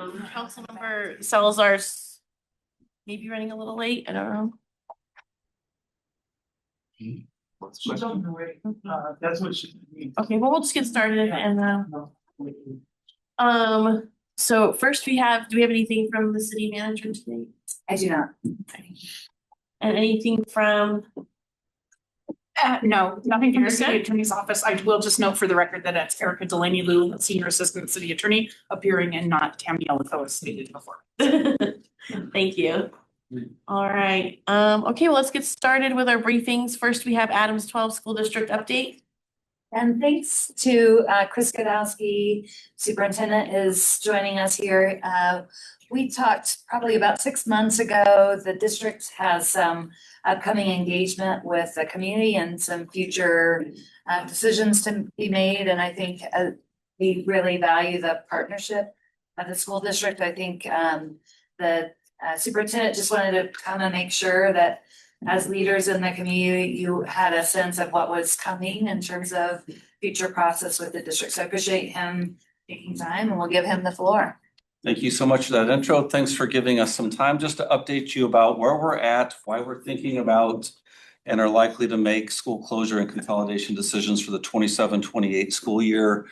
Councilmember Salazar's maybe running a little late. I don't know. She's on her way. That's what she needs. Okay, well, we'll just get started and so first do we have anything from the city manager today? I do not. Okay. And anything from no, nothing from the city attorney's office. I will just note for the record that it's Erica Delaney Liu, senior assistant city attorney, appearing and not Tammy Ellico as stated before. Thank you. All right. Okay, well, let's get started with our briefings. First, we have Adams 12 School District update. And thanks to Chris Godowski, superintendent, is joining us here. We talked probably about 6 months ago. The district has some upcoming engagement with the community and some future decisions to be made. And I think we really value the partnership of the school district. I think the superintendent just wanted to come and make sure that as leaders in the community, you had a sense of what was coming in terms of future process with the district. So I appreciate him taking time, and we'll give him the floor. Thank you so much for that intro. Thanks for giving us some time just to update you about where we're at, why we're thinking about and are likely to make school closure and consolidation decisions for the 27-28 school year.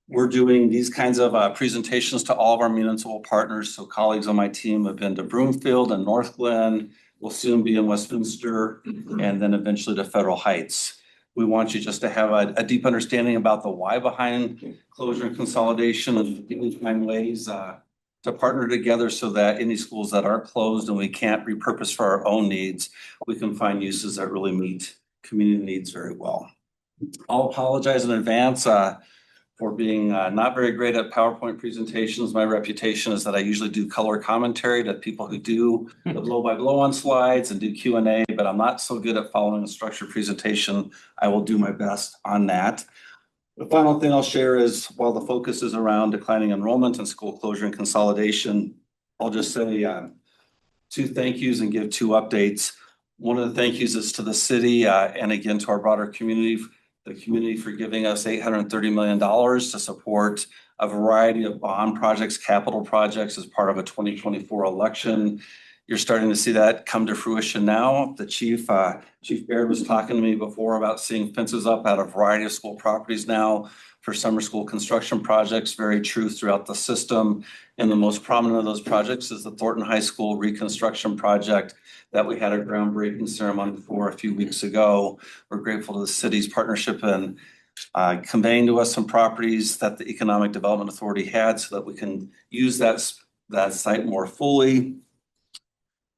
We're doing these kinds of presentations to all of our municipal partners. So colleagues on my team have been to Broomfield and North Glen. We'll soon be in Westminster and then eventually to Federal Heights. We want you just to have a deep understanding about the why behind closure and consolidation, and we find ways to partner together so that any schools that are closed and we can't repurpose for our own needs, we can find uses that really meet community needs very well. I'll apologize in advance for being not very great at PowerPoint presentations. My reputation is that I usually do color commentary to people who do the blow by blow on slides and do Q&A, but I'm not so good at following a structured presentation. I will do my best on that. The final thing I'll share is while the focus is around declining enrollment and school closure and consolidation, I'll just say 2 thank yous and give 2 updates. One of the thank yous is to the city and again to our broader community, the community for giving us $830 million to support a variety of bond projects, capital projects as part of a 2024 election. You're starting to see that come to fruition now. The Chief Baird was talking to me before about seeing fences up at a variety of school properties now for summer school construction projects, very true throughout the system. And the most prominent of those projects is the Thornton High School reconstruction project that we had a groundbreaking ceremony for a few weeks ago. We're grateful to the city's partnership and conveying to us some properties that the Economic Development Authority had so that we can use that site more fully.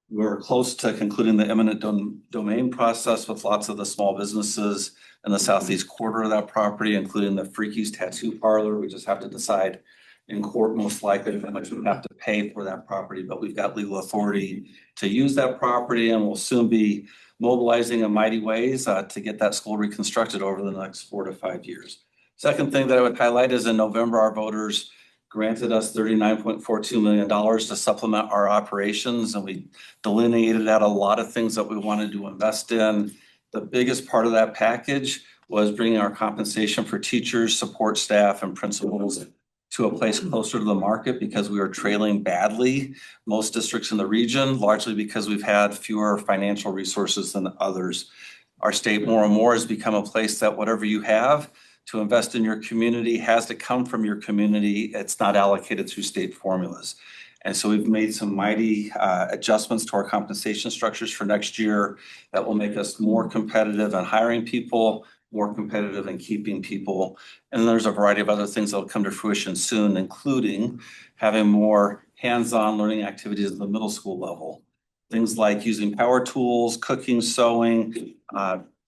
We're close to concluding the eminent domain process with lots of the small businesses in the southeast quarter of that property, including the Freaky's Tattoo Parlor. We just have to decide in court most likely how much we have to pay for that property, but we've got legal authority to use that property, and we'll soon be mobilizing in mighty ways to get that school reconstructed over the next 4 to 5 years. Second thing that I would highlight is in November, our voters granted us $39.42 million to supplement our operations, and we delineated out a lot of things that we wanted to invest in. The biggest part of that package was bringing our compensation for teachers, support staff, and principals to a place closer to the market because we are trailing badly most districts in the region, largely because we've had fewer financial resources than others. Our state more and more has become a place that whatever you have to invest in your community has to come from your community. It's not allocated through state formulas. And so we've made some mighty adjustments to our compensation structures for next year that will make us more competitive in hiring people, more competitive in keeping people. And there's a variety of other things that will come to fruition soon, including having more hands-on learning activities at the middle school level. Things like using power tools, cooking, sewing,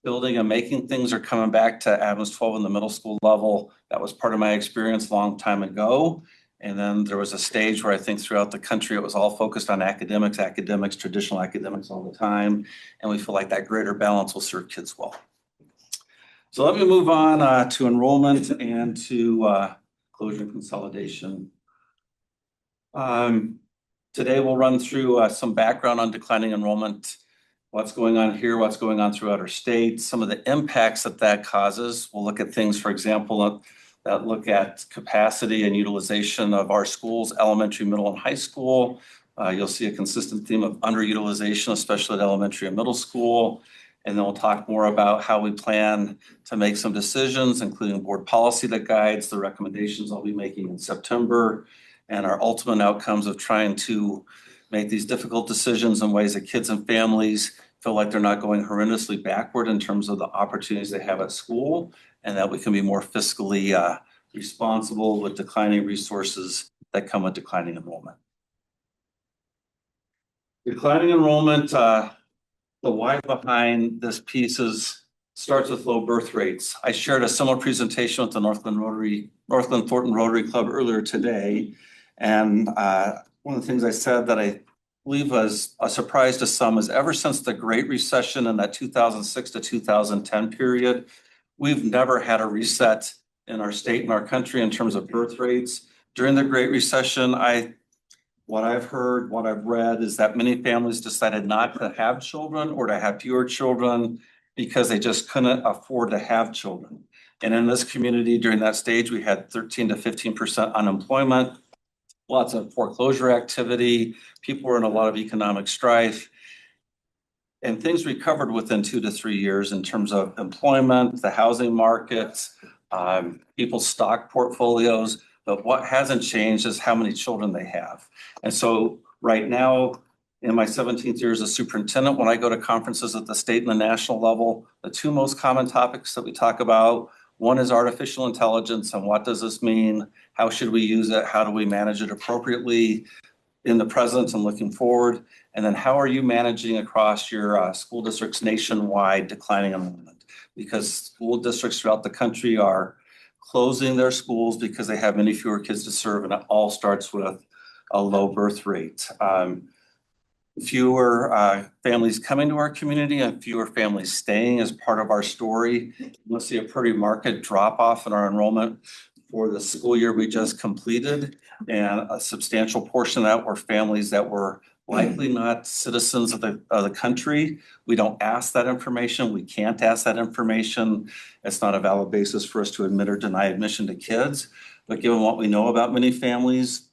building and making things are coming back to Adams 12 in the middle school level. That was part of my experience a long time ago. And then there was a stage where I think throughout the country, it was all focused on academics, traditional academics all the time. And we feel like that greater balance will serve kids well. So let me move on to enrollment and to closure and consolidation. Today we'll run through some background on declining enrollment, what's going on here, what's going on throughout our state, some of the impacts that causes. We'll look at things, for example, that look at capacity and utilization of our schools, elementary, middle, and high school. You'll see a consistent theme of underutilization, especially at elementary and middle school. And then we'll talk more about how we plan to make some decisions, including board policy that guides the recommendations I'll be making in September, and our ultimate outcomes of trying to make these difficult decisions in ways that kids and families feel like they're not going horrendously backward in terms of the opportunities they have at school, and that we can be more fiscally responsible with declining resources that come with declining enrollment. Declining enrollment, the why behind this piece starts with low birth rates. I shared a similar presentation with the Northland Thornton Rotary Club earlier today. And one of the things I said that I believe was a surprise to some is ever since the Great Recession in that 2006 to 2010 period, we've never had a reset in our state and our country in terms of birth rates. During the Great Recession, what I've heard, what I've read is that many families decided not to have children or to have fewer children because they just couldn't afford to have children. And in this community during that stage, we had 13 to 15% unemployment, lots of foreclosure activity. People were in a lot of economic strife. And things recovered within 2 to 3 years in terms of employment, the housing markets, people's stock portfolios. But what hasn't changed is how many children they have. And so right now, in my 17th year as a superintendent, when I go to conferences at the state and the national level, the two most common topics that we talk about, one is artificial intelligence and what does this mean? How should we use it? How do we manage it appropriately in the present and looking forward? And then how are you managing across your school districts nationwide declining enrollment? Because school districts throughout the country are closing their schools because they have many fewer kids to serve, and it all starts with a low birth rate. Fewer families coming to our community and fewer families staying as part of our story. We'll see a pretty marked drop off in our enrollment for the school year we just completed, and a substantial portion of that were families that were likely not citizens of the country. We don't ask that information. We can't ask that information. It's not a valid basis for us to admit or deny admission to kids. But given what we know about many families,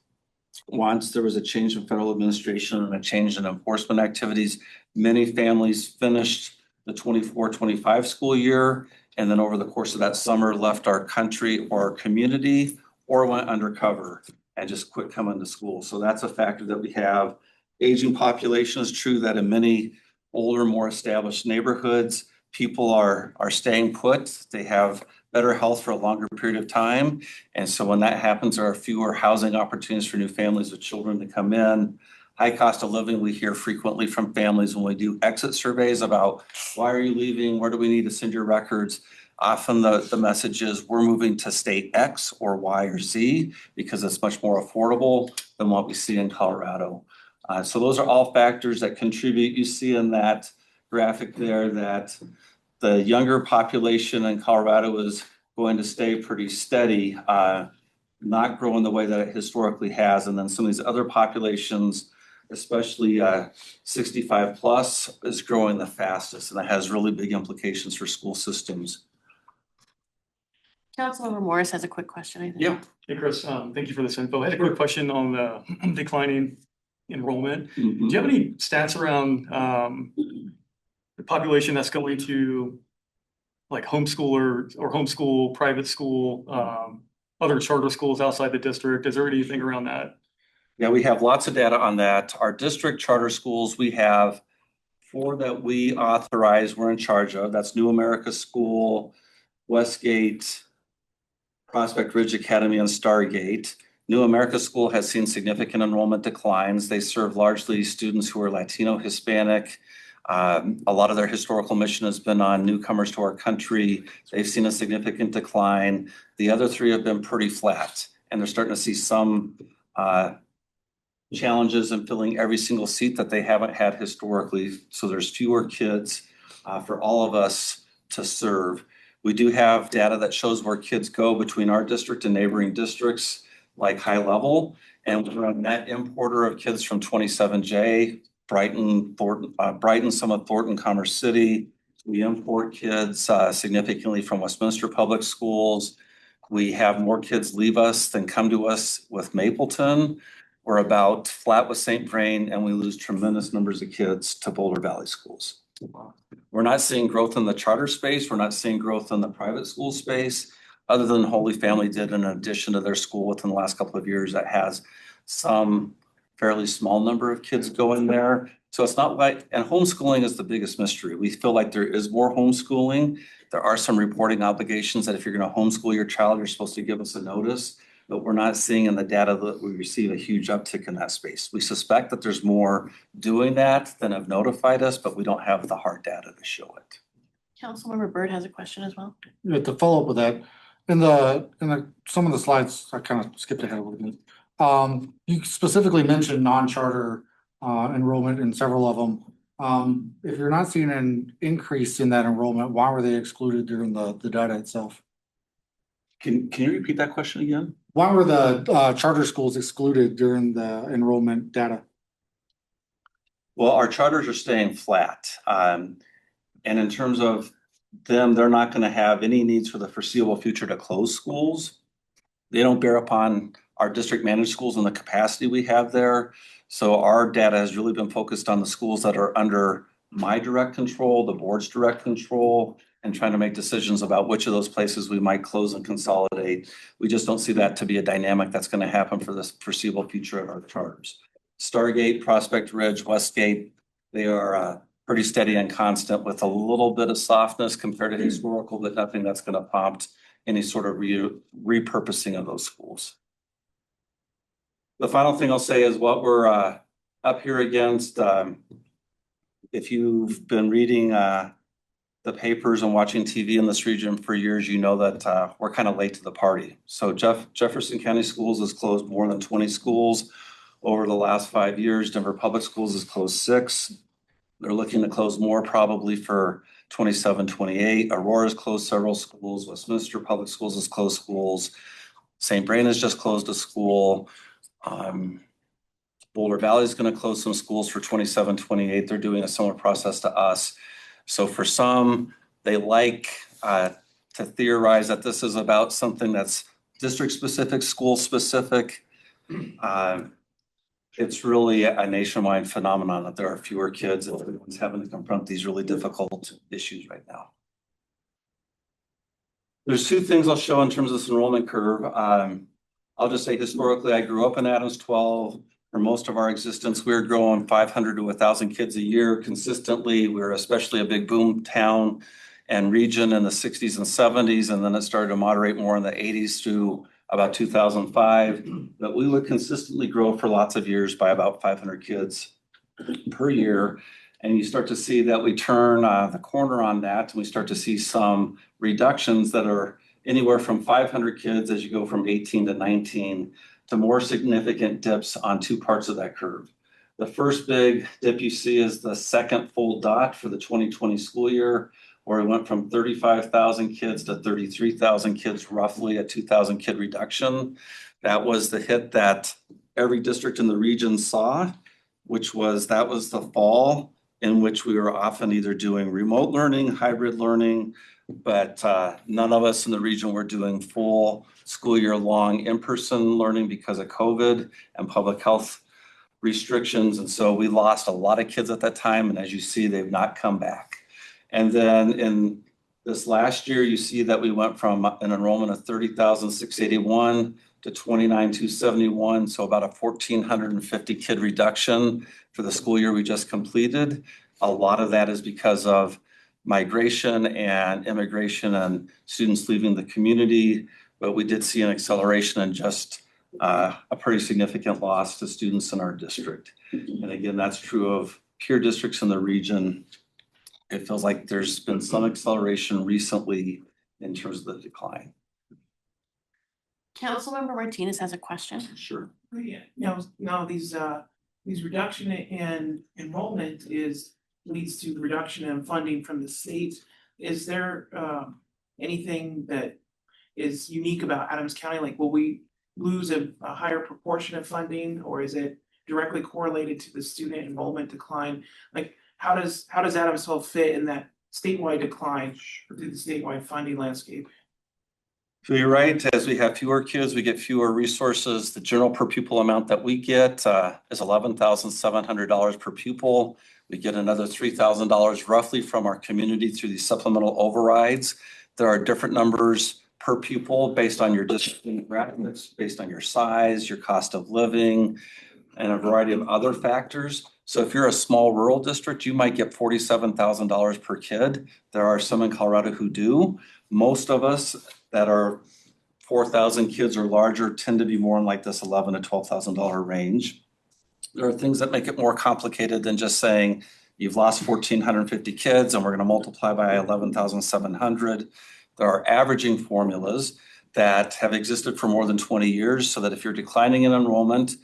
once there was a change in federal administration and a change in enforcement activities, many families finished the 24-25 school year, and then over the course of that summer left our country or our community or went undercover and just quit coming to school. So that's a factor that we have. Aging population is true that in many older, more established neighborhoods, people are staying put. They have better health for a longer period of time. And so when that happens, there are fewer housing opportunities for new families with children to come in. High cost of living, we hear frequently from families when we do exit surveys about why are you leaving? Where do we need to send your records? Often the message is we're moving to state X or Y or Z because it's much more affordable than what we see in Colorado. So those are all factors that contribute. You see in that graphic there that the younger population in Colorado is going to stay pretty steady, not growing the way that it historically has. And then some of these other populations, especially 65 plus, is growing the fastest, and that has really big implications for school systems. Councilmember Morris has a quick question, I think. Yeah. Hey, Chris, thank you for this info. I had a quick question on the declining enrollment. Do you have any stats around the population that's going to like homeschool or homeschool, private school, other charter schools outside the district? Is there anything around that? Yeah, we have lots of data on that. Our district charter schools, we have 4 that we authorize, we're in charge of. That's New America School, Westgate, Prospect Ridge Academy, and Stargate. New America School has seen significant enrollment declines. They serve largely students who are Latino, Hispanic. A lot of their historical mission has been on newcomers to our country. They've seen a significant decline. The other 3 have been pretty flat, and they're starting to see some challenges in filling every single seat that they haven't had historically. So there's fewer kids for all of us to serve. We do have data that shows where kids go between our district and neighboring districts, like high level, and we're a net importer of kids from 27J, Brighton, Summit, Thornton, Commerce City. We import kids significantly from Westminster Public Schools. We have more kids leave us than come to us with Mapleton. We're about flat with St. Vrain, and we lose tremendous numbers of kids to Boulder Valley schools. We're not seeing growth in the charter space. We're not seeing growth in the private school space, other than Holy Family did an addition to their school within the last couple of years that has some fairly small number of kids going there. So it's not like, and homeschooling is the biggest mystery. We feel like there is more homeschooling. There are some reporting obligations that if you're going to homeschool your child, you're supposed to give us a notice. But we're not seeing in the data that we receive a huge uptick in that space. We suspect that there's more doing that than have notified us, but we don't have the hard data to show it. Councilmember Byrd has a question as well. Yeah, to follow up with that, some of the slides, I kind of skipped ahead a little bit. You specifically mentioned non-charter enrollment in several of them. If you're not seeing an increase in that enrollment, why were they excluded during the data itself? Can you repeat that question again? Why were the charter schools excluded during the enrollment data? Well, our charters are staying flat. And in terms of them, they're not going to have any needs for the foreseeable future to close schools. They don't bear upon our district managed schools and the capacity we have there. So our data has really been focused on the schools that are under my direct control, the board's direct control, and trying to make decisions about which of those places we might close and consolidate. We just don't see that to be a dynamic that's going to happen for the foreseeable future of our charters. Stargate, Prospect Ridge, Westgate, they are pretty steady and constant with a little bit of softness compared to historical, but nothing that's going to prompt any sort of repurposing of those schools. The final thing I'll say is what we're up here against. If you've been reading the papers and watching TV in this region for years, you know that we're kind of late to the party. So Jefferson County Schools has closed more than 20 schools over the last 5 years. Denver Public Schools has closed 6. They're looking to close more probably for 27, 28. Aurora's closed several schools. Westminster Public Schools has closed schools. St. Vrain has just closed a school. Boulder Valley is going to close some schools for 27, 28. They're doing a similar process to us. So for some, they like to theorize that this is about something that's district specific, school specific. It's really a nationwide phenomenon that there are fewer kids and everyone's having to confront these really difficult issues right now. There's 2 things I'll show in terms of this enrollment curve. I'll just say historically, I grew up in Adams 12. For most of our existence, we were growing 500 to 1,000 kids a year consistently. We were especially a big boom town and region in the 60s and 70s, and then it started to moderate more in the 80s through about 2005. But we would consistently grow for lots of years by about 500 kids per year. And you start to see that we turn the corner on that, and we start to see some reductions that are anywhere from 500 kids as you go from 18 to 19 to more significant dips on 2 parts of that curve. The first big dip you see is the second full dot for the 2020 school year, where we went from 35,000 kids to 33,000 kids, roughly a 2,000 kid reduction. That was the hit that every district in the region saw, that was the fall in which we were often either doing remote learning, hybrid learning, but none of us in the region were doing full school year long in-person learning because of COVID and public health restrictions. And so we lost a lot of kids at that time. And as you see, they've not come back. And then in this last year, you see that we went from an enrollment of 30,681 to 29,271. So about a 1,450 kid reduction for the school year we just completed. A lot of that is because of migration and immigration and students leaving the community. But we did see an acceleration and just a pretty significant loss to students in our district. And again, that's true of peer districts in the region. It feels like there's been some acceleration recently in terms of the decline. Councilmember Martinez has a question. Sure. Yeah, now these reduction in enrollment leads to reduction in funding from the state. Is there anything that is unique about Adams County? Like, will we lose a higher proportion of funding, or is it directly correlated to the student enrollment decline? Like, how does Adamsville fit in that statewide decline through the statewide funding landscape? So you're right, as we have fewer kids, we get fewer resources. The general per pupil amount that we get is $11,700 per pupil. We get another $3,000 roughly from our community through these supplemental overrides. There are different numbers per pupil based on your district demographics, based on your size, your cost of living, and a variety of other factors. So if you're a small rural district, you might get $47,000 per kid. There are some in Colorado who do. Most of us that are 4,000 kids or larger tend to be more in like this $11,000 to $12,000 range. There are things that make it more complicated than just saying you've lost 1,450 kids and we're going to multiply by 11,700. There are averaging formulas that have existed for more than 20 years so that if you're declining in enrollment,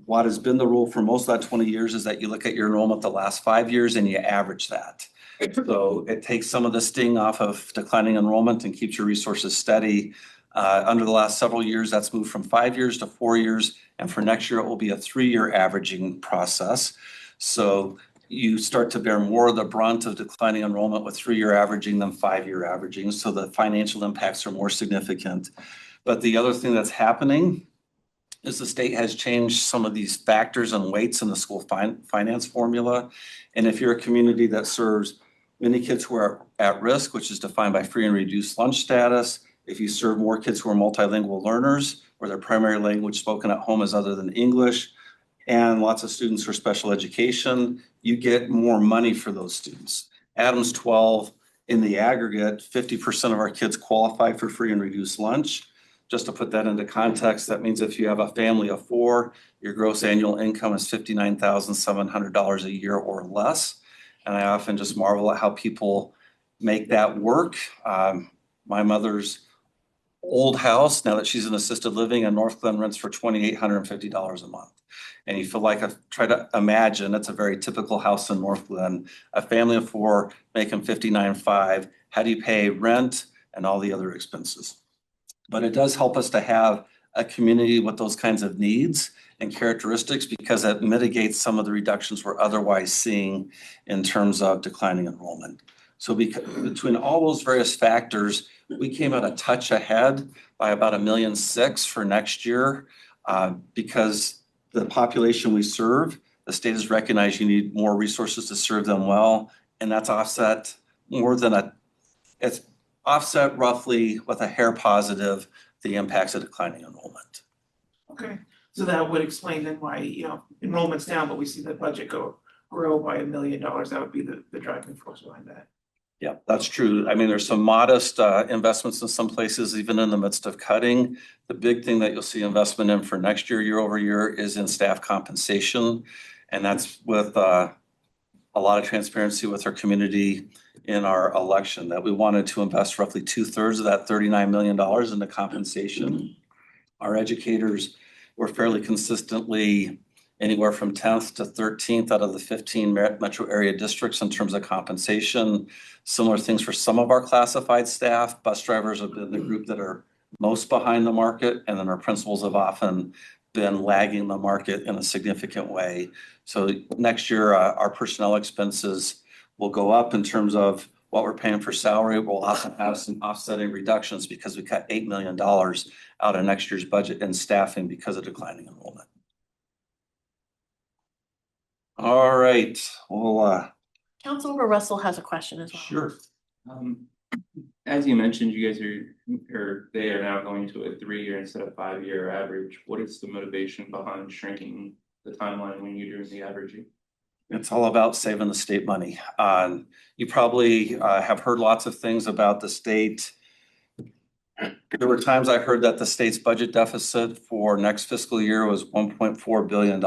what has been the rule for most of that 20 years is that you look at your enrollment the last 5 years and you average that. So it takes some of the sting off of declining enrollment and keeps your resources steady. Under the last several years, that's moved from 5 years to 4 years. And for next year, it will be a 3-year averaging process. So you start to bear more of the brunt of declining enrollment with 3-year averaging than 5-year averaging. So the financial impacts are more significant. But the other thing that's happening is the state has changed some of these factors and weights in the school finance formula. And if you're a community that serves many kids who are at risk, which is defined by free and reduced lunch status, if you serve more kids who are multilingual learners, or their primary language spoken at home is other than English, and lots of students for special education, you get more money for those students. Adams 12, in the aggregate, 50% of our kids qualify for free and reduced lunch. Just to put that into context, that means if you have a family of 4, your gross annual income is $59,700 a year or less. And I often just marvel at how people make that work. My mother's old house, now that she's in assisted living in North Glen, rents for $2,850 a month. And you feel like, try to imagine, it's a very typical house in North Glen, a family of 4 making $59,500. How do you pay rent and all the other expenses? But it does help us to have a community with those kinds of needs and characteristics because it mitigates some of the reductions we're otherwise seeing in terms of declining enrollment. So between all those various factors, we came out a touch ahead by about $1.6 million for next year because the population we serve, the state has recognized you need more resources to serve them well, and that's offset it's offset roughly with a hair positive the impacts of declining enrollment. Okay, so that would explain then why, enrollment's down, but we see the budget grow by $1 million. That would be the driving force behind that. Yeah, that's true. I mean, there's some modest investments in some places, even in the midst of cutting. The big thing that you'll see investment in for next year, year over year, is in staff compensation. And that's with a lot of transparency with our community in our election, that we wanted to invest roughly 2/3 of that $39 million into compensation. Our educators were fairly consistently anywhere from 10th to 13th out of the 15 metro area districts in terms of compensation. Similar things for some of our classified staff. Bus drivers have been the group that are most behind the market, and then our principals have often been lagging the market in a significant way. So next year, our personnel expenses will go up in terms of what we're paying for salary. We'll also have some offsetting reductions because we cut $8 million out of next year's budget in staffing because of declining enrollment. All right, well, Councilmember Russell has a question as well. sure. As you mentioned, you guys they are now going to a 3-year instead of 5-year average. What is the motivation behind shrinking the timeline when you're doing the averaging? It's all about saving the state money. You probably have heard lots of things about the state. There were times I heard that the state's budget deficit for next fiscal year was $1.4 billion.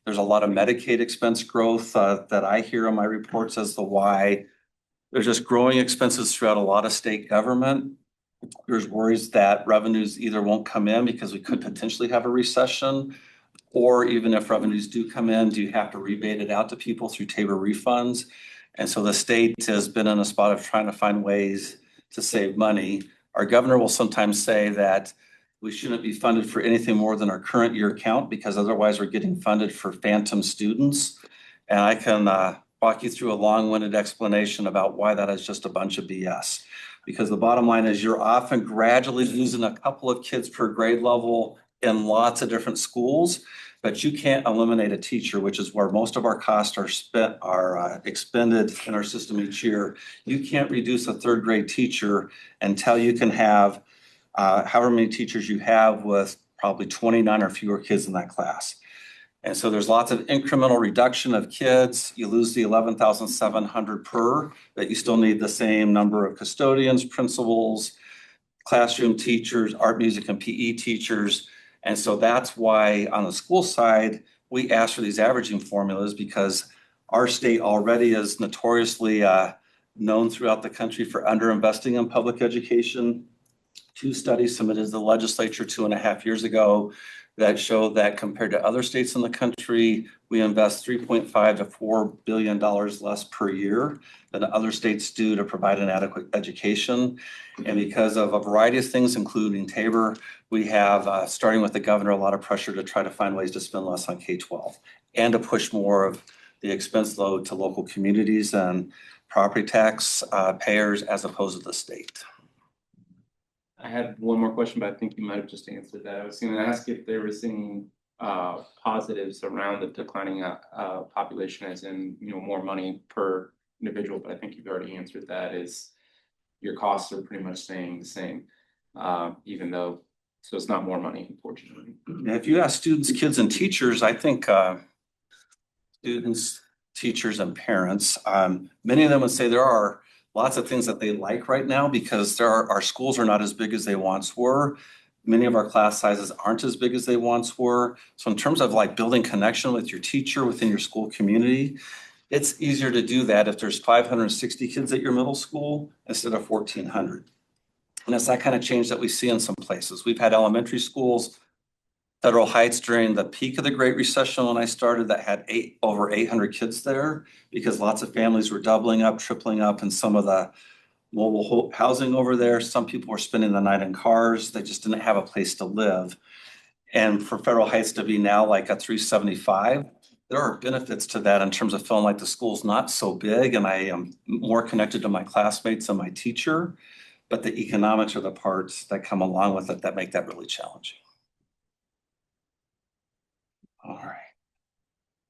There's a lot of Medicaid expense growth that I hear in my reports as to why there's just growing expenses throughout a lot of state government. There's worries that revenues either won't come in because we could potentially have a recession, or even if revenues do come in, do you have to rebate it out to people through Tabor refunds? And so the state has been in a spot of trying to find ways to save money. Our governor will sometimes say that we shouldn't be funded for anything more than our current year count because otherwise we're getting funded for phantom students. And I can walk you through a long-winded explanation about why that is just a bunch of BS. Because the bottom line is you're often gradually losing a couple of kids per grade level in lots of different schools, but you can't eliminate a teacher, which is where most of our costs are expended in our system each year. You can't reduce a third grade teacher until you can have however many teachers you have with probably 29 or fewer kids in that class. And so there's lots of incremental reduction of kids. You lose the 11,700 per, but you still need the same number of custodians, principals, classroom teachers, art, music, and PE teachers. And so that's why on the school side, we ask for these averaging formulas, because our state already is notoriously known throughout the country for underinvesting in public education. 2 studies submitted to the legislature 2.5 years ago that showed that compared to other states in the country, we invest $3.5 to $4 billion less per year than other states do to provide an adequate education. And because of a variety of things, including Tabor, we have, starting with the governor, a lot of pressure to try to find ways to spend less on K-12 and to push more of the expense load to local communities and property tax payers as opposed to the state. I had one more question, but I think you might have just answered that. I was going to ask if there was any positives around the declining population, as in, you know, more money per individual, but I think you've already answered that. Is your costs are pretty much staying the same, even though, so it's not more money, unfortunately. If you ask students, kids, and teachers, I think students, teachers, and parents, many of them would say there are lots of things that they like right now, because our schools are not as big as they once were. Many of our class sizes aren't as big as they once were. So in terms of like building connection with your teacher within your school community, it's easier to do that if there's 560 kids at your middle school instead of 1,400. And it's that kind of change that we see in some places. We've had elementary schools, Federal Heights, during the peak of the Great Recession when I started, that had over 800 kids there, because lots of families were doubling up, tripling up in some of the mobile housing over there. Some people were spending the night in cars. They just didn't have a place to live. And for Federal Heights to be now like a 375, there are benefits to that in terms of feeling like the school's not so big and I am more connected to my classmates and my teacher. But the economics are the parts that come along with it that make that really challenging. All right.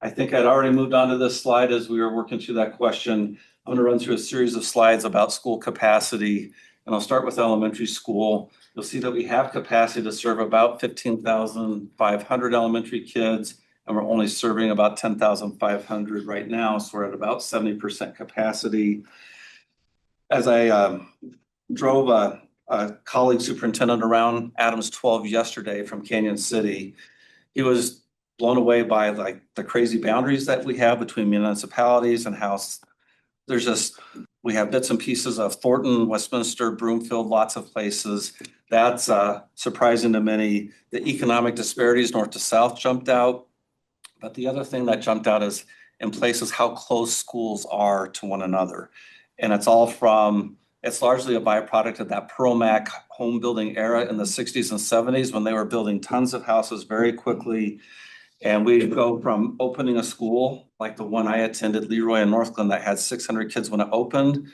I think I'd already moved on to this slide as we were working through that question. I'm going to run through a series of slides about school capacity, and I'll start with elementary school. You'll see that we have capacity to serve about 15,500 elementary kids, and we're only serving about 10,500 right now, so we're at about 70% capacity. As I drove a colleague superintendent around Adams 12 yesterday from Canyon City, he was blown away by like the crazy boundaries that we have between municipalities and how there's just, we have bits and pieces of Thornton, Westminster, Broomfield, lots of places. That's surprising to many. The economic disparities north to south jumped out. But the other thing that jumped out is in places how close schools are to one another. And it's all from, it's largely a byproduct of that Pearl Mac home building era in the 60s and 70s when they were building tons of houses very quickly. And we go from opening a school like the one I attended, Leroy in Northglenn, that had 600 kids when it opened.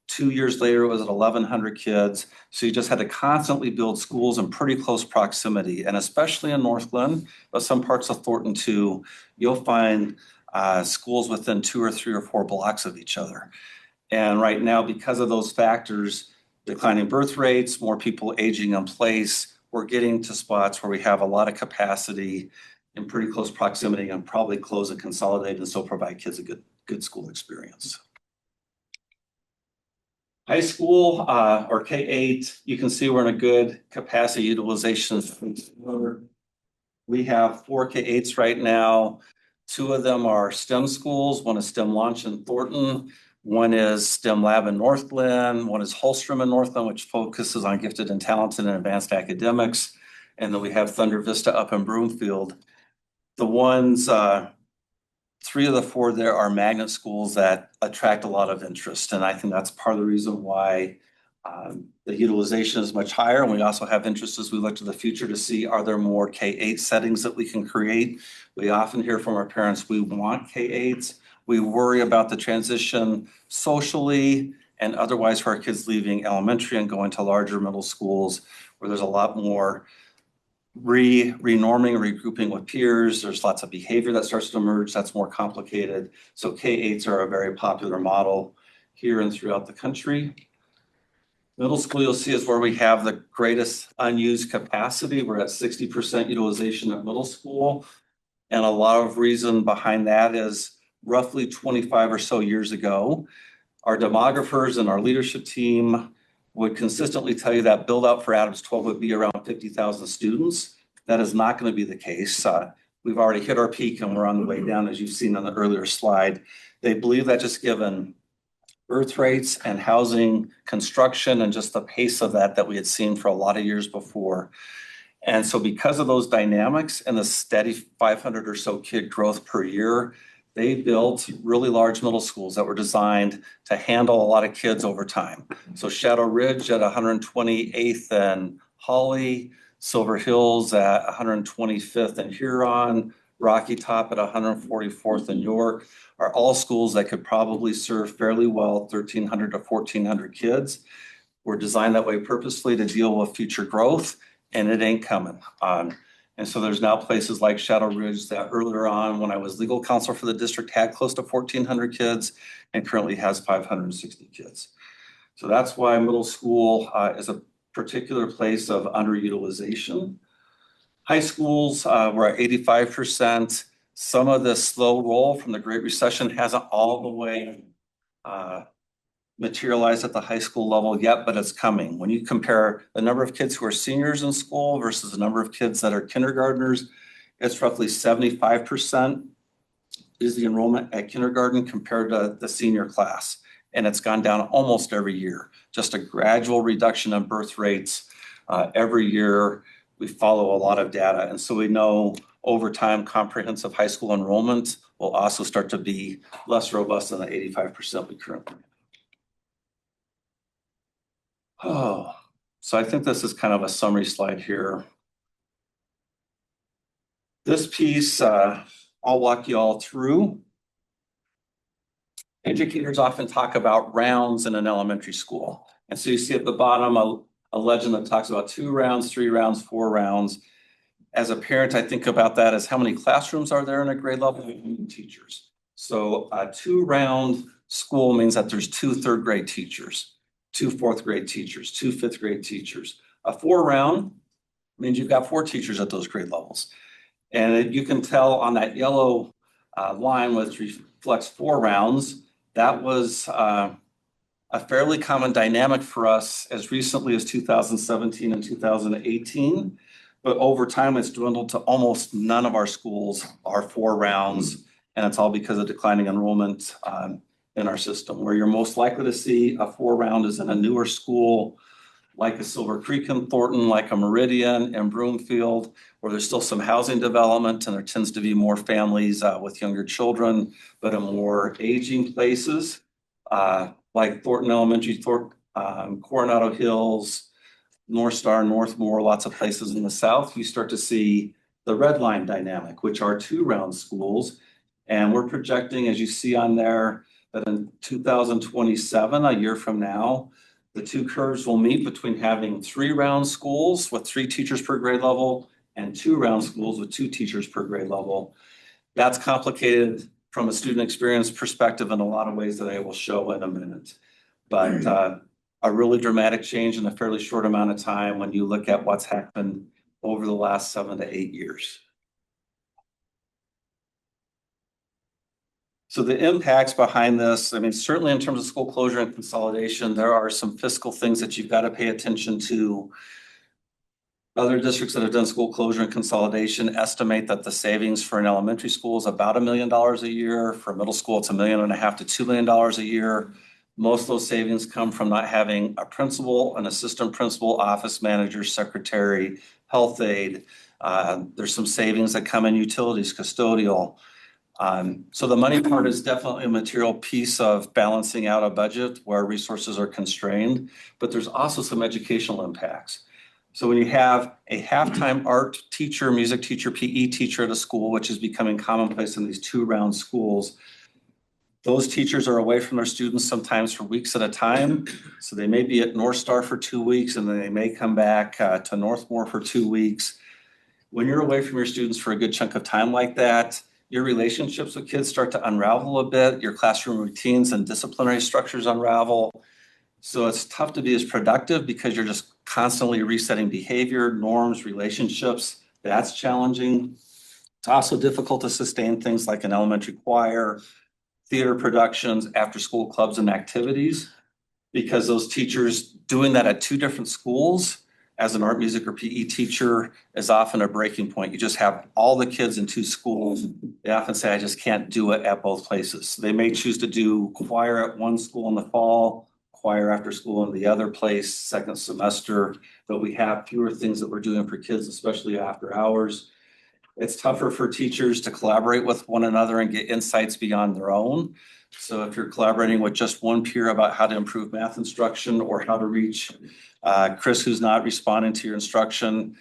2 years later, it was at 1,100 kids. So you just had to constantly build schools in pretty close proximity. And especially in Northglenn, but some parts of Thornton too, you'll find schools within 2 or 3 or 4 blocks of each other. And right now, because of those factors, declining birth rates, more people aging in place, we're getting to spots where we have a lot of capacity in pretty close proximity and probably close and consolidate and still provide kids a good school experience. High school or K-8, you can see we're in a good capacity utilization. We have 4 K-8s right now. 2 of them are STEM schools. One is STEM Launch in Thornton. One is STEM Lab in Northglenn. One is Holstrom in Northglenn, which focuses on gifted and talented and advanced academics. And then we have Thunder Vista up in Broomfield. The ones, 3 of the 4 there are magnet schools that attract a lot of interest. And I think that's part of the reason why the utilization is much higher. And we also have interest as we look to the future to see, are there more K-8 settings that we can create? We often hear from our parents, we want K-8s. We worry about the transition socially and otherwise for our kids leaving elementary and going to larger middle schools where there's a lot more renorming, regrouping with peers. There's lots of behavior that starts to emerge that's more complicated. So K-8s are a very popular model here and throughout the country. Middle school, you'll see, is where we have the greatest unused capacity. We're at 60% utilization at middle school. And a lot of reason behind that is roughly 25 or so years ago, our demographers and our leadership team would consistently tell you that build out for Adams 12 would be around 50,000 students. That is not going to be the case. We've already hit our peak and we're on the way down, as you've seen on the earlier slide. They believe that just given birth rates and housing construction and just the pace of that we had seen for a lot of years before. And so because of those dynamics and the steady 500 or so kid growth per year, they built really large middle schools that were designed to handle a lot of kids over time. So Shadow Ridge at 128th and Holly, Silver Hills at 125th and Huron, Rocky Top at 144th and York are all schools that could probably serve fairly well 1,300 to 1,400 kids. We're designed that way purposely to deal with future growth, and it ain't coming. And so there's now places like Shadow Ridge that earlier on, when I was legal counsel for the district, had close to 1,400 kids and currently has 560 kids. So that's why middle school is a particular place of underutilization. High schools were at 85%. Some of the slow roll from the Great Recession hasn't all the way materialized at the high school level yet, but it's coming. When you compare the number of kids who are seniors in school versus the number of kids that are kindergartners, it's roughly 75% is the enrollment at kindergarten compared to the senior class. And it's gone down almost every year, just a gradual reduction in birth rates every year. We follow a lot of data. And so we know over time, comprehensive high school enrollment will also start to be less robust than the 85% we currently have. Oh, so I think this is kind of a summary slide here. This piece, I'll walk you all through. Educators often talk about rounds in an elementary school. And so you see at the bottom a legend that talks about 2 rounds, 3 rounds, 4 rounds. As a parent, I think about that as how many classrooms are there in a grade level and teachers. So a 2-round school means that there's 2 third grade teachers, 2 fourth grade teachers, 2 fifth grade teachers. A 4-round means you've got 4 teachers at those grade levels. And you can tell on that yellow line, which reflects 4 rounds, that was a fairly common dynamic for us as recently as 2017 and 2018. But over time, it's dwindled to almost none of our schools are 4 rounds. And it's all because of declining enrollment in our system. Where you're most likely to see a 4-round is in a newer school, like a Silver Creek in Thornton, like a Meridian in Broomfield, where there's still some housing development and there tends to be more families with younger children, but in more aging places, like Thornton Elementary, Coronado Hills, North Star, Northmore, lots of places in the south, you start to see the red line dynamic, which are 2-round schools. And we're projecting, as you see on there, that in 2027, a year from now, the 2 curves will meet between having 3-round schools with 3 teachers per grade level and 2-round schools with 2 teachers per grade level. That's complicated from a student experience perspective in a lot of ways that I will show in a minute. But a really dramatic change in a fairly short amount of time when you look at what's happened over the last 7 to 8 years. So the impacts behind this, I mean, certainly in terms of school closure and consolidation, there are some fiscal things that you've got to pay attention to. Other districts that have done school closure and consolidation estimate that the savings for an elementary school is about $1 million a year. For a middle school, it's $1.5 million to $2 million a year. Most of those savings come from not having a principal, an assistant principal, office manager, secretary, health aide. There's some savings that come in utilities, custodial. So the money part is definitely a material piece of balancing out a budget where resources are constrained, but there's also some educational impacts. So when you have a half-time art teacher, music teacher, PE teacher at a school, which is becoming commonplace in these 2-round schools, Those teachers are away from their students sometimes for weeks at a time. So they may be at North Star for 2 weeks and then they may come back to Northmore for 2 weeks. When you're away from your students for a good chunk of time like that, your relationships with kids start to unravel a bit, your classroom routines and disciplinary structures unravel. So it's tough to be as productive because you're just constantly resetting behavior, norms, relationships. That's challenging. It's also difficult to sustain things like an elementary choir, theater productions, after-school clubs and activities, because those teachers doing that at 2 different schools as an art, music, or PE teacher is often a breaking point. You just have all the kids in 2 schools. They often say, I just can't do it at both places. So they may choose to do choir at one school in the fall, choir after school in the other place, second semester, but we have fewer things that we're doing for kids, especially after hours. It's tougher for teachers to collaborate with one another and get insights beyond their own. So if you're collaborating with just one peer about how to improve math instruction or how to reach Chris, who's not responding to your instruction,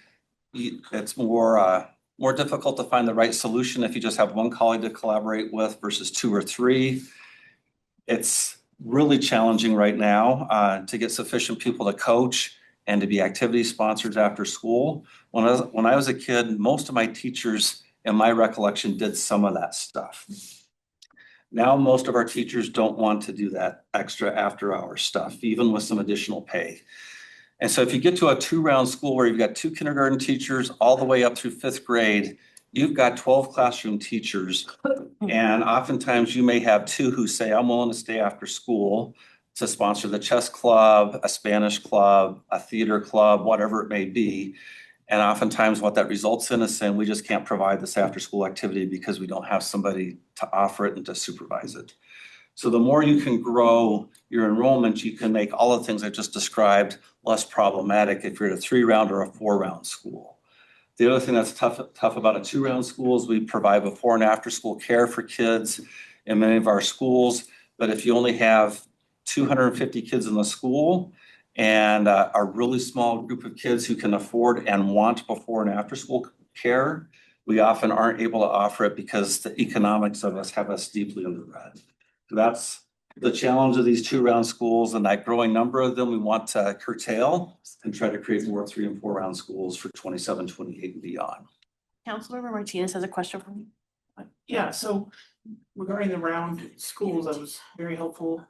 it's more difficult to find the right solution if you just have one colleague to collaborate with versus 2 or 3. It's really challenging right now to get sufficient people to coach and to be activity sponsors after school. When I was a kid, most of my teachers, in my recollection, did some of that stuff. Now, most of our teachers don't want to do that extra after-hour stuff, even with some additional pay. And so if you get to a 2-round school where you've got 2 kindergarten teachers all the way up through 5th grade, you've got 12 classroom teachers. And oftentimes you may have 2 who say, I'm willing to stay after school to sponsor the chess club, a Spanish club, a theater club, whatever it may be. And oftentimes what that results in is saying, we just can't provide this after school activity because we don't have somebody to offer it and to supervise it. So the more you can grow your enrollment, you can make all the things I just described less problematic if you're at a 3-round or a 4-round school. The other thing that's tough about a 2-round school is we provide before and after school care for kids in many of our schools. But if you only have 250 kids in the school and a really small group of kids who can afford and want before and after school care, we often aren't able to offer it because the economics of us have us deeply in the red. So that's the challenge of these 2-round schools, and that growing number of them we want to curtail and try to create more 3- and 4-round schools for 27, 28 and beyond. Councilmember Martinez has a question for me. Yeah, so regarding the round schools, that was very helpful.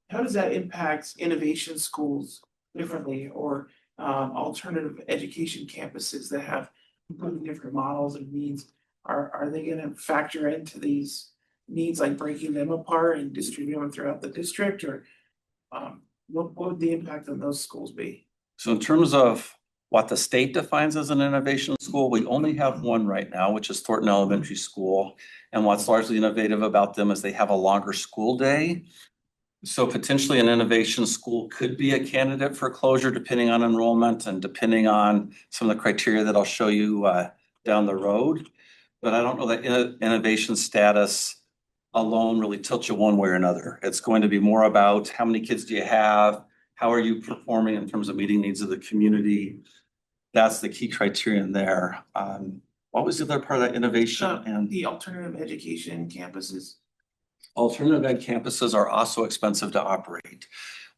How does that impact innovation schools differently, or alternative education campuses that have completely different models and needs? Are they gonna factor into these needs, like breaking them apart and distributing them throughout the district, or what would the impact on those schools be? So in terms of what the state defines as an innovation school, we only have one right now, which is Thornton Elementary School. And what's largely innovative about them is they have a longer school day. So potentially an innovation school could be a candidate for closure depending on enrollment and depending on some of the criteria that I'll show you down the road. But I don't know that innovation status alone really tilts you one way or another. It's going to be more about how many kids do you have? How are you performing in terms of meeting needs of the community? That's the key criterion there. What was the other part of that innovation and The alternative education campuses. alternative ed campuses are also expensive to operate.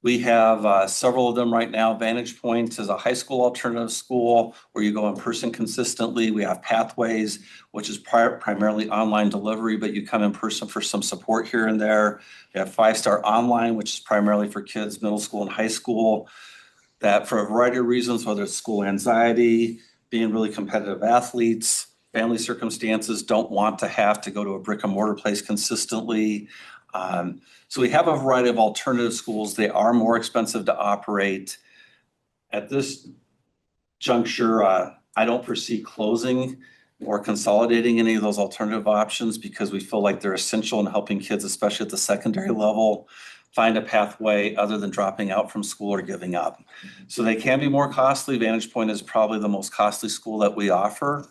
We have several of them right now. Vantage Point is a high school alternative school where you go in person consistently. We have Pathways, which is primarily online delivery, but you come in person for some support here and there. We have 5-Star Online, which is primarily for kids, middle school and high school, that for a variety of reasons, whether it's school anxiety, being really competitive athletes, family circumstances, don't want to have to go to a brick and mortar place consistently. So we have a variety of alternative schools. They are more expensive to operate. At this juncture, I don't foresee closing or consolidating any of those alternative options because we feel like they're essential in helping kids, especially at the secondary level, find a pathway other than dropping out from school or giving up. So they can be more costly. Vantage Point is probably the most costly school that we offer.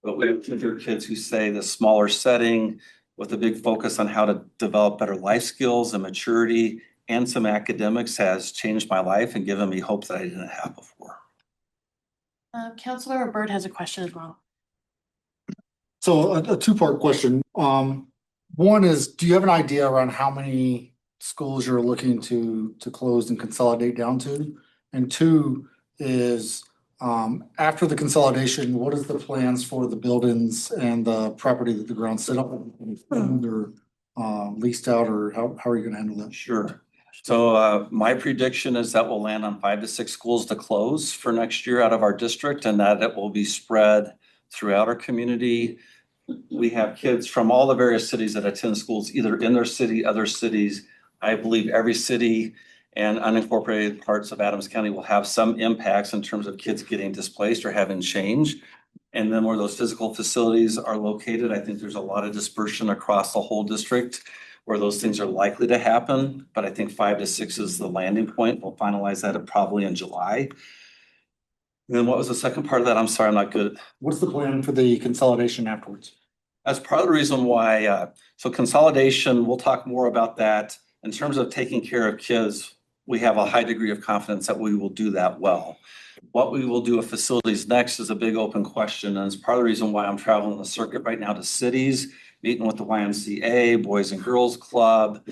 But we have kids who say the smaller setting with a big focus on how to develop better life skills and maturity and some academics has changed my life and given me hope that I didn't have before. Councilmember Byrd has a question as well. So a 2-part question. One is, do you have an idea around how many schools you're looking to close and consolidate down to? And two is, after the consolidation, what is the plans for the buildings and the property that the grounds sit on? They're leased out, or how are you gonna handle that? Sure. So my prediction is that we'll land on 5 to 6 schools to close for next year out of our district, and that it will be spread throughout our community. We have kids from all the various cities that attend schools, either in their city, other cities. I believe every city and unincorporated parts of Adams County will have some impacts in terms of kids getting displaced or having change. And then where those physical facilities are located, I think there's a lot of dispersion across the whole district where those things are likely to happen. But I think 5 to 6 is the landing point. We'll finalize that probably in July. And then what was the second part of that? I'm sorry, I'm not good. What's the plan for the consolidation afterwards? That's part of the reason why, so consolidation, we'll talk more about that. In terms of taking care of kids, we have a high degree of confidence that we will do that well. What we will do with facilities next is a big open question, and it's part of the reason why I'm traveling the circuit right now to cities, meeting with the YMCA, Boys and Girls Club,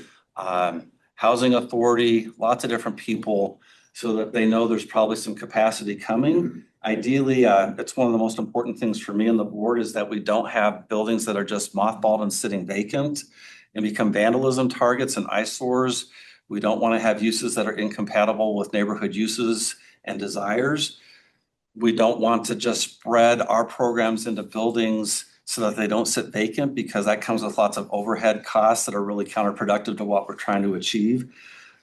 Housing Authority, lots of different people, so that they know there's probably some capacity coming. Ideally, it's one of the most important things for me and the board is that we don't have buildings that are just mothballed and sitting vacant and become vandalism targets and eyesores. We don't want to have uses that are incompatible with neighborhood uses and desires. We don't want to just spread our programs into buildings so that they don't sit vacant, because that comes with lots of overhead costs that are really counterproductive to what we're trying to achieve.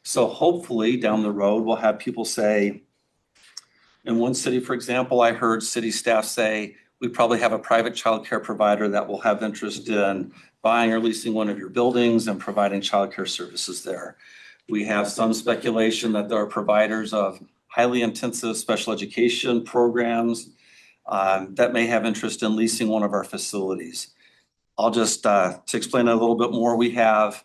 So hopefully down the road, we'll have people say, in one city, for example, I heard city staff say, we probably have a private childcare provider that will have interest in buying or leasing one of your buildings and providing childcare services there. We have some speculation that there are providers of highly intensive special education programs that may have interest in leasing one of our facilities. I'll just, to explain a little bit more, we have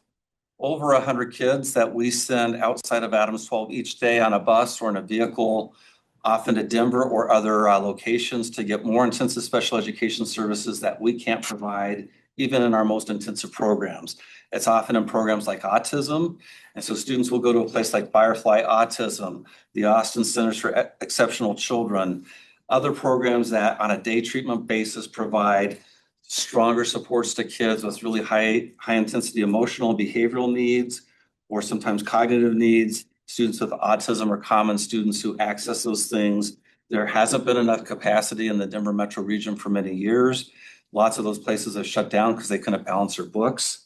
over 100 kids that we send outside of Adams 12 each day on a bus or in a vehicle, often to Denver or other locations, to get more intensive special education services that we can't provide even in our most intensive programs. It's often in programs like autism. And so students will go to a place like Firefly Autism, the Austin Centers for Exceptional Children, other programs that on a day treatment basis provide stronger supports to kids with really high intensity emotional and behavioral needs, or sometimes cognitive needs. Students with autism are common students who access those things. There hasn't been enough capacity in the Denver metro region for many years. Lots of those places have shut down because they couldn't balance their books.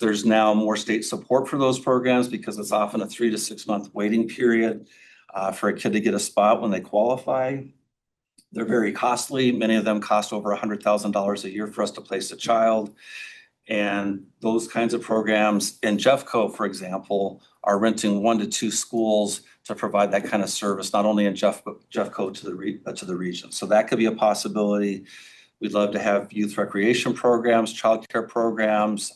There's now more state support for those programs because it's often a 3 to 6 month waiting period for a kid to get a spot when they qualify. They're very costly. Many of them cost over $100,000 a year for us to place a child. And those kinds of programs in Jeffco, for example, are renting 1 to 2 schools to provide that kind of service, not only in Jeffco to the region. So that could be a possibility. We'd love to have youth recreation programs, childcare programs,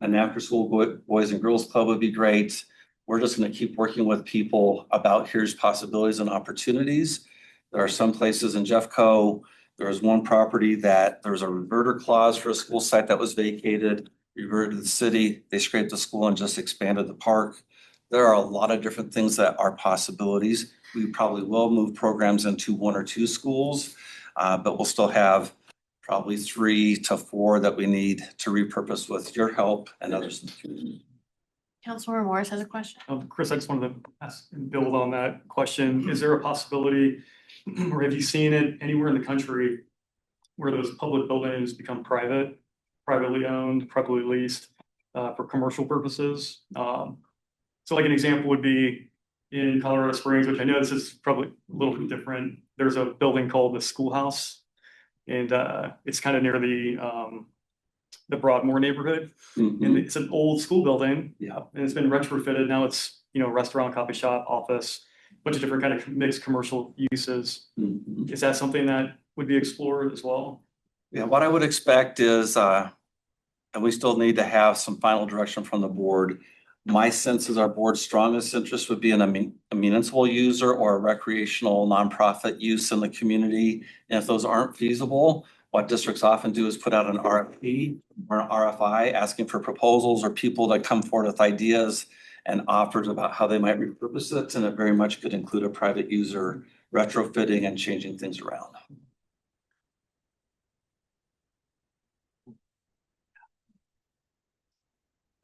an after-school Boys and Girls Club would be great. We're just going to keep working with people about here's possibilities and opportunities. There are some places in Jeffco. There was one property that there was a reverter clause for a school site that was vacated, reverted to the city. They scraped the school and just expanded the park. There are a lot of different things that are possibilities. We probably will move programs into 1 or 2 schools, but we'll still have probably 3 to 4 that we need to repurpose with your help and others in the community. Councilmember Morris has a question. Chris, I just wanted to ask and build on that question. Is there a possibility, or have you seen it anywhere in the country where those public buildings become privately owned, privately leased for commercial purposes? So like an example would be in Colorado Springs, which I know this is probably a little bit different. There's a building called the Schoolhouse, and it's kind of near the Broadmoor neighborhood. And it's an old school building. Yeah. And it's been retrofitted. Now it's, restaurant, coffee shop, office, bunch of different kind of mixed commercial uses. Is that something that would be explored as well? Yeah, what I would expect is, and we still need to have some final direction from the board. My sense is our board's strongest interest would be in a municipal user or a recreational nonprofit use in the community. And if those aren't feasible, What districts often do is put out an RFP or an RFI asking for proposals or people that come forward with ideas and offers about how they might repurpose it. And it very much could include a private user retrofitting and changing things around.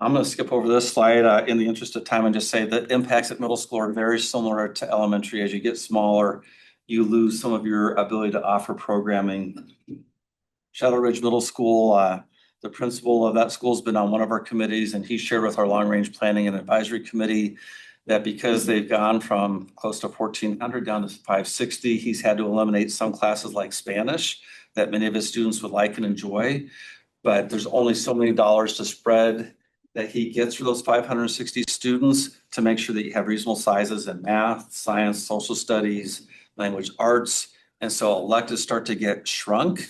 I'm going to skip over this slide in the interest of time and just say that impacts at middle school are very similar to elementary. As you get smaller, you lose some of your ability to offer programming. Shadow Ridge Middle School, the principal of that school has been on one of our committees, and he shared with our long range planning and advisory committee that because they've gone from close to 1,400 down to 560, he's had to eliminate some classes like Spanish that many of his students would like and enjoy. But there's only so many dollars to spread that he gets for those 560 students to make sure that you have reasonable sizes in math, science, social studies, language arts. And so electives start to get shrunk.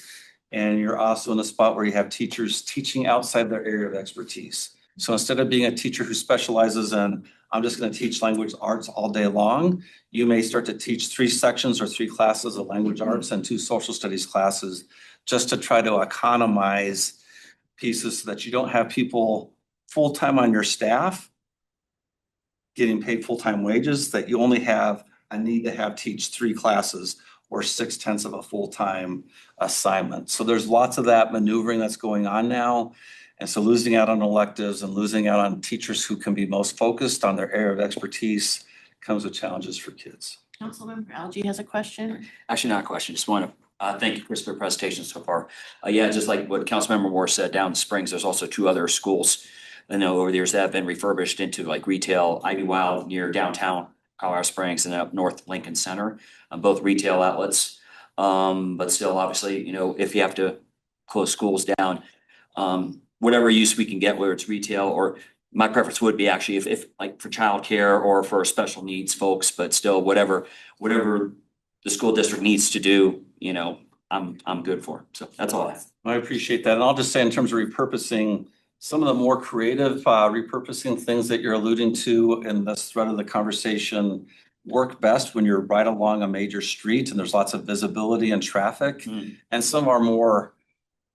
And you're also in a spot where you have teachers teaching outside their area of expertise. So instead of being a teacher who specializes in, I'm just going to teach language arts all day long, you may start to teach 3 sections or 3 classes of language arts and 2 social studies classes just to try to economize pieces so that you don't have people full-time on your staff getting paid full-time wages, that you only have a need to have teach 3 classes or 6/10 of a full-time assignment. So there's lots of that maneuvering that's going on now. And so losing out on electives and losing out on teachers who can be most focused on their area of expertise comes with challenges for kids. Councilmember Algie has a question. Actually, not a question, just want to thank you, Chris, for the presentation so far. Yeah, just like what Councilmember Moore said, down in Springs, there's also 2 other schools I know over the years that have been refurbished into like retail, Ivy Wild near downtown Colorado Springs and up north Lincoln Center, both retail outlets. But still, obviously, you know, if you have to close schools down, whatever use we can get, whether it's retail or my preference would be actually if like for childcare or for special needs folks, but still whatever the school district needs to do, you know, I'm good for. So that's all I have. I appreciate that. And I'll just say in terms of repurposing, some of the more creative repurposing things that you're alluding to in this thread of the conversation work best when you're right along a major street and there's lots of visibility and traffic. And some of our more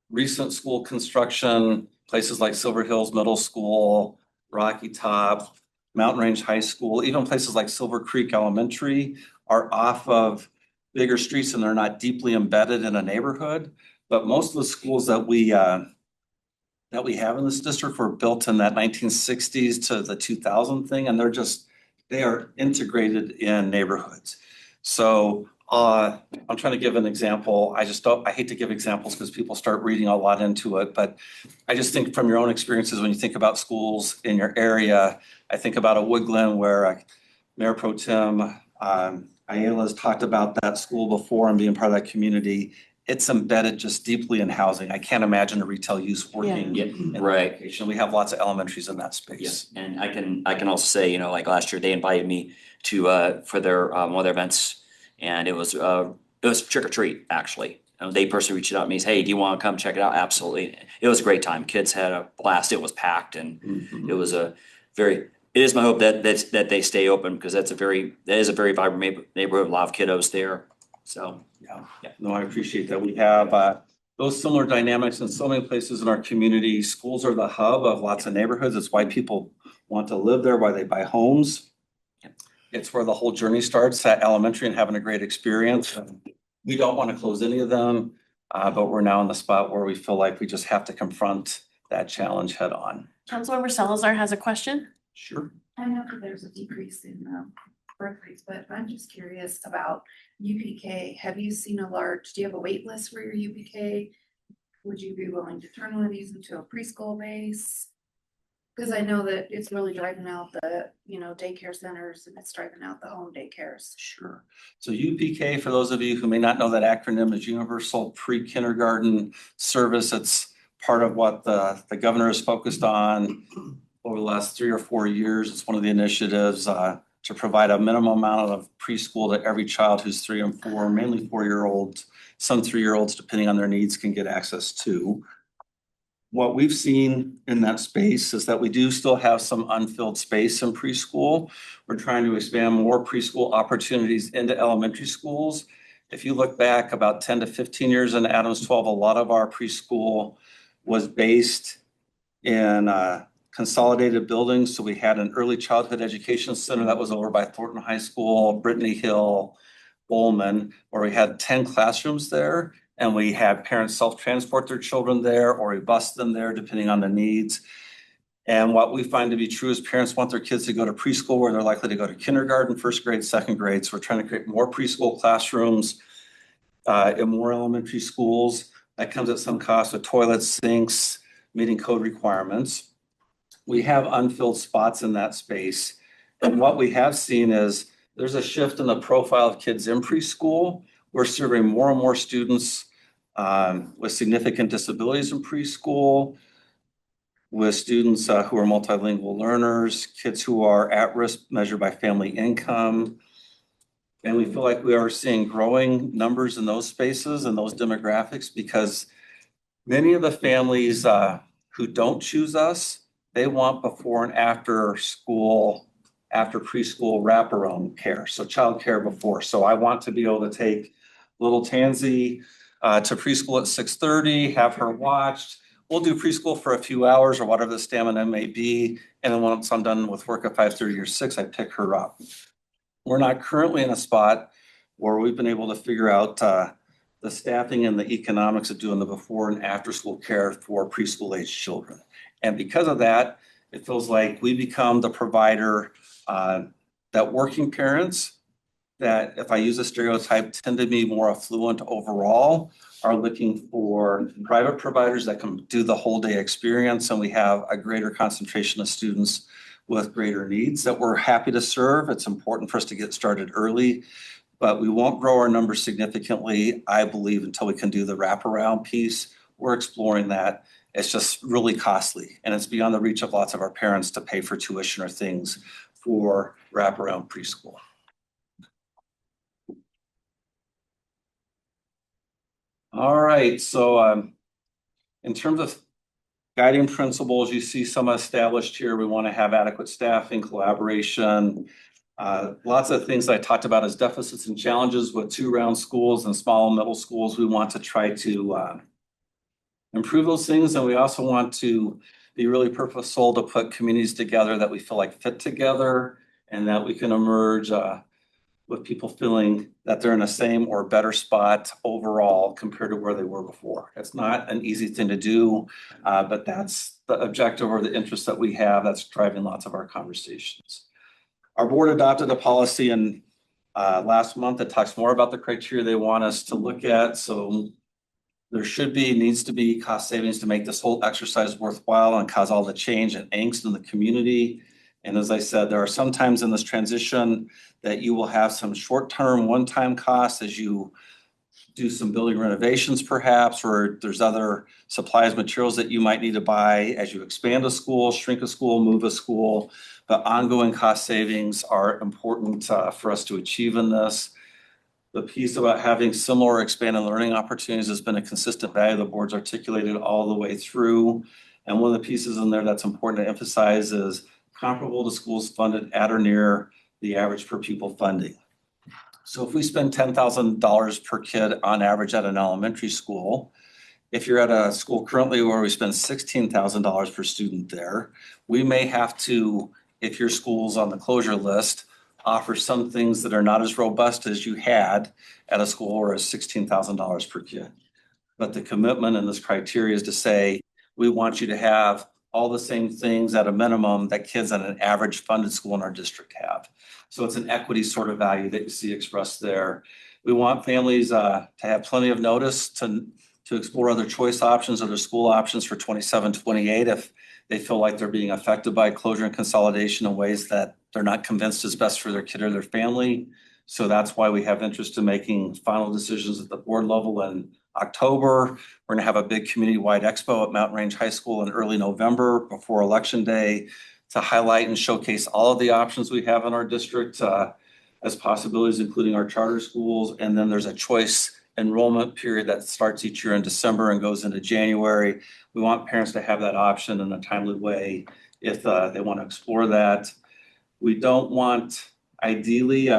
recent school construction, places like Silver Hills Middle School, Rocky Top, Mountain Range High School, even places like Silver Creek Elementary are off of bigger streets and they're not deeply embedded in a neighborhood. But most of the schools that we have in this district were built in that 1960s to the 2000 thing, and they are integrated in neighborhoods. So I'm trying to give an example. I hate to give examples because people start reading a lot into it, but I just think from your own experiences, when you think about schools in your area, I think about a Woodland where Mayor Pro Tem Ayala has talked about that school before and being part of that community. It's embedded just deeply in housing. I can't imagine a retail use working. Yeah, in that right. location. We have lots of elementaries in that space. Yes, and I can also say, you know, like last year, they invited me to for their one of their events, and it was trick or treat actually. They personally reached out to me and said, hey, do you want to come check it out? Absolutely. It was a great time. Kids had a blast. It was packed, and it was it is my hope that they stay open because that is a very vibrant neighborhood, a lot of kiddos there. So Yeah, no, I appreciate that. We have those similar dynamics in so many places in our community. Schools are the hub of lots of neighborhoods. It's why people want to live there, why they buy homes. It's where the whole journey starts at elementary and having a great experience. We don't want to close any of them, but we're now in the spot where we feel like we just have to confront that challenge head on. Councilmember Salazar has a question. Sure. I know that there's a decrease in birth rates, but I'm just curious about UPK. Have you seen do you have a wait list for your UPK? Would you be willing to turn one of these into a preschool base? Because I know that it's really driving out the, daycare centers and it's driving out the home daycares. Sure. So UPK, for those of you who may not know that acronym, is Universal Pre-Kindergarten Service. It's part of what the governor is focused on over the last 3 or 4 years. It's one of the initiatives to provide a minimum amount of preschool to every child who's 3 and 4, mainly 4-year-olds. Some 3-year-olds, depending on their needs, can get access to. What we've seen in that space is that we do still have some unfilled space in preschool. We're trying to expand more preschool opportunities into elementary schools. If you look back about 10 to 15 years in Adams 12, a lot of our preschool was based in consolidated buildings. So we had an early childhood education center that was over by Thornton High School, Brittany Hill, Bowman, where we had 10 classrooms there. And we had parents self-transport their children there, or we bus them there depending on the needs. And what we find to be true is parents want their kids to go to preschool where they're likely to go to kindergarten, first grade, second grade. So we're trying to create more preschool classrooms in more elementary schools. That comes at some cost with toilets, sinks, meeting code requirements. We have unfilled spots in that space. And what we have seen is there's a shift in the profile of kids in preschool. We're serving more and more students with significant disabilities in preschool, with students who are multilingual learners, kids who are at risk measured by family income. And we feel like we are seeing growing numbers in those spaces and those demographics because many of the families who don't choose us, they want before and after school, after preschool wraparound care. So childcare before. So I want to be able to take little Tansy to preschool at 6:30, have her watched. We'll do preschool for a few hours or whatever the stamina may be. And then once I'm done with work at 5:30 or 6, I pick her up. We're not currently in a spot where we've been able to figure out the staffing and the economics of doing the before and after school care for preschool age children. And because of that, it feels like we become the provider that working parents that, if I use a stereotype, tend to be more affluent overall, are looking for private providers that can do the whole day experience. And we have a greater concentration of students with greater needs that we're happy to serve. It's important for us to get started early, but we won't grow our numbers significantly, I believe, until we can do the wraparound piece. We're exploring that. It's just really costly, and it's beyond the reach of lots of our parents to pay for tuition or things for wraparound preschool. All right, so in terms of guiding principles, you see some established here. We want to have adequate staffing, collaboration, lots of things I talked about as deficits and challenges with 2-round schools and small and middle schools. We want to try to improve those things. And we also want to be really purposeful to put communities together that we feel like fit together and that we can emerge with people feeling that they're in the same or better spot overall compared to where they were before. It's not an easy thing to do, but that's the objective or the interest that we have that's driving lots of our conversations. Our board adopted a policy in last month that talks more about the criteria they want us to look at. So there needs to be cost savings to make this whole exercise worthwhile and cause all the change and angst in the community. And as I said, there are some times in this transition that you will have some short-term one-time costs as you do some building renovations perhaps, or there's other supplies, materials that you might need to buy as you expand a school, shrink a school, move a school. But ongoing cost savings are important for us to achieve in this. The piece about having similar expanded learning opportunities has been a consistent value the board's articulated all the way through. And one of the pieces in there that's important to emphasize is comparable to schools funded at or near the average per pupil funding. So if we spend $10,000 per kid on average at an elementary school, if you're at a school currently where we spend $16,000 per student there, we may have to, if your school's on the closure list, offer some things that are not as robust as you had at a school where it's $16,000 per kid. But the commitment in this criteria is to say, we want you to have all the same things at a minimum that kids at an average funded school in our district have. So it's an equity sort of value that you see expressed there. We want families to have plenty of notice to explore other choice options, other school options for 27-28 if they feel like they're being affected by closure and consolidation in ways that they're not convinced is best for their kid or their family. So that's why we have interest in making final decisions at the board level in October. We're gonna have a big community-wide expo at Mountain Range High School in early November before Election Day to highlight and showcase all of the options we have in our district as possibilities, including our charter schools. And then there's a choice enrollment period that starts each year in December and goes into January. We want parents to have that option in a timely way if they want to explore that. We don't want, ideally,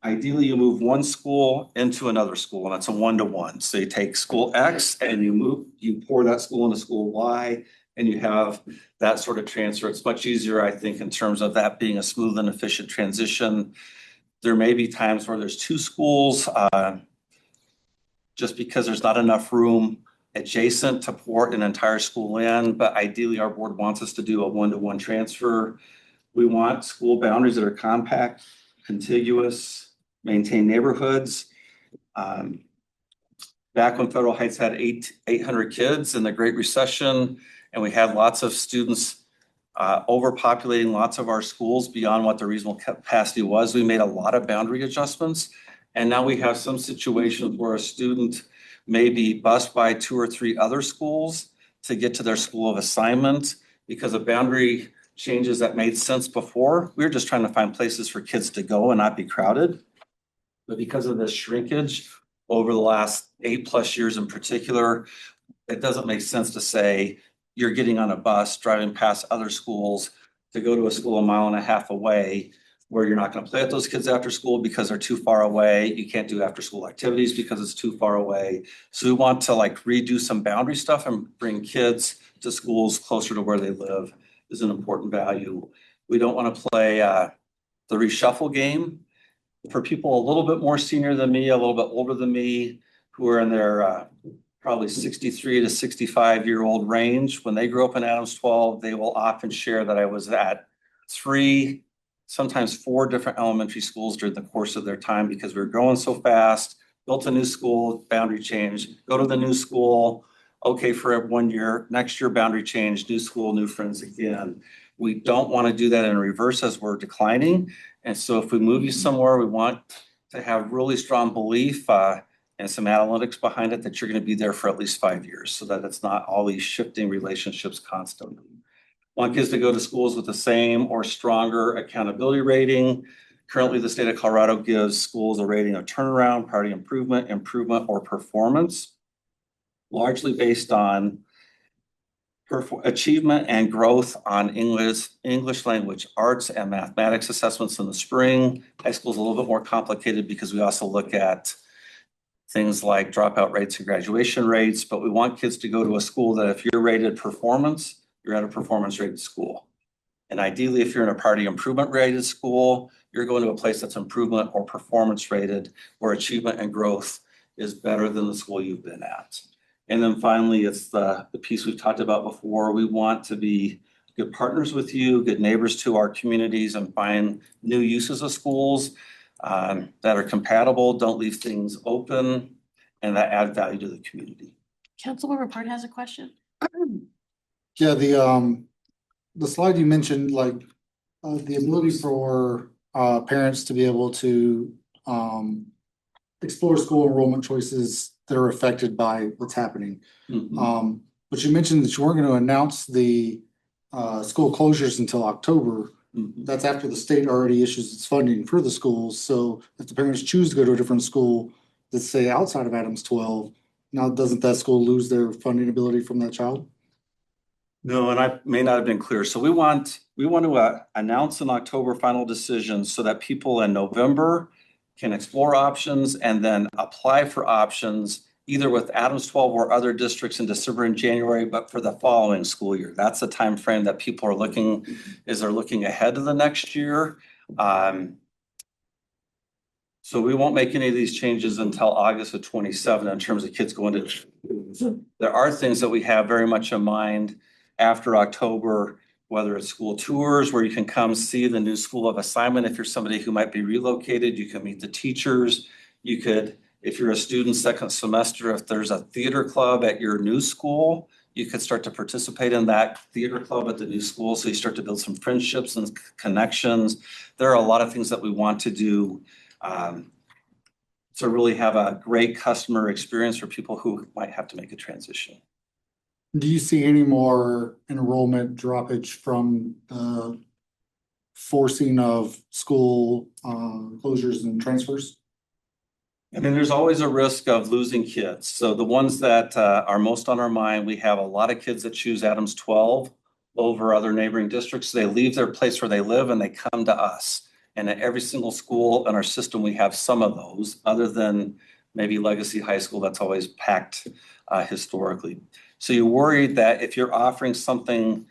Ideally, you move one school into another school, and it's a one-to-one. So you take school X and you pour that school into school Y, and you have that sort of transfer. It's much easier, I think, in terms of that being a smooth and efficient transition. There may be times where there's two schools, just because there's not enough room adjacent to pour an entire school in, but ideally our board wants us to do a one-to-one transfer. We want school boundaries that are compact, contiguous, maintain neighborhoods. Back when Federal Heights had 800 kids in the Great Recession, and we had lots of students overpopulating lots of our schools beyond what the reasonable capacity was, we made a lot of boundary adjustments. And now we have some situations where a student may be bused by 2 or 3 other schools to get to their school of assignment because of boundary changes that made sense before. We were just trying to find places for kids to go and not be crowded. But because of this shrinkage over the last 8+ years in particular, it doesn't make sense to say you're getting on a bus, driving past other schools to go to a school 1.5 miles away where you're not going to play with those kids after school because they're too far away. You can't do after school activities because it's too far away. So we want to like redo some boundary stuff and bring kids to schools closer to where they live is an important value. We don't want to play the reshuffle game. For people a little bit more senior than me, a little bit older than me, who are in their probably 63 to 65-year-old range, when they grew up in Adams 12, they will often share that I was at 3, sometimes 4 different elementary schools during the course of their time because we were growing so fast, built a new school, boundary change, go to the new school, okay for 1 year, next year boundary change, new school, new friends again. We don't want to do that in reverse as we're declining. And so if we move you somewhere, we want to have really strong belief and some analytics behind it that you're going to be there for at least 5 years so that it's not all these shifting relationships constantly. Want kids to go to schools with the same or stronger accountability rating. Currently, the state of Colorado gives schools a rating of turnaround, priority improvement, improvement, or performance, largely based on achievement and growth on English language arts and mathematics assessments in the spring. High school is a little bit more complicated because we also look at things like dropout rates and graduation rates, but we want kids to go to a school that if you're rated performance, you're at a performance rated school. And ideally, if you're in a priority improvement rated school, you're going to a place that's improvement or performance rated where achievement and growth is better than the school you've been at. And then finally, it's the piece we've talked about before. We want to be good partners with you, good neighbors to our communities, and find new uses of schools that are compatible, don't leave things open, and that add value to the community. Councilmember Part has a question. Yeah, the slide you mentioned, like the ability for parents to be able to explore school enrollment choices that are affected by what's happening. But you mentioned that you weren't going to announce the school closures until October. That's after the state already issues its funding for the schools. So if the parents choose to go to a different school, let's say outside of Adams 12, now doesn't that school lose their funding ability from that child? No, and I may not have been clear. So we want to announce an October final decision so that people in November can explore options and then apply for options either with Adams 12 or other districts in December and January, but for the following school year. That's the time frame that people are looking, is they're looking ahead to the next year. So we won't make any of these changes until August of 27 in terms of kids going to. There are things that we have very much in mind after October, whether it's school tours where you can come see the new school of assignment. If you're somebody who might be relocated, you can meet the teachers. You could, if you're a student second semester, if there's a theater club at your new school, you could start to participate in that theater club at the new school. So you start to build some friendships and connections. There are a lot of things that we want to do to really have a great customer experience for people who might have to make a transition. Do you see any more enrollment droppage from the forcing of school closures and transfers? I mean, there's always a risk of losing kids. So the ones that are most on our mind, we have a lot of kids that choose Adams 12 over other neighboring districts. They leave their place where they live and they come to us. And at every single school in our system, we have some of those, other than maybe Legacy High School that's always packed historically. So you're worried that if you're offering something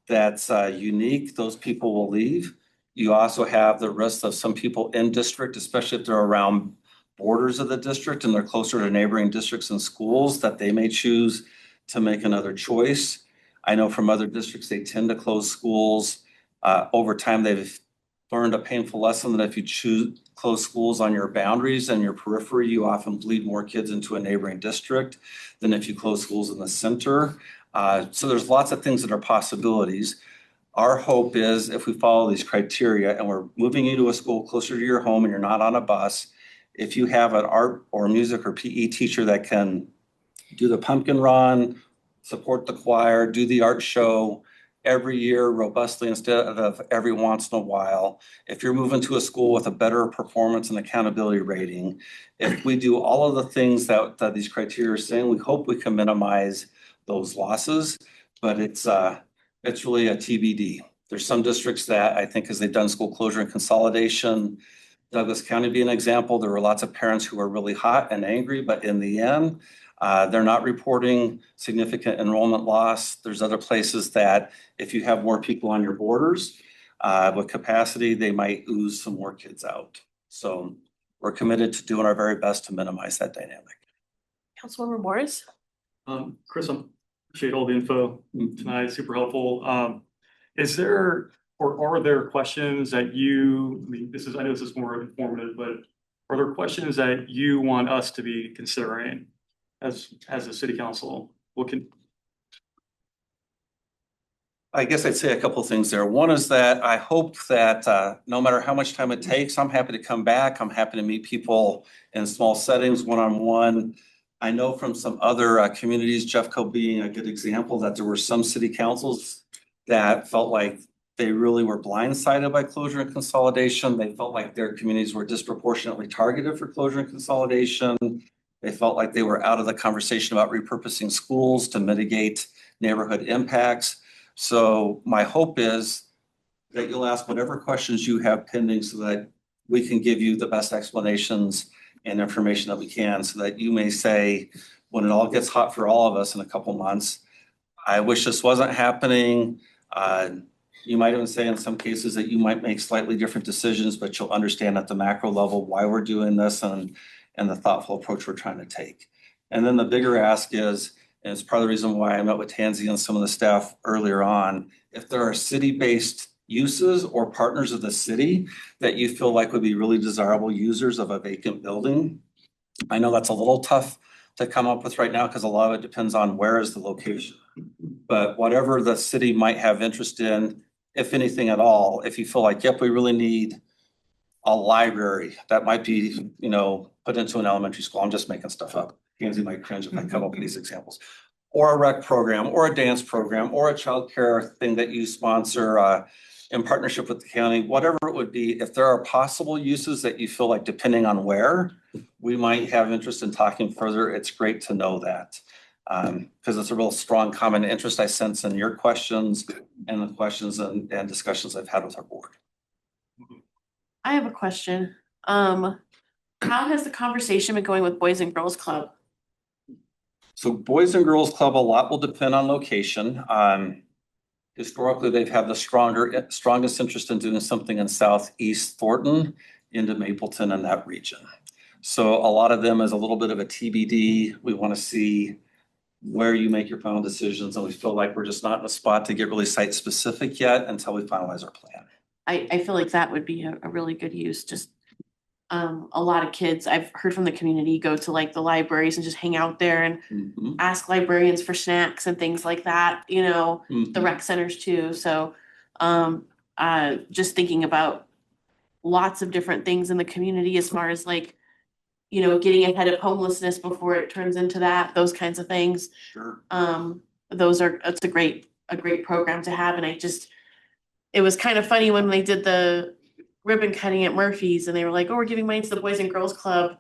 that's unique, those people will leave. You also have the risk of some people in district, especially if they're around borders of the district and they're closer to neighboring districts and schools, that they may choose to make another choice. I know from other districts, they tend to close schools. Over time, they've learned a painful lesson that if you choose close schools on your boundaries and your periphery, you often bleed more kids into a neighboring district than if you close schools in the center. So there's lots of things that are possibilities. Our hope is if we follow these criteria and we're moving you to a school closer to your home and you're not on a bus, if you have an art or music or PE teacher that can do the pumpkin run, support the choir, do the art show every year robustly instead of every once in a while, if you're moving to a school with a better performance and accountability rating, if we do all of the things that these criteria are saying, we hope we can minimize those losses, but it's really a TBD. There's some districts that I think as they've done school closure and consolidation, Douglas County being an example, there were lots of parents who were really hot and angry, but in the end, they're not reporting significant enrollment loss. There's other places that if you have more people on your borders with capacity, they might ooze some more kids out. So we're committed to doing our very best to minimize that dynamic. Councilmember Morris? Chris, I appreciate all the info tonight, super helpful. Is there, or are there questions that you, I mean, I know this is more informative, but are there questions that you want us to be considering as a city council? I guess I'd say a couple of things there. One is that I hope that no matter how much time it takes, I'm happy to come back. I'm happy to meet people in small settings, one-on-one. I know from some other communities, Jeffco being a good example, that there were some city councils that felt like they really were blindsided by closure and consolidation. They felt like their communities were disproportionately targeted for closure and consolidation. They felt like they were out of the conversation about repurposing schools to mitigate neighborhood impacts. So my hope is that you'll ask whatever questions you have pending so that we can give you the best explanations and information that we can, so that you may say, when it all gets hot for all of us in a couple months, I wish this wasn't happening. You might even say in some cases that you might make slightly different decisions, but you'll understand at the macro level why we're doing this and the thoughtful approach we're trying to take. And then the bigger ask is, and it's part of the reason why I met with Tansy and some of the staff earlier on, if there are city-based uses or partners of the city that you feel like would be really desirable users of a vacant building. I know that's a little tough to come up with right now because a lot of it depends on where is the location. But whatever the city might have interest in, if anything at all, if you feel like, yep, we really need a library that might be, put into an elementary school. I'm just making stuff up. Tansy might cringe if I come up with these examples. Or a rec program, or a dance program, or a childcare thing that you sponsor in partnership with the county, whatever it would be. If there are possible uses that you feel like, depending on where, we might have interest in talking further, it's great to know that. Because it's a real strong common interest I sense in your questions and the questions and discussions I've had with our board. I have a question. How has the conversation been going with Boys and Girls Club? So Boys and Girls Club, a lot will depend on location. Historically, they've had the strongest interest in doing something in Southeast Thornton into Mapleton and that region. So a lot of them is a little bit of a TBD. We want to see where you make your final decisions, and we feel like we're just not in a spot to get really site specific yet until we finalize our plan. I feel like that would be a really good use. Just a lot of kids I've heard from the community go to like the libraries and just hang out there and ask librarians for snacks and things like that, the rec centers too. So just thinking about lots of different things in the community as far as like, getting ahead of homelessness before it turns into those kinds of things. Sure. It's a great program to have. And it was kind of funny when they did the ribbon cutting at Murphy's and they were like, oh, we're giving money to the Boys and Girls Club.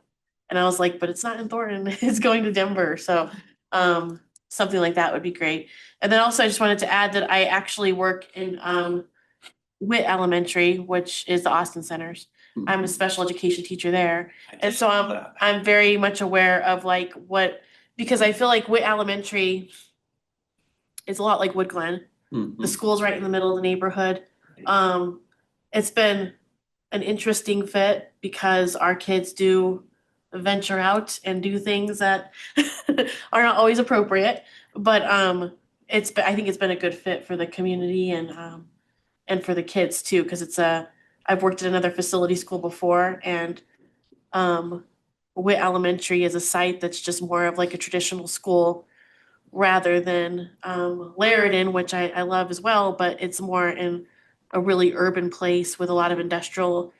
And I was like, but it's not in Thornton, it's going to Denver. So something like that would be great. And then also I just wanted to add that I actually work in Witt Elementary, which is the Austin Centers. I'm a special education teacher there. And so I'm very much aware of like because I feel like Witt Elementary is a lot like Wood Glen. The school's right in the middle of the neighborhood. It's been an interesting fit because our kids do venture out and do things that are not always appropriate. But I think it's been a good fit for the community and for the kids too, because I've worked at another facility school before, and Witt Elementary is a site that's just more of like a traditional school rather than Laridan, which I love as well, but it's more in a really urban place with a lot of industrial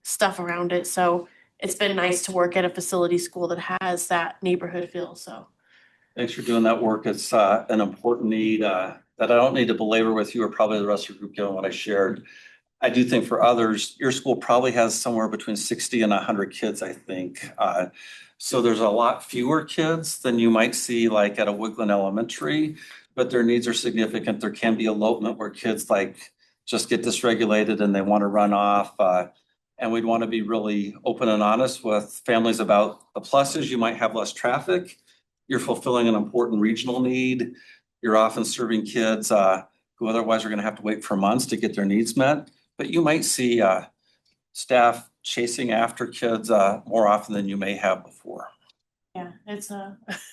stuff around it. So it's been nice to work at a facility school that has that neighborhood feel. So Thanks for doing that work. It's an important need that I don't need to belabor with you or probably the rest of your group given what I shared. I do think for others, your school probably has somewhere between 60 and 100 kids, I think. So there's a lot fewer kids than you might see like at a Woodland Elementary, but their needs are significant. There can be elopement where kids like just get dysregulated and they want to run off. And we'd want to be really open and honest with families about the pluses. You might have less traffic. You're fulfilling an important regional need. You're often serving kids who otherwise are going to have to wait for months to get their needs met. But you might see staff chasing after kids more often than you may have before. yeah, it's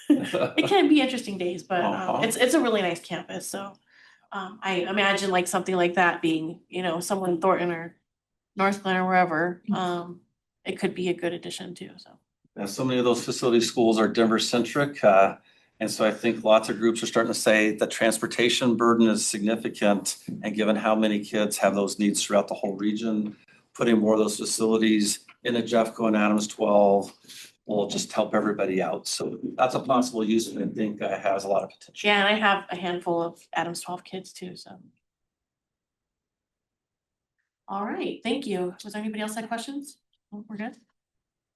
it can be interesting days, but it's a really nice campus. So I imagine like something like that being, someone in Thornton or North Glen or wherever, it could be a good addition too. So. And so many of those facility schools are Denver centric. And so I think lots of groups are starting to say the transportation burden is significant. And given how many kids have those needs throughout the whole region, putting more of those facilities in a Jeffco and Adams 12 will just help everybody out. So that's a possible use and I think has a lot of potential. Yeah, and I have a handful of Adams 12 kids too, so. All right, thank you. Was there anybody else that had questions? Oh, we're good.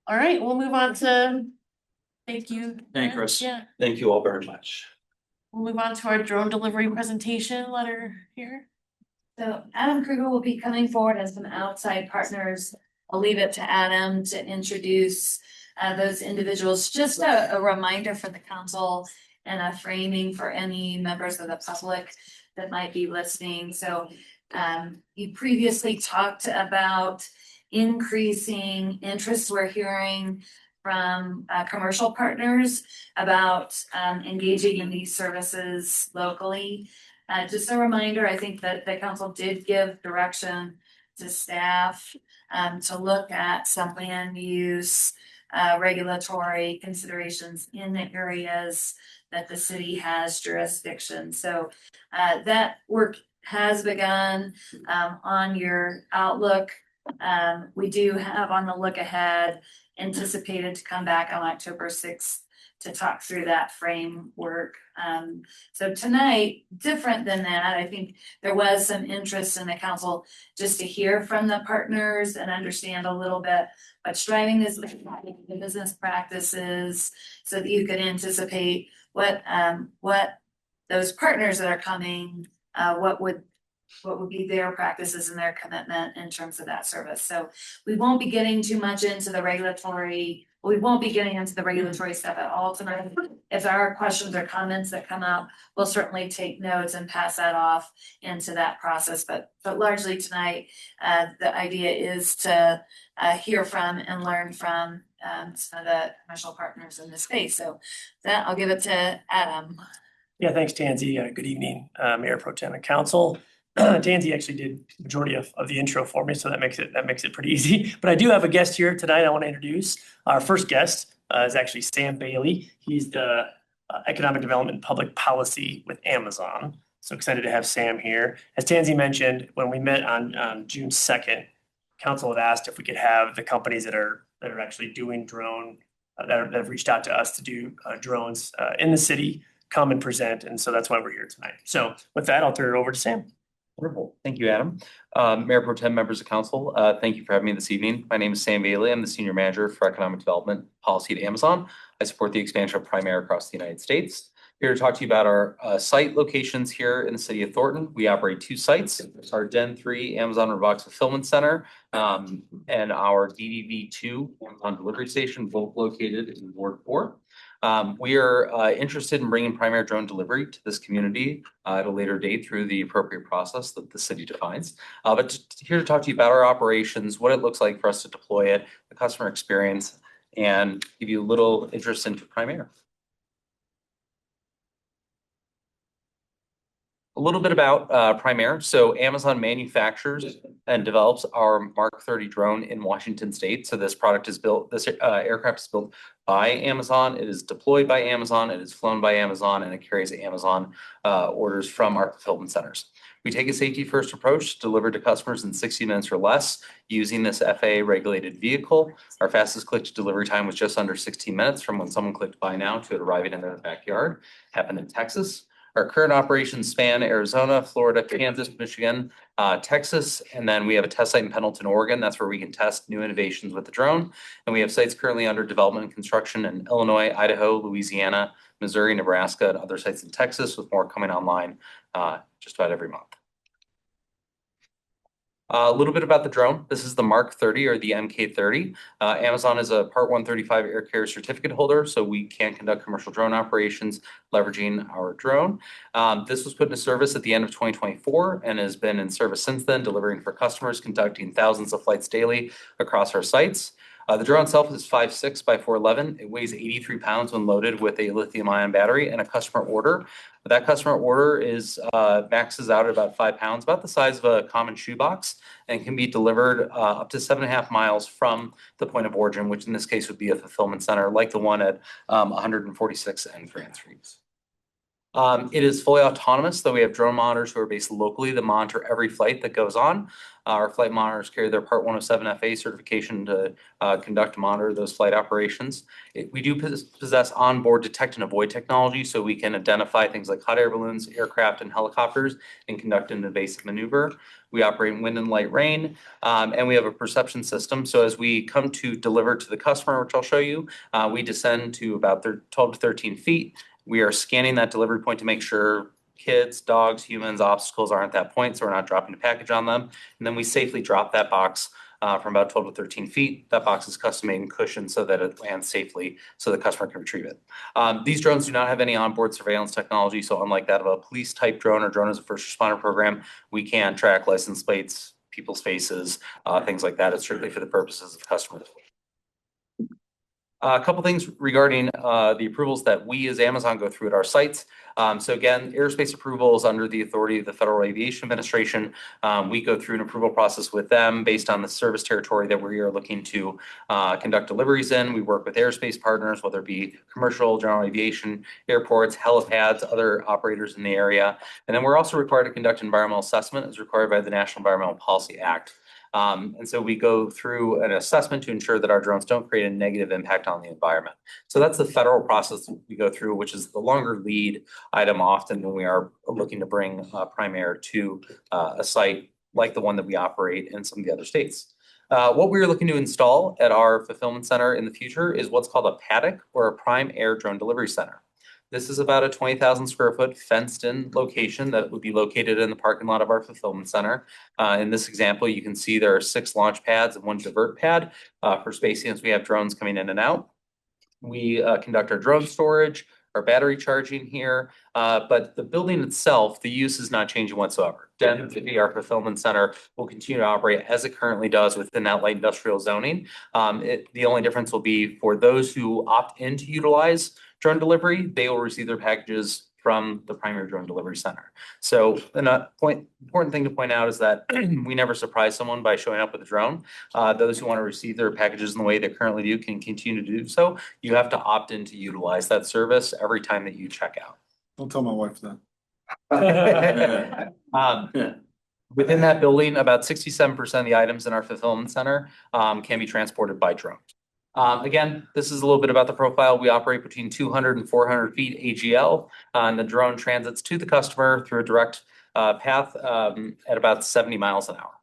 All right, we'll move on to, thank you. Thank you, Chris. Yeah, Thank you all very much. we'll move on to our drone delivery presentation letter here. So Adam Kruger will be coming forward as some outside partners. I'll leave it to Adam to introduce those individuals. Just a reminder for the council and a framing for any members of the public that might be listening. So you previously talked about increasing interest we're hearing from commercial partners about engaging in these services locally. Just a reminder, I think that the council did give direction to staff to look at some land use regulatory considerations in the areas that the city has jurisdiction. So that work has begun on your outlook. We do have on the look ahead anticipated to come back on October 6th to talk through that framework. So tonight, different than that, I think there was some interest in the council just to hear from the partners and understand a little bit what's driving this, the business practices, so that you could anticipate what those partners that are coming, what would be their practices and their commitment in terms of that service. So we won't be getting too much into the regulatory stuff at all tonight. If there are questions or comments that come up, we'll certainly take notes and pass that off into that process. But largely tonight, the idea is to hear from and learn from some of the commercial partners in the space. So that I'll give it to Adam. Yeah, thanks, Tansy. Good evening, Mayor Pro Tem and Council. Tansy actually did the majority of the intro for me, so that makes it pretty easy. But I do have a guest here tonight I want to introduce. Our first guest is actually Sam Bailey. He's the Economic Development and Public Policy with Amazon. So excited to have Sam here. As Tansy mentioned, when we met on June 2nd, Council had asked if we could have the companies that are actually doing drone, that have reached out to us to do drones in the city come and present. And so that's why we're here tonight. So with that, I'll turn it over to Sam. Wonderful. Thank you, Adam. Mayor Pro Tem, members of council, thank you for having me this evening. My name is Sam Bailey. I'm the Senior Manager for Economic Development Policy at Amazon. I support the expansion of Primera across the United States. Here to talk to you about our site locations here in the city of Thornton. We operate 2 sites. Our Den 3 Amazon Robotics Fulfillment Center and our DDV2 Amazon Delivery Station, both located in Ward 4. We are interested in bringing Primary drone delivery to this community at a later date through the appropriate process that the city defines. But here to talk to you about our operations, what it looks like for us to deploy it, the customer experience, and give you a little interest into Primary. A little bit about Primary. So Amazon manufactures and develops our Mark 30 drone in Washington State. So this product is built, this aircraft is built by Amazon. It is deployed by Amazon. It is flown by Amazon, and it carries Amazon orders from our fulfillment centers. We take a safety first approach to deliver to customers in 60 minutes or less using this FAA regulated vehicle. Our fastest click to delivery time was just under 16 minutes from when someone clicked buy now to it arriving in their backyard. Happened in Texas. Our current operations span Arizona, Florida, Kansas, Michigan, Texas, and then we have a test site in Pendleton, Oregon. That's where we can test new innovations with the drone. And we have sites currently under development and construction in Illinois, Idaho, Louisiana, Missouri, Nebraska, and other sites in Texas, with more coming online just about every month. A little bit about the drone. This is the Mark 30 or the MK30. Amazon is a Part 135 air carrier certificate holder, so we can conduct commercial drone operations leveraging our drone. This was put into service at the end of 2024 and has been in service since then, delivering for customers, conducting thousands of flights daily across our sites. The drone itself is 5'6" by 4'11". It weighs 83 pounds when loaded with a lithium-ion battery and a customer order. That customer order is maxes out at about 5 pounds, about the size of a common shoebox, and can be delivered up to 7.5 miles from the point of origin, which in this case would be a fulfillment center like the one at 146 and Grand Streets. It is fully autonomous, though we have drone monitors who are based locally that monitor every flight that goes on. Our flight monitors carry their Part 107 FAA certification to conduct and monitor those flight operations. We do possess onboard detect and avoid technology, so we can identify things like hot air balloons, aircraft, and helicopters and conduct an evasive maneuver. We operate in wind and light rain, and we have a perception system. So as we come to deliver to the customer, which I'll show you, we descend to about 12 to 13 feet. We are scanning that delivery point to make sure kids, dogs, humans, obstacles aren't at that point, so we're not dropping a package on them. And then we safely drop that box from about 12 to 13 feet. That box is custom made and cushioned so that it lands safely so the customer can retrieve it. These drones do not have any onboard surveillance technology, so unlike that of a police type drone or drone as a first responder program, we can track license plates, people's faces, things like that. It's strictly for the purposes of customers. A couple things regarding the approvals that we as Amazon go through at our sites. So again, airspace approval is under the authority of the Federal Aviation Administration. We go through an approval process with them based on the service territory that we are looking to conduct deliveries in. We work with airspace partners, whether it be commercial, general aviation, airports, helipads, other operators in the area. And then we're also required to conduct environmental assessment as required by the National Environmental Policy Act. And so we go through an assessment to ensure that our drones don't create a negative impact on the environment. So that's the federal process we go through, which is the longer lead item often when we are looking to bring Primary to a site like the one that we operate in some of the other states. What we are looking to install at our fulfillment center in the future is what's called a paddock or a prime air drone delivery center. This is about a 20,000 square foot fenced in location that would be located in the parking lot of our fulfillment center. In this example, you can see there are 6 launch pads and 1 divert pad for spacing as we have drones coming in and out. We conduct our drone storage, our battery charging here, but the building itself, the use is not changing whatsoever. Den 50, our fulfillment center, will continue to operate as it currently does within that light industrial zoning. The only difference will be for those who opt in to utilize drone delivery, they will receive their packages from the Primary drone delivery center. So an important thing to point out is that we never surprise someone by showing up with a drone. Those who want to receive their packages in the way they currently do can continue to do so. You have to opt in to utilize that service every time that you check out. Don't tell my wife that. Within that building, about 67% of the items in our fulfillment center can be transported by drone. Again, this is a little bit about the profile. We operate between 200 and 400 feet AGL, and the drone transits to the customer through a direct path at about 70 miles an hour.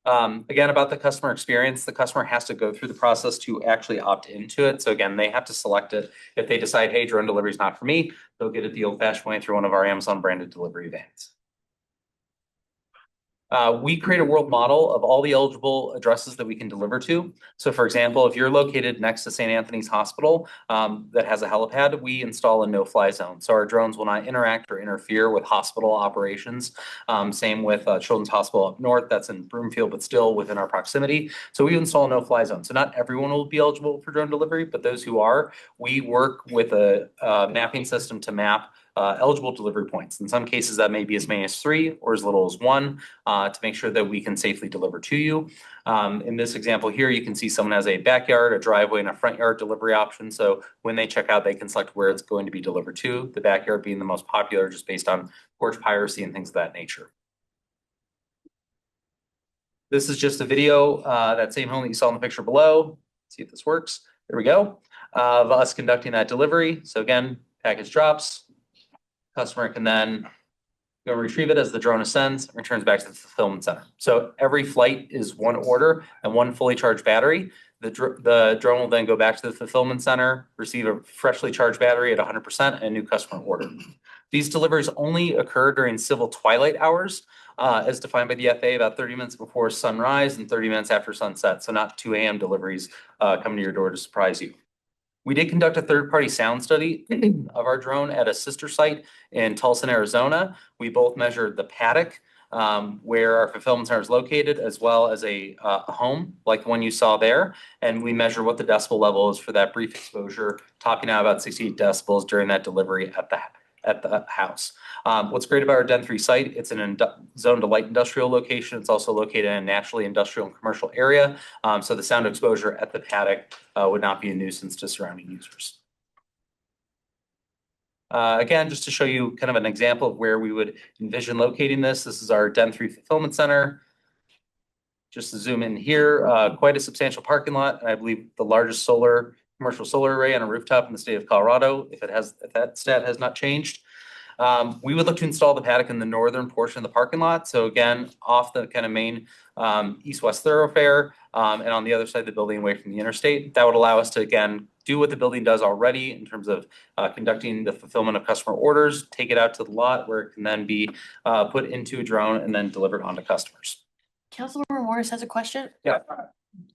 Again, about the customer experience, the customer has to go through the process to actually opt into it. So again, they have to select it. If they decide, hey, drone delivery is not for me, they'll get it the old-fashioned way through one of our Amazon branded delivery vans. We create a world model of all the eligible addresses that we can deliver to. So for example, if you're located next to St. Anthony's Hospital that has a helipad, we install a no-fly zone. So our drones will not interact or interfere with hospital operations. Same with Children's Hospital up north, that's in Broomfield, but still within our proximity. So we install a no-fly zone. So not everyone will be eligible for drone delivery, but those who are, we work with a mapping system to map eligible delivery points. In some cases, that may be as many as 3 or as little as 1 to make sure that we can safely deliver to you. In this example here, you can see someone has a backyard, a driveway, and a front yard delivery option. So when they check out, they can select where it's going to be delivered to, the backyard being the most popular just based on porch piracy and things of that nature. This is just a video, that same home that you saw in the picture below. Let's see if this works. There we go. Of us conducting that delivery. So again, package drops. Customer can then go retrieve it as the drone ascends and returns back to the fulfillment center. So every flight is 1 order and 1 fully charged battery. The drone will then go back to the fulfillment center, receive a freshly charged battery at 100% and a new customer order. These deliveries only occur during civil twilight hours, as defined by the FAA, about 30 minutes before sunrise and 30 minutes after sunset. So not 2 a.m. deliveries coming to your door to surprise you. We did conduct a third-party sound study of our drone at a sister site in Tulsa, Arizona. We both measured the paddock where our fulfillment center is located, as well as a home like the one you saw there. And we measure what the decibel level is for that brief exposure, topping out about 68 decibels during that delivery at the house. What's great about our Den 3 site, it's in a zone to light industrial location. It's also located in a naturally industrial and commercial area. So the sound exposure at the paddock would not be a nuisance to surrounding users. Again, just to show you kind of an example of where we would envision locating this. This is our Den 3 fulfillment center. Just to zoom in here, quite a substantial parking lot, and I believe the largest commercial solar array on a rooftop in the state of Colorado, if that stat has not changed. We would look to install the paddock in the northern portion of the parking lot. So again, off the kind of main east-west thoroughfare and on the other side of the building away from the interstate. That would allow us to, again, do what the building does already in terms of conducting the fulfillment of customer orders, take it out to the lot where it can then be put into a drone and then delivered onto customers. Councilmember Morris has a question. Yeah.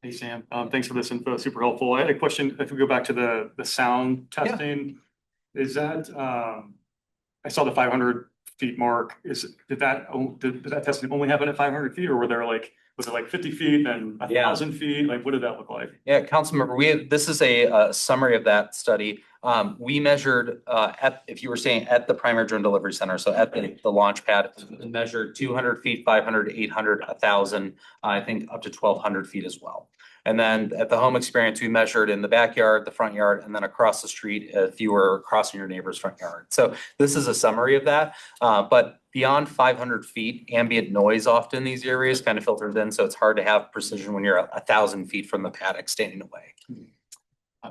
Hey, Sam, thanks for this info, super helpful. I had a question, if we go back to the sound testing, is that, I saw the 500 feet mark, did that testing only happen at 500 feet, or was it like 50 feet and 1,000 feet? Like, what did that look like? Yeah, Councilmember, this is a summary of that study. We measured if you were saying at the primary drone delivery center, so at the launch pad, we measured 200 feet, 500, 800, 1,000, I think up to 1,200 feet as well. And then at the home experience, we measured in the backyard, the front yard, and then across the street if you were crossing your neighbor's front yard. So this is a summary of that. But beyond 500 feet, ambient noise often in these areas kind of filters in. So it's hard to have precision when you're 1,000 feet from the paddock standing away.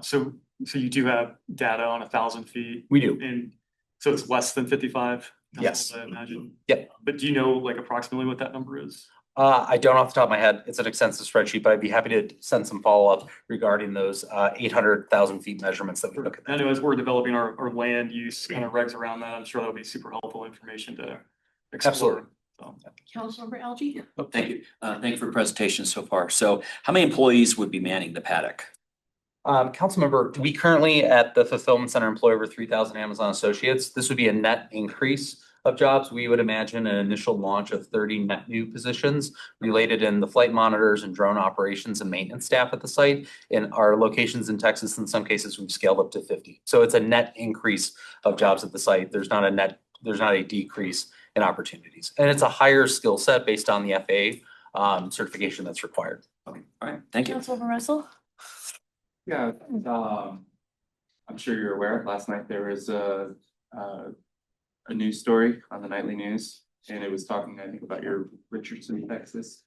So you do have data on 1,000 feet? We do. And so it's less than 55? Yes. I imagine. Yep. But do you know like approximately what that number is? I don't off the top of my head. It's an extensive spreadsheet, but I'd be happy to send some follow-up regarding those 800,000 feet measurements that we look at. I know as we're developing our land use kind of regs around that, I'm sure that'll be super helpful information to explore. Absolutely. So. Councilmember Algie? Oh, thank you. Thank you for the presentation so far. So how many employees would be manning the paddock? Councilmember, we currently at the fulfillment center employ over 3,000 Amazon associates. This would be a net increase of jobs. We would imagine an initial launch of 30 net new positions related in the flight monitors and drone operations and maintenance staff at the site. In our locations in Texas, in some cases, we've scaled up to 50. So it's a net increase of jobs at the site. There's not a decrease in opportunities. And it's a higher skill set based on the FAA certification that's required. Okay. All right. Thank you. Councilmember Russell? Yeah, I'm sure you're aware, last night there was a news story on the nightly news, and it was talking, I think, about your Richardson, Texas.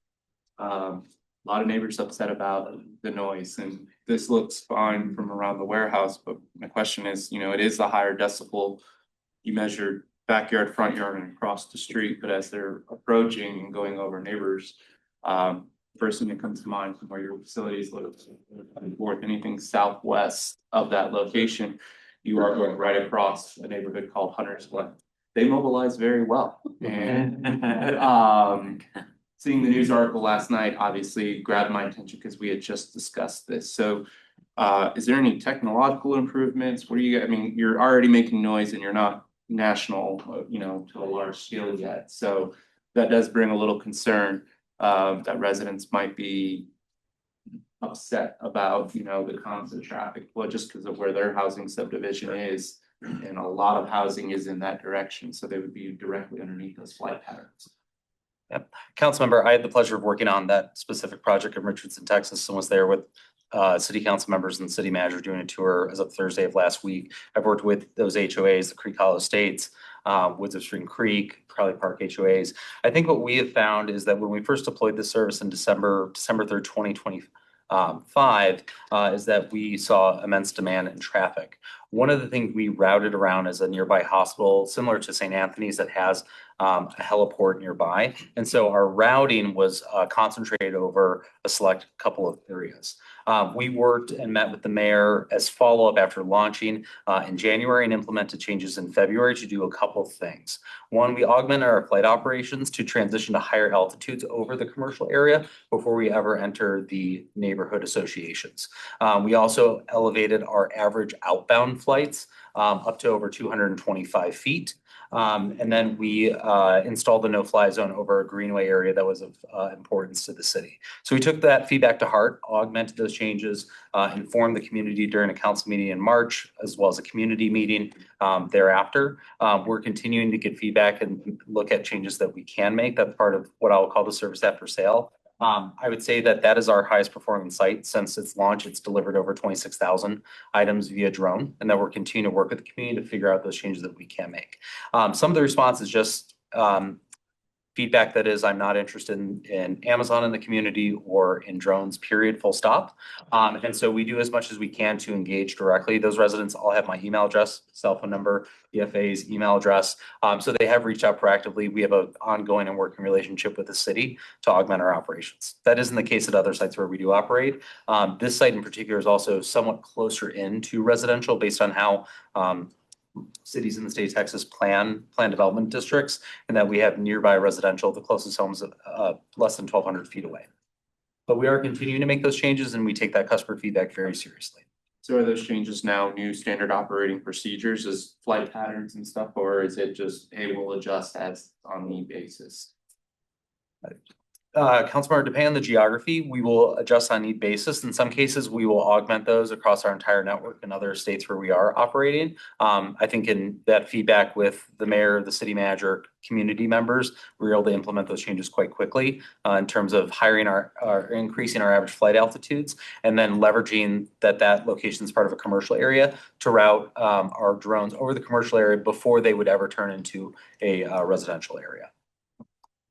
A lot of neighbors upset about the noise, and this looks fine from around the warehouse, but my question is, it is the higher decibel. You measured backyard, front yard, and across the street, but as they're approaching and going over neighbors, first thing that comes to mind from where your facilities look, anything southwest of that location, you are going right across a neighborhood called Hunter's Glen. They mobilize very well. And seeing the news article last night obviously grabbed my attention because we had just discussed this. So is there any technological improvements? What do you, I mean, you're already making noise and you're not national, to a large scale yet. So that does bring a little concern that residents might be upset about, the constant traffic flow just because of where their housing subdivision is. And a lot of housing is in that direction, so they would be directly underneath those flight patterns. Yep. Councilmember, I had the pleasure of working on that specific project in Richardson, Texas, and was there with city council members and city manager doing a tour as of Thursday of last week. I've worked with those HOAs, the Creek Hollow Estates, Woods of Spring Creek, Crowley Park HOAs. I think what we have found is that when we first deployed this service in December 3rd, 2025, is that we saw immense demand in traffic. One of the things we routed around is a nearby hospital similar to St. Anthony's that has a heliport nearby. And so our routing was concentrated over a select couple of areas. We worked and met with the mayor as follow-up after launching in January and implemented changes in February to do a couple of things. One, we augmented our flight operations to transition to higher altitudes over the commercial area before we ever enter the neighborhood associations. We also elevated our average outbound flights up to over 225 feet. And then we installed the no-fly zone over a greenway area that was of importance to the city. So we took that feedback to heart, augmented those changes, informed the community during a council meeting in March, as well as a community meeting thereafter. We're continuing to get feedback and look at changes that we can make. That's part of what I'll call the service after sale. I would say that is our highest performing site. Since its launch, it's delivered over 26,000 items via drone, and that we're continuing to work with the community to figure out those changes that we can make. Some of the response is just feedback that is, I'm not interested in Amazon in the community or in drones, period, full stop. And so we do as much as we can to engage directly. Those residents all have my email address, cell phone number, EFA's email address. So they have reached out proactively. We have an ongoing and working relationship with the city to augment our operations. That isn't the case at other sites where we do operate. This site in particular is also somewhat closer into residential based on how cities in the state of Texas plan development districts, and that we have nearby residential, the closest homes less than 1,200 feet away. But we are continuing to make those changes, and we take that customer feedback very seriously. So are those changes now new standard operating procedures as flight patterns and stuff, or is it just, hey, we'll adjust as on need basis? Councilmember, depending on the geography, we will adjust on need basis. In some cases, we will augment those across our entire network in other states where we are operating. I think in that feedback with the mayor, the city manager, community members, we were able to implement those changes quite quickly in terms of hiring increasing our average flight altitudes, and then leveraging that location is part of a commercial area to route our drones over the commercial area before they would ever turn into a residential area.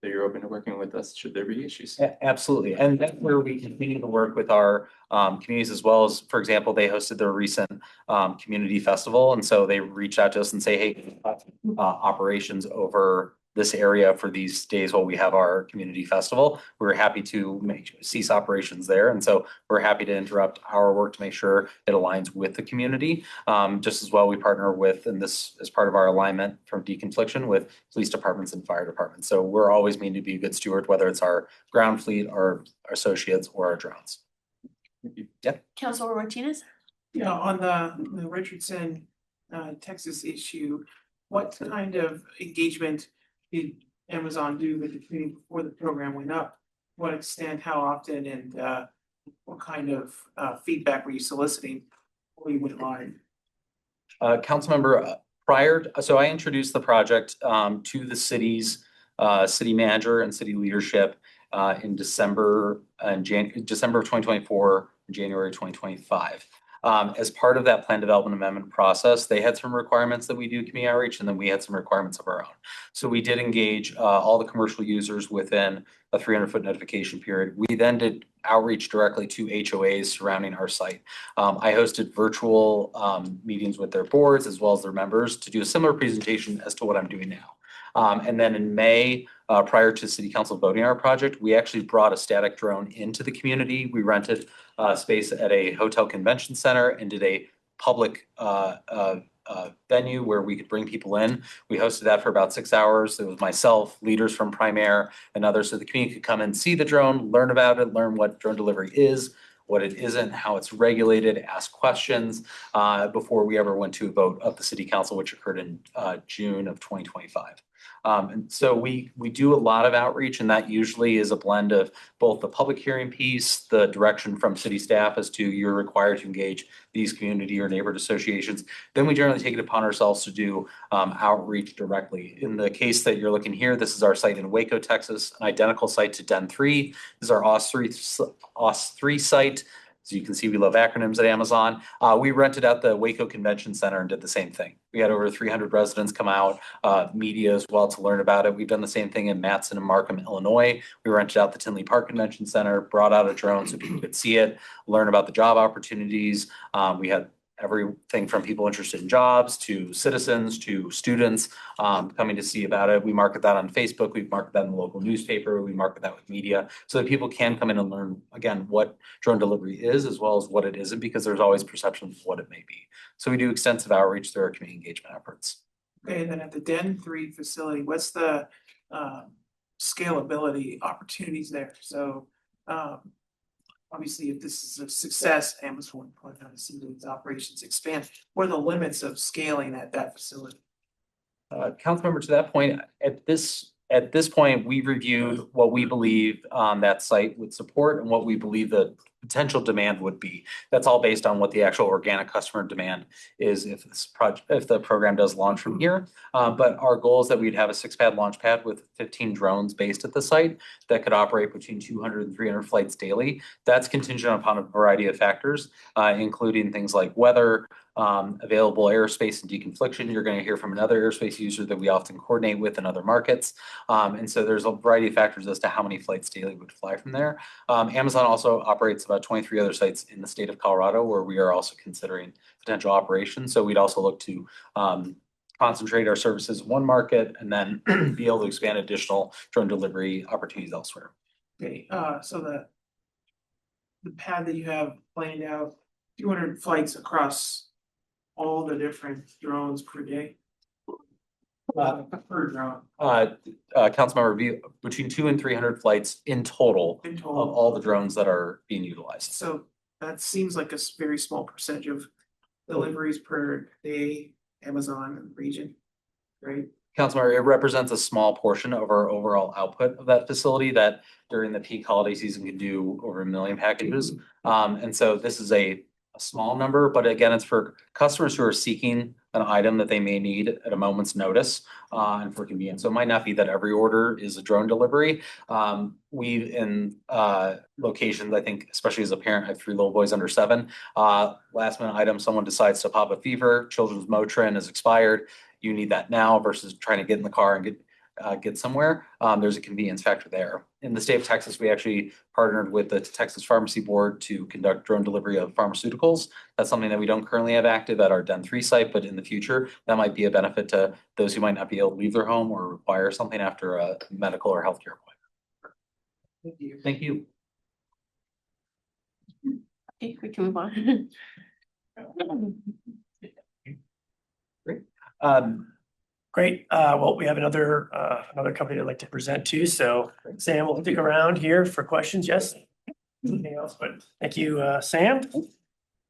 So you're open to working with us should there be issues? Absolutely. And that's where we continue to work with our communities, as well as, for example, they hosted their recent community festival. And so they reached out to us and say, hey, operations over this area for these days while we have our community festival. We're happy to cease operations there. And so we're happy to interrupt our work to make sure it aligns with the community. Just as well, we partner with, and this is part of our alignment from deconfliction with police departments and fire departments. So we're always mean to be a good steward, whether it's our ground fleet, our associates, or our drones. Yeah. Councilor Martinez? Yeah, on the Richardson, Texas issue, what kind of engagement did Amazon do with the community before the program went up? What extent, how often, and what kind of feedback were you soliciting before you went live? Councilmember, so I introduced the project to the city's city manager and city leadership in December of 2024, January 2025. As part of that plan development amendment process, they had some requirements that we do community outreach, and then we had some requirements of our own. So we did engage all the commercial users within a 300-foot notification period. We then did outreach directly to HOAs surrounding our site. I hosted virtual meetings with their boards as well as their members to do a similar presentation as to what I'm doing now. And then in May, prior to city council voting on our project, we actually brought a static drone into the community. We rented space at a hotel convention center and did a public venue where we could bring people in. We hosted that for about 6 hours. It was myself, leaders from Prime Air, and others, so the community could come and see the drone, learn about it, learn what drone delivery is, what it isn't, how it's regulated, ask questions before we ever went to a vote of the city council, which occurred in June of 2025. And so we do a lot of outreach, and that usually is a blend of both the public hearing piece, the direction from city staff as to you're required to engage these community or neighborhood associations. Then we generally take it upon ourselves to do outreach directly. In the case that you're looking here, this is our site in Waco, Texas, an identical site to Den 3. This is our OS3 site. As you can see, we love acronyms at Amazon. We rented out the Waco Convention Center and did the same thing. We had over 300 residents come out, media as well, to learn about it. We've done the same thing in Matson and Markham, Illinois. We rented out the Tinley Park Convention Center, brought out a drone so people could see it, learn about the job opportunities. We had everything from people interested in jobs to citizens to students coming to see about it. We market that on Facebook. We market that in the local newspaper. We market that with media so that people can come in and learn, again, what drone delivery is as well as what it isn't, because there's always perception of what it may be. So we do extensive outreach through our community engagement efforts. Okay, and then at the Den 3 facility, what's the scalability opportunities there? So obviously, if this is a success, Amazon will want to see these operations expand. What are the limits of scaling at that facility? Councilmember, to that point, at this point, we've reviewed what we believe that site would support and what we believe the potential demand would be. That's all based on what the actual organic customer demand is if the program does launch from here. But our goal is that we'd have a 6-pad launch pad with 15 drones based at the site that could operate between 200 and 300 flights daily. That's contingent upon a variety of factors, including things like weather, available airspace and deconfliction. You're going to hear from another airspace user that we often coordinate with in other markets. And so there's a variety of factors as to how many flights daily would fly from there. Amazon also operates about 23 other sites in the state of Colorado where we are also considering potential operations. So we'd also look to concentrate our services in one market and then be able to expand additional drone delivery opportunities elsewhere. Okay, so the pad that you have planned out, 200 flights across all the different drones per day? Per drone. Councilmember, between 200 and 300 flights in total In of total. all the drones that are being utilized. So that seems like a very small percentage of deliveries per day, Amazon and region, right? Councilmember, it represents a small portion of our overall output of that facility that during the peak holiday season can do over 1 million packages. And so this is a small number, but again, it's for customers who are seeking an item that they may need at a moment's notice and for convenience. So it might not be that every order is a drone delivery. We in locations, I think, especially as a parent, I have 3 little boys under 7. Last minute item, someone decides to pop a fever, children's Motrin is expired. You need that now versus trying to get in the car and get somewhere. There's a convenience factor there. In the state of Texas, we actually partnered with the Texas Pharmacy Board to conduct drone delivery of pharmaceuticals. That's something that we don't currently have active at our Den 3 site, but in the future, that might be a benefit to those who might not be able to leave their home or require something after a medical or healthcare appointment. Thank you. Thank you. Okay, we can move on. Great. Great. Well, we have another company I'd like to present to. So Sam will stick around here for questions. Yes. Anything else? But thank you, Sam. I'm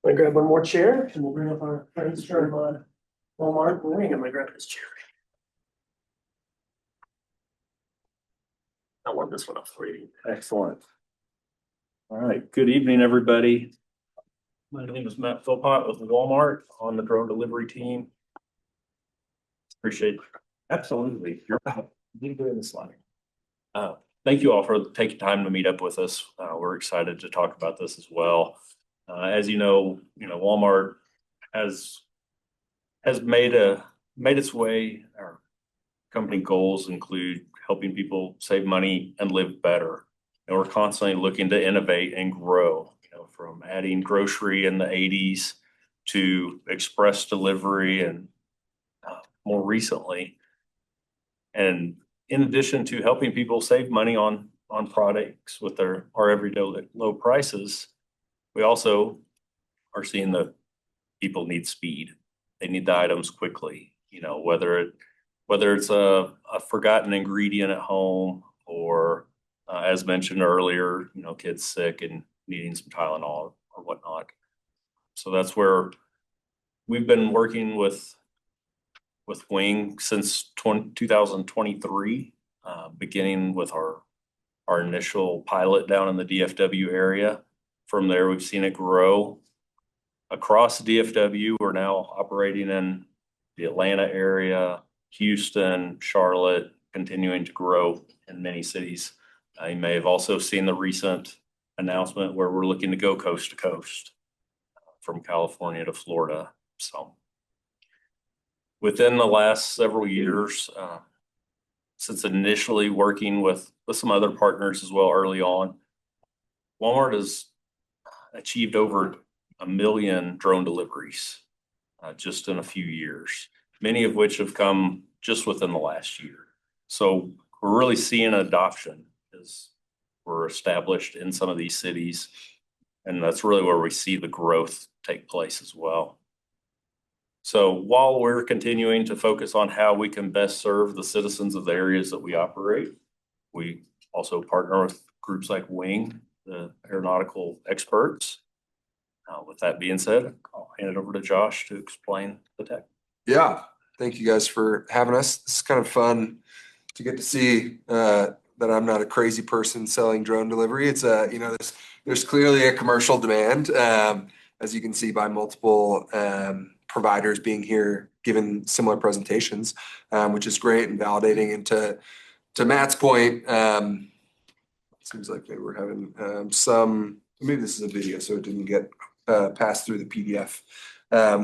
gonna grab one more chair and we'll bring up our friends from Walmart. I'm gonna grab this chair. I'll warm this one up for you. Excellent. All right, good evening, everybody. My name is Matt Philpott with Walmart on the drone delivery team. Appreciate it. Absolutely. You're doing the slide. Thank you all for taking time to meet up with us. We're excited to talk about this as well. As you know, Walmart has made its way. Our company goals include helping people save money and live better. And we're constantly looking to innovate and grow, from adding grocery in the 80s to express delivery and more recently, And in addition to helping people save money on products with our everyday low prices, we also are seeing that people need speed. They need the items quickly, you know, whether it's a forgotten ingredient at home or as mentioned earlier, you know, kids sick and needing some Tylenol or whatnot. So that's where we've been working with Wing since 2023, beginning with our initial pilot down in the DFW area. From there, we've seen it grow across the DFW. We're now operating in the Atlanta area, Houston, Charlotte, continuing to grow in many cities. You may have also seen the recent announcement where we're looking to go coast to coast from California to Florida. So within the last several years, since initially working with some other partners as well early on, Walmart has achieved over 1 million drone deliveries just in a few years, many of which have come just within the last year. So we're really seeing adoption as we're established in some of these cities, and that's really where we see the growth take place as well. So while we're continuing to focus on how we can best serve the citizens of the areas that we operate, we also partner with groups like Wing, the aeronautical experts. With that being said, I'll hand it over to Josh to explain the tech. Yeah, thank you guys for having us. It's kind of fun to get to see that I'm not a crazy person selling drone delivery. It's you know, there's clearly a commercial demand, as you can see by multiple providers being here giving similar presentations, which is great and validating. And to Matt's point, it seems like maybe we're having maybe this is a video, so it didn't get passed through the PDF,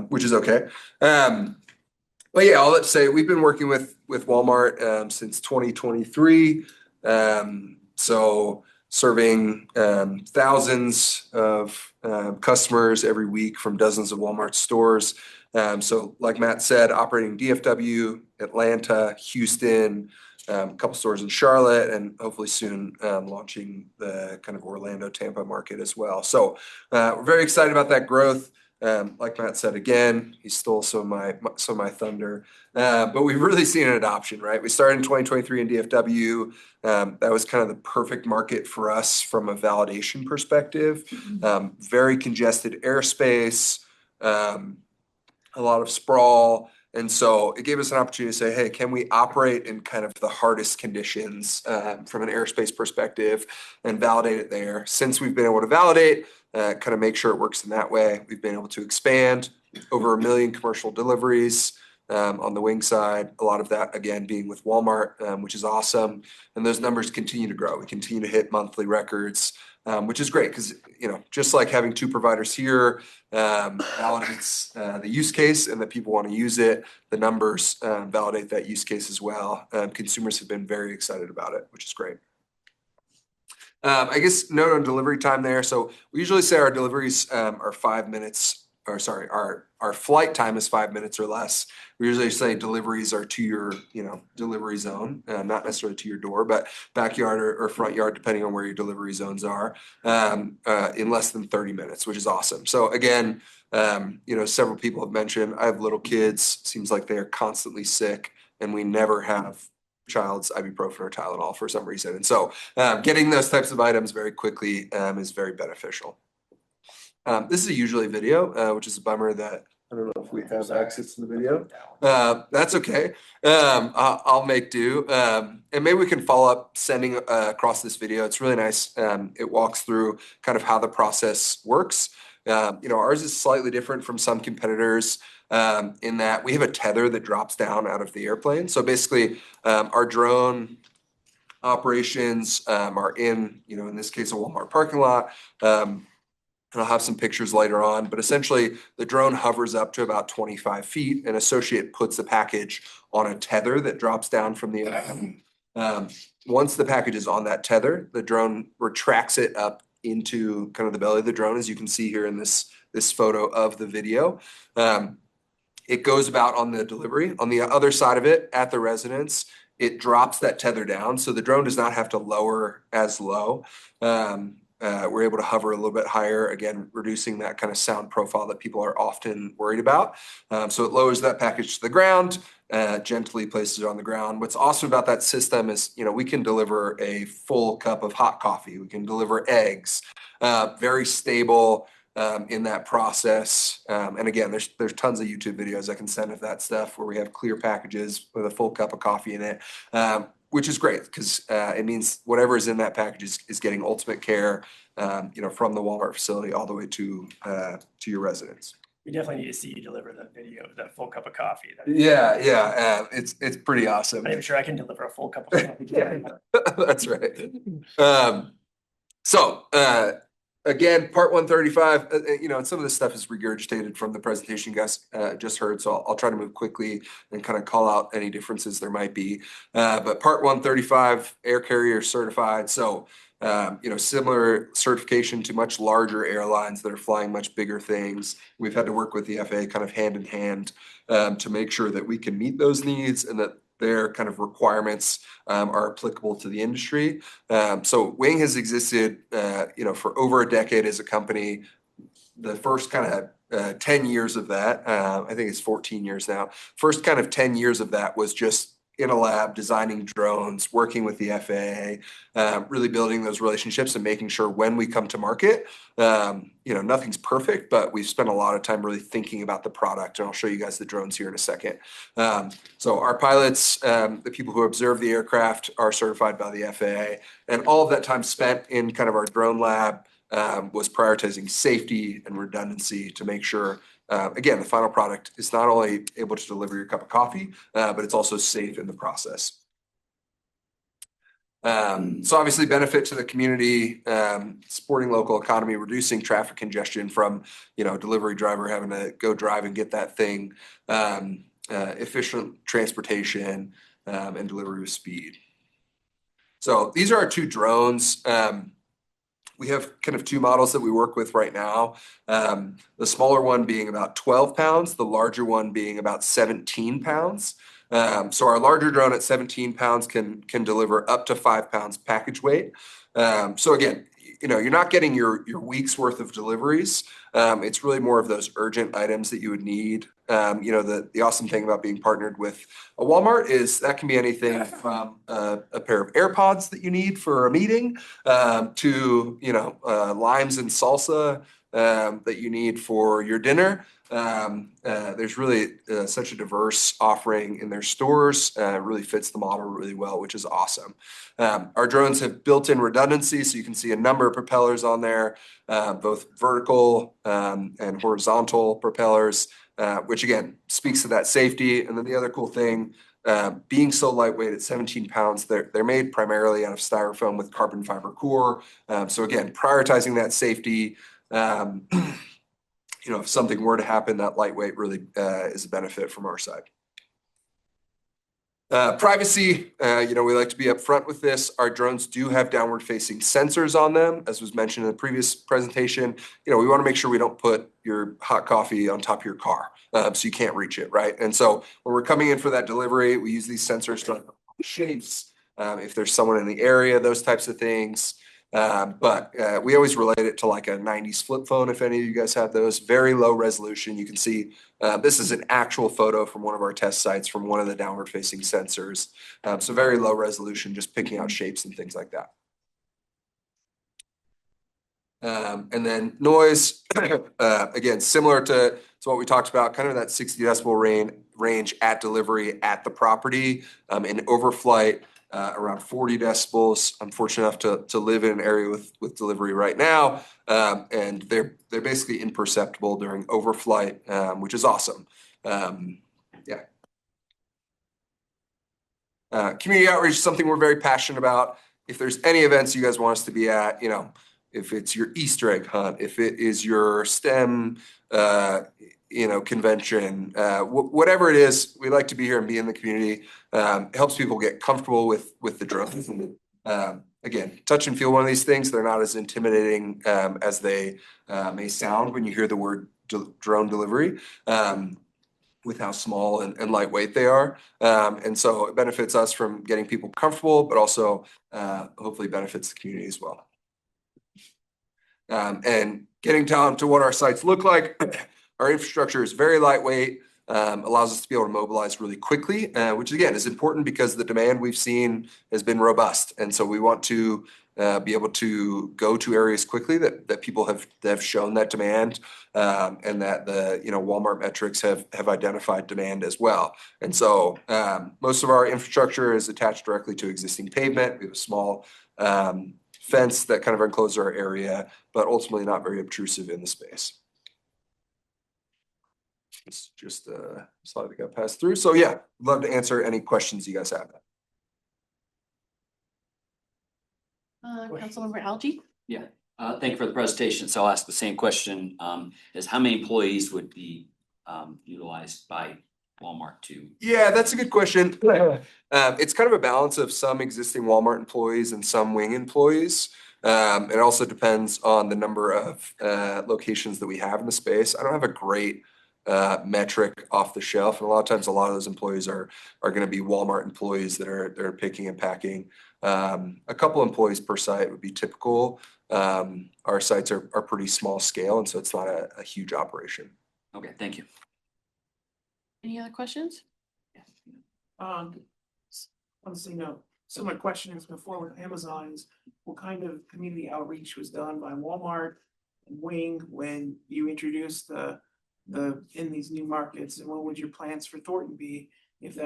which is okay. But yeah, all that to say, we've been working with Walmart since 2023. So serving thousands of customers every week from dozens of Walmart stores. So like Matt said, operating DFW, Atlanta, Houston, a couple stores in Charlotte, and hopefully soon launching the kind of Orlando, Tampa market as well. So we're very excited about that growth. Like Matt said, again, he stole some of my thunder, but we've really seen an adoption, right? We started in 2023 in DFW. That was kind of the perfect market for us from a validation perspective. Very congested airspace, a lot of sprawl. And so it gave us an opportunity to say, hey, can we operate in kind of the hardest conditions from an airspace perspective and validate it there? Since we've been able to validate, kind of make sure it works in that way, we've been able to expand over 1 million commercial deliveries on the Wing side. A lot of that, again, being with Walmart, which is awesome. And those numbers continue to grow. We continue to hit monthly records, which is great because, you know, just like having two providers here validates the use case and that people want to use it. The numbers validate that use case as well. Consumers have been very excited about it, which is great. I guess note on delivery time there. So we usually say our deliveries are 5 minutes, or sorry, our flight time is 5 minutes or less. We usually say deliveries are to your, delivery zone, not necessarily to your door, but backyard or front yard, depending on where your delivery zones are, in less than 30 minutes, which is awesome. So again, several people have mentioned, I have little kids, seems like they're constantly sick, and we never have child's ibuprofen or Tylenol for some reason. And so getting those types of items very quickly is very beneficial. This is a usually video, which is a bummer that I don't know if we have access to the video. That's okay. I'll make do. And maybe we can follow up sending across this video. It's really nice. It walks through kind of how the process works. Ours is slightly different from some competitors in that we have a tether that drops down out of the airplane. So basically, our drone operations are in this case, a Walmart parking lot. And I'll have some pictures later on, but essentially the drone hovers up to about 25 feet and Associate puts the package on a tether that drops down from the airplane. Once the package is on that tether, the drone retracts it up into kind of the belly of the drone, as you can see here in this photo of the video. It goes about on the delivery. On the other side of it, at the residence, it drops that tether down. So the drone does not have to lower as low. We're able to hover a little bit higher, again, reducing that kind of sound profile that people are often worried about. So it lowers that package to the ground, gently places it on the ground. What's awesome about that system is, we can deliver a full cup of hot coffee. We can deliver eggs, very stable in that process. And again, there's tons of YouTube videos I can send of that stuff where we have clear packages with a full cup of coffee in it. Which is great because it means whatever is in that package is getting ultimate care, from the Walmart facility all the way to your residence. We definitely need to see you deliver that video, that full cup of coffee. Yeah, it's pretty awesome. I'm not even sure I can deliver a full cup of coffee. That's right. Again, part 135, and some of this stuff is regurgitated from the presentation you guys just heard, so I'll try to move quickly and kind of call out any differences there might be. But part 135, air carrier certified, so similar certification to much larger airlines that are flying much bigger things. We've had to work with the FAA kind of hand in hand to make sure that we can meet those needs and that their kind of requirements are applicable to the industry. So Wing has existed, for over a decade as a company. The first kind of 10 years of that, I think it's 14 years now. First kind of 10 years of that was just in a lab designing drones, working with the FAA, really building those relationships and making sure when we come to market, nothing's perfect, but we've spent a lot of time really thinking about the product, and I'll show you guys the drones here in a second. So our pilots, the people who observe the aircraft, are certified by the FAA, and all of that time spent in kind of our drone lab was prioritizing safety and redundancy to make sure, again, the final product is not only able to deliver your cup of coffee, but it's also safe in the process. So obviously benefit to the community, supporting local economy, reducing traffic congestion from, delivery driver having to go drive and get that thing, efficient transportation, and delivery with speed. So these are our two drones. We have kind of two models that we work with right now. The smaller one being about 12 pounds, the larger one being about 17 pounds. So our larger drone at 17 pounds can deliver up to 5 pounds package weight. So again, you're not getting your week's worth of deliveries. It's really more of those urgent items that you would need. The awesome thing about being partnered with a Walmart is that can be anything from a pair of AirPods that you need for a meeting, to limes and salsa that you need for your dinner. There's really such a diverse offering in their stores. Really fits the model really well, which is awesome. Our drones have built-in redundancy, so you can see a number of propellers on there, both vertical and horizontal propellers, which again speaks to that safety. And then the other cool thing, being so lightweight at 17 pounds, they're made primarily out of styrofoam with carbon fiber core. So again, prioritizing that safety. If something were to happen, that lightweight really is a benefit from our side. Privacy, we like to be upfront with this. Our drones do have downward facing sensors on them, as was mentioned in the previous presentation. We want to make sure we don't put your hot coffee on top of your car, so you can't reach it, right? And so when we're coming in for that delivery, we use these sensors to shapes, if there's someone in the area, those types of things. But we always relate it to like a 90s flip phone, if any of you guys have those. Very low resolution. You can see this is an actual photo from one of our test sites from one of the downward facing sensors. So very low resolution, just picking out shapes and things like that. And then noise, again, similar to what we talked about, kind of that 60 decibel range at delivery at the property, in overflight. Around 40 decibels. I'm fortunate enough to live in an area with delivery right now, and they're basically imperceptible during overflight, which is awesome. Community outreach is something we're very passionate about. If there's any events you guys want us to be at, if it's your Easter egg hunt, if it is your STEM convention, whatever it is, we like to be here and be in the community. It helps people get comfortable with the drones. Again, touch and feel one of these things. They're not as intimidating as they may sound when you hear the word drone delivery. with how small and lightweight they are. And so it benefits us from getting people comfortable, but also hopefully benefits the community as well. And getting down to what our sites look like, our infrastructure is very lightweight, allows us to be able to mobilize really quickly, which again is important because the demand we've seen has been robust. And so we want to be able to go to areas quickly that people have shown that demand, and that the Walmart metrics have identified demand as well. And so most of our infrastructure is attached directly to existing pavement. We have a small fence that kind of encloses our area, but ultimately not very obtrusive in the space. It's just a slide that got passed through. So yeah, love to answer any questions you guys have. Councilmember Algie? Yeah, thank you for the presentation. So I'll ask the same question, is how many employees would be utilized by Walmart to? Yeah, that's a good question. It's kind of a balance of some existing Walmart employees and some Wing employees. It also depends on the number of locations that we have in the space. I don't have a great metric off the shelf, and a lot of times a lot of those employees are going to be Walmart employees that are picking and packing. A couple employees per site would be typical. Our sites are pretty small scale, and so it's not a huge operation. Okay, thank you. Any other questions? One thing, so my question is before with Amazon is what kind of community outreach was done by Walmart and Wing when you introduced the in these new markets, and what would your plans for Thornton be if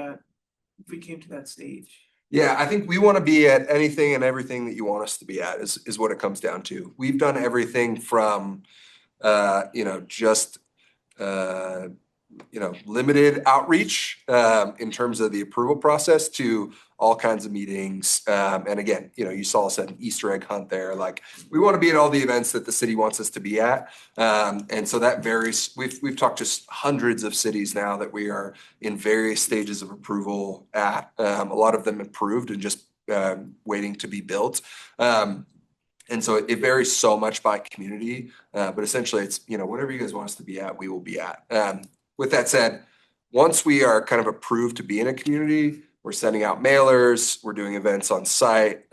we came to that stage? Yeah, I think we want to be at anything and everything that you want us to be at is what it comes down to. We've done everything from just limited outreach in terms of the approval process to all kinds of meetings. And again, you saw us at an Easter egg hunt there. Like, we want to be at all the events that the city wants us to be at. And so that varies. We've talked to hundreds of cities now that we are in various stages of approval at. A lot of them approved and just waiting to be built. And so it varies so much by community, but essentially it's, whatever you guys want us to be at, we will be at. With that said, once we are kind of approved to be in a community, we're sending out mailers, we're doing events on site.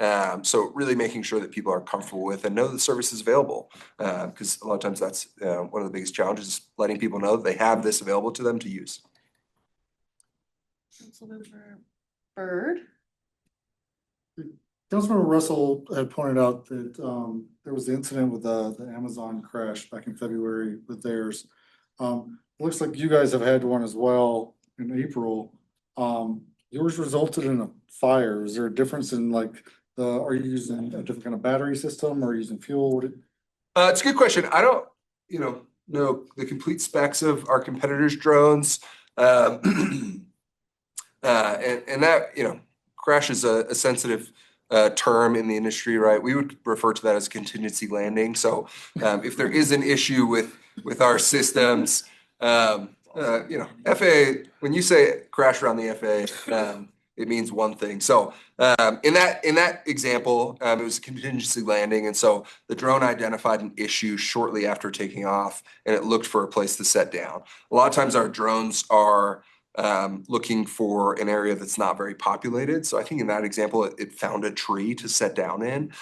So really making sure that people are comfortable with and know the service is available. Because a lot of times that's one of the biggest challenges, is letting people know that they have this available to them to use. Councilmember Byrd? Councilmember Russell had pointed out that there was the incident with the Amazon crash back in February with theirs. Looks like you guys have had one as well in April. Yours resulted in a fire. Is there a difference in are you using a different kind of battery system or using fuel? It's a good question. I don't, know the complete specs of our competitors' drones. And that, crash is a sensitive term in the industry, right? We would refer to that as contingency landing. So if there is an issue with our systems, FAA, when you say crash around the FAA, it means one thing. So in that example, it was a contingency landing. And so the drone identified an issue shortly after taking off, and it looked for a place to set down. A lot of times our drones are looking for an area that's not very populated. So I think in that example, it found a tree to set down in,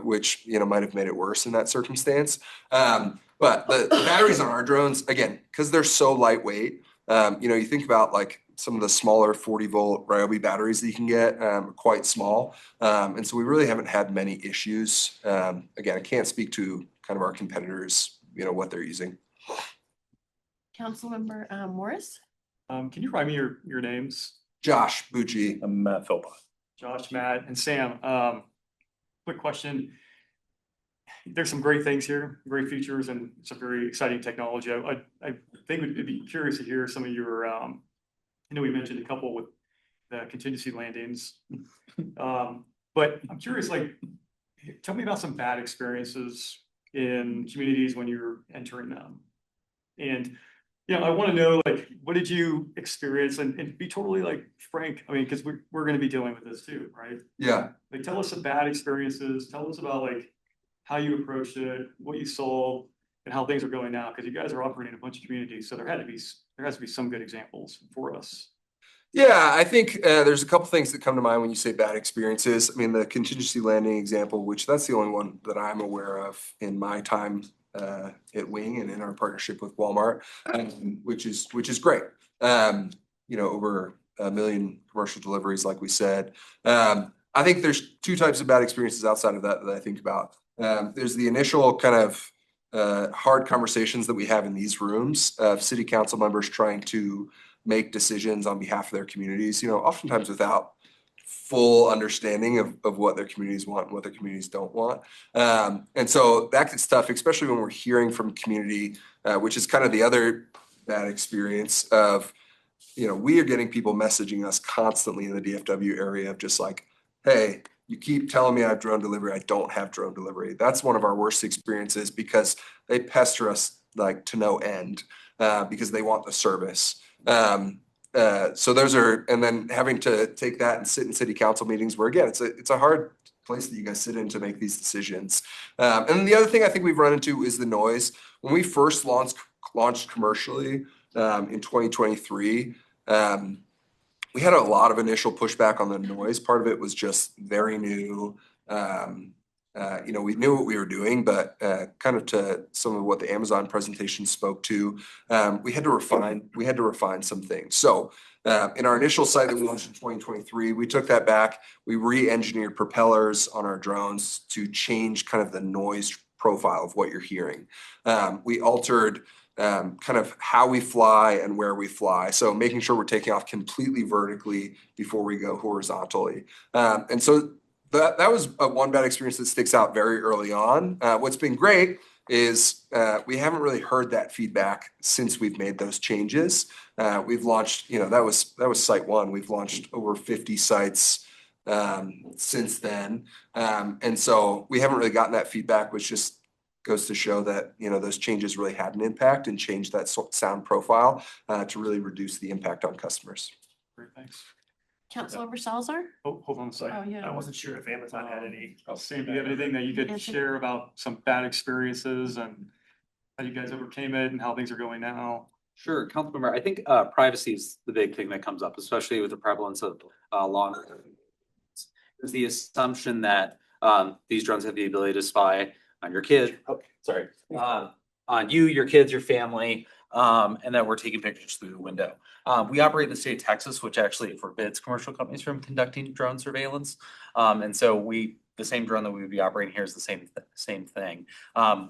which, might have made it worse in that circumstance. But the batteries on our drones, again, because they're so lightweight, you think about some of the smaller 40-volt Ryobi batteries that you can get, quite small. And so we really haven't had many issues. Again, I can't speak to kind of our competitors, what they're using. Councilmember Morris? Can you remind me your names? Josh Bucci. I'm Matt Philpott. Josh, Matt, and Sam. Quick question. There's some great things here, great features, and some very exciting technology. I think it'd be curious to hear some of your, I know we mentioned a couple with the contingency landings. But I'm curious, tell me about some bad experiences in communities when you're entering them. And I want to know, what did you experience, and be totally frank. I mean, because we're going to be dealing with this too, right? Yeah. Tell us some bad experiences. Tell us about how you approached it, what you saw, and how things are going now. Because you guys are operating in a bunch of communities, so there there has to be some good examples for us. Yeah, I think there's a couple things that come to mind when you say bad experiences. I mean, the contingency landing example, which that's the only one that I'm aware of in my time at Wing and in our partnership with Walmart, which is great. Over 1 million commercial deliveries, like we said. I think there's two types of bad experiences outside of that I think about. There's the initial kind of hard conversations that we have in these rooms of city council members trying to make decisions on behalf of their communities, oftentimes without full understanding of what their communities want and what their communities don't want. And so that gets tough, especially when we're hearing from community, which is kind of the other bad experience of, we are getting people messaging us constantly in the DFW area of just like, hey, you keep telling me I have drone delivery. I don't have drone delivery. That's one of our worst experiences because they pester us like to no end because they want the service. So those are, and then having to take that and sit in city council meetings where again, it's a hard place that you guys sit in to make these decisions. And then the other thing I think we've run into is the noise. When we first launched commercially in 2023, we had a lot of initial pushback on the noise. Part of it was just very new. We knew what we were doing, but kind of to some of what the Amazon presentation spoke to, we had to refine some things. So in our initial site that we launched in 2023, we took that back. We re-engineered propellers on our drones to change kind of the noise profile of what you're hearing. We altered kind of how we fly and where we fly. So making sure we're taking off completely vertically before we go horizontally. And so that was one bad experience that sticks out very early on. What's been great is we haven't really heard that feedback since we've made those changes. We've launched, that was site one. We've launched over 50 sites since then. And so we haven't really gotten that feedback, which just goes to show that, those changes really had an impact and changed that sound profile to really reduce the impact on customers. Great, thanks. Councilmember Salazar? Oh, hold on a second. Oh, yeah. I wasn't sure if Amazon had any. Sam, do you have anything that you could share about some bad experiences and how you guys overcame it and how things are going now? Sure, Councilmember, I think privacy is the big thing that comes up, especially with the prevalence of law. There's the assumption that these drones have the ability to spy on your kid. Okay, sorry. On you, your kids, your family, and that we're taking pictures through the window. We operate in the state of Texas, which actually forbids commercial companies from conducting drone surveillance. And so the same drone that we would be operating here is the same thing.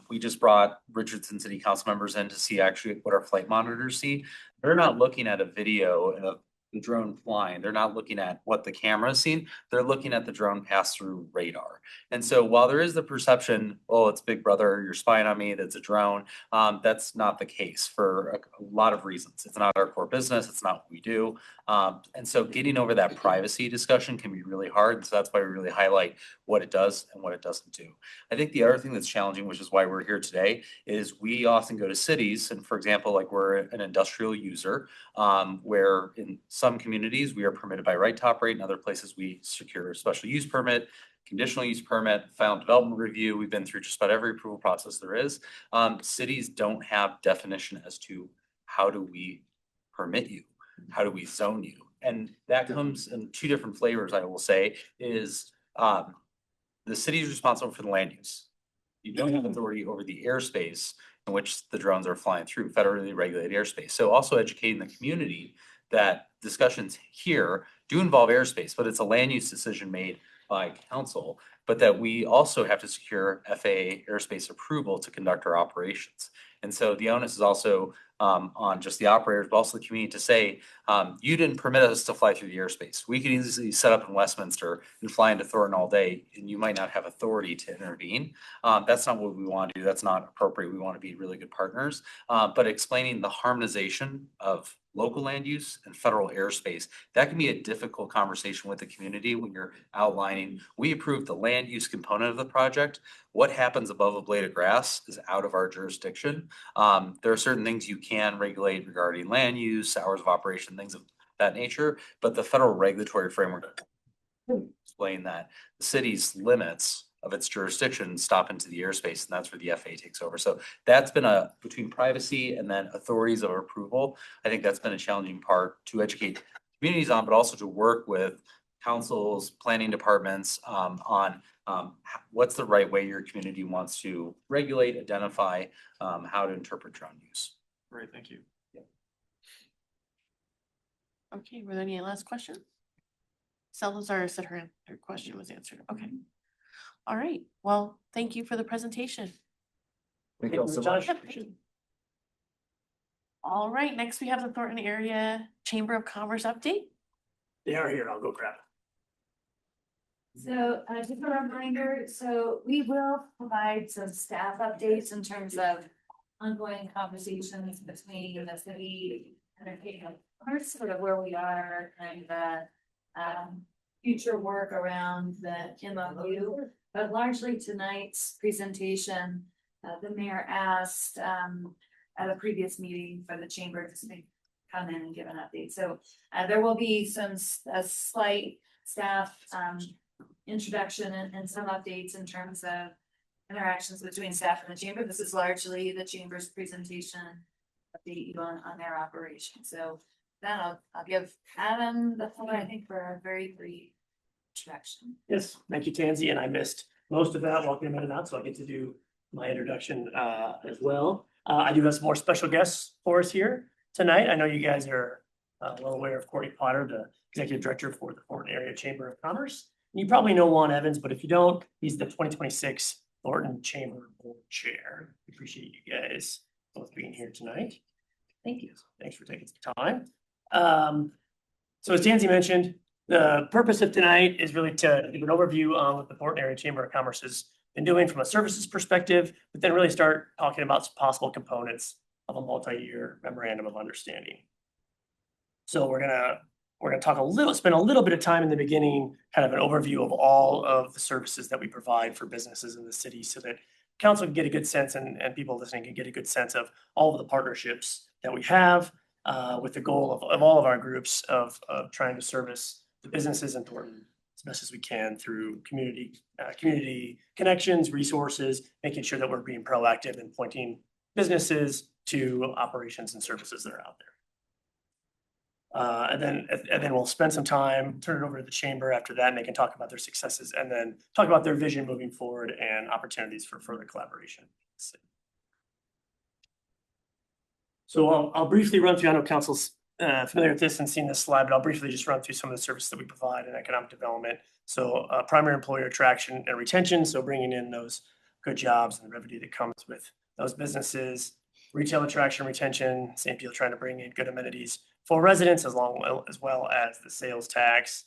We just brought Richardson City Council members in to see actually what our flight monitors see. They're not looking at a video of the drone flying. They're not looking at what the camera's seen. They're looking at the drone pass through radar. And so while there is the perception, oh, it's Big Brother, you're spying on me, that's a drone, that's not the case for a lot of reasons. It's not our core business. It's not what we do. And so getting over that privacy discussion can be really hard. So that's why we really highlight what it does and what it doesn't do. I think the other thing that's challenging, which is why we're here today, is we often go to cities. And for example, like we're an industrial user, where in some communities we are permitted by right to operate. In other places we secure a special use permit, conditional use permit, final development review. We've been through just about every approval process there is. Cities don't have definition as to how do we permit you? How do we zone you? And that comes in two different flavors, I will say, is the city is responsible for the land use. You don't have authority over the airspace in which the drones are flying through, federally regulated airspace. So also educating the community that discussions here do involve airspace, but it's a land use decision made by council, but that we also have to secure FAA airspace approval to conduct our operations. And so the onus is also on just the operators, but also the community to say, you didn't permit us to fly through the airspace. We could easily set up in Westminster and fly into Thornton all day, and you might not have authority to intervene. That's not what we want to do. That's not appropriate. We want to be really good partners. But explaining the harmonization of local land use and federal airspace, that can be a difficult conversation with the community when you're outlining, we approved the land use component of the project. What happens above a blade of grass is out of our jurisdiction. There are certain things you can regulate regarding land use, hours of operation, things of that nature, but the federal regulatory framework explain that the city's limits of its jurisdiction stop into the airspace, and that's where the FAA takes over. So that's been between privacy and then authorities of approval. I think that's been a challenging part to educate communities on, but also to work with councils, planning departments on what's the right way your community wants to regulate, identify, how to interpret drone use. Great, thank you. Okay, were there any last questions? Salazar said her question was answered. Okay. All right, well, thank you for the presentation. Thank you all so much. All right, next we have the Thornton Area Chamber of Commerce update. They are here. I'll go grab it. So just a reminder, so we will provide some staff updates in terms of ongoing conversations between the city and our Chamber of Commerce, sort of where we are and the future work around the MOU. But largely tonight's presentation, the mayor asked at a previous meeting for the chamber to come in and give an update. So there will be a slight staff introduction and some updates in terms of interactions between staff and the chamber. This is largely the chamber's presentation, update you on their operation. So then I'll give Adam the floor, I think, for a very brief introduction. Yes, thank you, Tansy, and I missed most of that walking a minute out, so I get to do my introduction as well. I do have some more special guests for us here tonight. I know you guys are well aware of Courtney Potter, the Executive Director for the Thornton Area Chamber of Commerce. You probably know Juan Evans, but if you don't, he's the 2026 Thornton Chamber Board Chair. Appreciate you guys both being here tonight. Thank you. Thanks for taking some time. So as Tansy mentioned, the purpose of tonight is really to give an overview on what the Thornton Area Chamber of Commerce has been doing from a services perspective, but then really start talking about some possible components of a multi-year memorandum of understanding. So we're gonna talk spend a little bit of time in the beginning, kind of an overview of all of the services that we provide for businesses in the city, so that council can get a good sense and people listening can get a good sense of all of the partnerships that we have, with the goal of all of our groups of trying to service the businesses in Thornton as best as we can through community connections, resources, making sure that we're being proactive and pointing businesses to operations and services that are out there. And then we'll spend some time, turn it over to the chamber after that, and they can talk about their successes and then talk about their vision moving forward and opportunities for further collaboration. So I'll briefly run through, I know council's familiar with this and seen this slide, but I'll briefly just run through some of the services that we provide in economic development. So primary employer attraction and retention, so bringing in those good jobs and the revenue that comes with those businesses. Retail attraction, retention, same deal, trying to bring in good amenities for residents as well as the sales tax.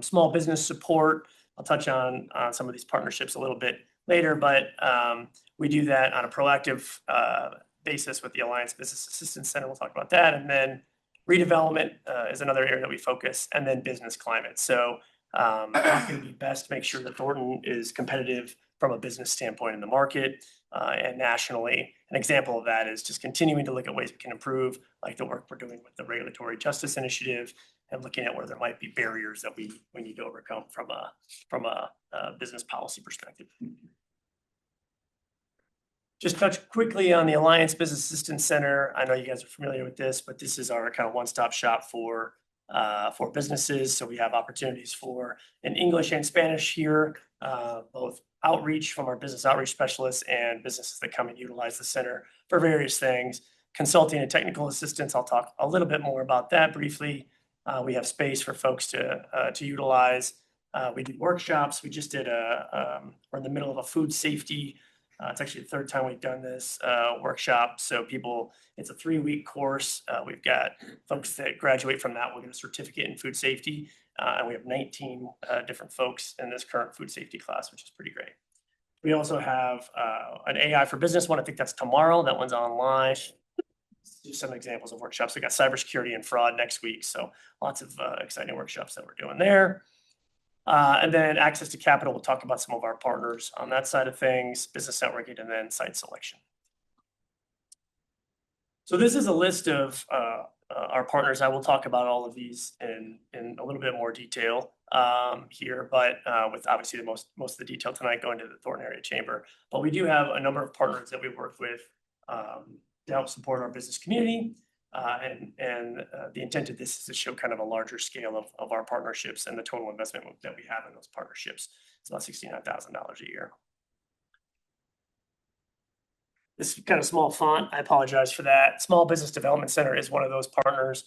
Small business support, I'll touch on some of these partnerships a little bit later, but we do that on a proactive basis with the Alliance Business Assistance Center. We'll talk about that. And then redevelopment is another area that we focus, and then business climate. So how can we best make sure that Thornton is competitive from a business standpoint in the market and nationally? An example of that is just continuing to look at ways we can improve, like the work we're doing with the Regulatory Justice Initiative and looking at where there might be barriers that we need to overcome from a business policy perspective. Just touch quickly on the Alliance Business Assistance Center. I know you guys are familiar with this, but this is our kind of one-stop shop for businesses. So we have opportunities for in English and Spanish here, both outreach from our business outreach specialists and businesses that come and utilize the center for various things. Consulting and technical assistance, I'll talk a little bit more about that briefly. We have space for folks to utilize. We do workshops. We just did we're in the middle of a food safety. It's actually the third time we've done this workshop. So it's a 3-week course. We've got folks that graduate from that will get a certificate in food safety. And we have 19 different folks in this current food safety class, which is pretty great. We also have an AI for business one. I think that's tomorrow. That one's online. Just some examples of workshops. We got cybersecurity and fraud next week. So lots of exciting workshops that we're doing there. And then access to capital, we'll talk about some of our partners on that side of things, business networking, and then site selection. So this is a list of our partners. I will talk about all of these in a little bit more detail. here, but with obviously the most of the detail tonight going to the Thornton Area Chamber. But we do have a number of partners that we work with to help support our business community. And the intent of this is to show kind of a larger scale of our partnerships and the total investment that we have in those partnerships. It's about $69,000 a year. This kind of small font, I apologize for that. Small Business Development Center is one of those partners.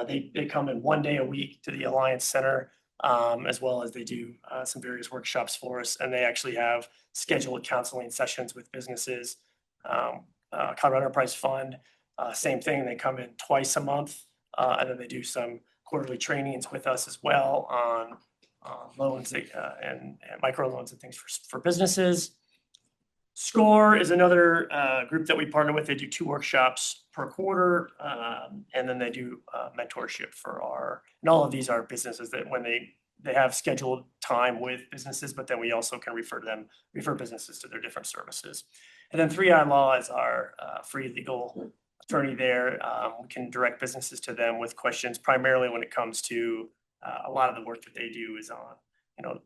They come in 1 day a week to the Alliance Center, as well as they do some various workshops for us. And they actually have scheduled counseling sessions with businesses. Colorado Enterprise Fund, same thing. They come in twice a month, and then they do some quarterly trainings with us as well on loans and microloans and things for businesses. SCORE is another group that we partner with. They do 2 workshops per quarter, and then they do mentorship and all of these are businesses that when they have scheduled time with businesses, but then we also can refer businesses to their different services. And then 3i Law is our free legal attorney there. We can direct businesses to them with questions, primarily when it comes to a lot of the work that they do is on,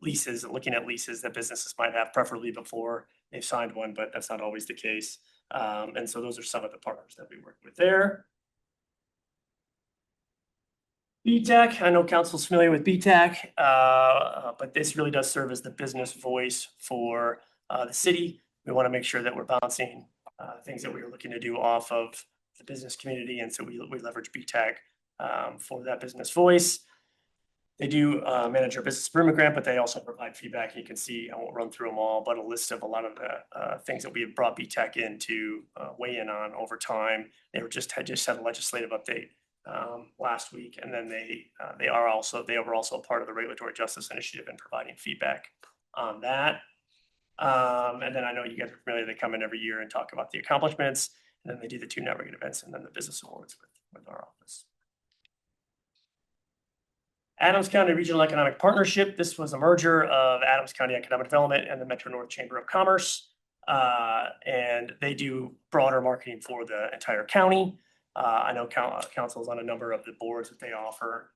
leases, looking at leases that businesses might have, preferably before they've signed one, but that's not always the case. And so those are some of the partners that we work with there. BTAC, I know council's familiar with BTAC, but this really does serve as the business voice for the city. We want to make sure that we're bouncing things that we're looking to do off of the business community. And so we leverage BTAC for that business voice. They do manage our business improvement grant, but they also provide feedback. You can see, I won't run through them all, but a list of a lot of the things that we have brought BTAC in to weigh in on over time. They just had a legislative update last week, and then they were also part of the Regulatory Justice Initiative and providing feedback on that. And then I know you guys are familiar. They come in every year and talk about the accomplishments, and then they do the 2 networking events and then the business awards with our office. Adams County Regional Economic Partnership. This was a merger of Adams County Economic Development and the Metro North Chamber of Commerce. And they do broader marketing for the entire county. I know council is on a number of the boards that they offer.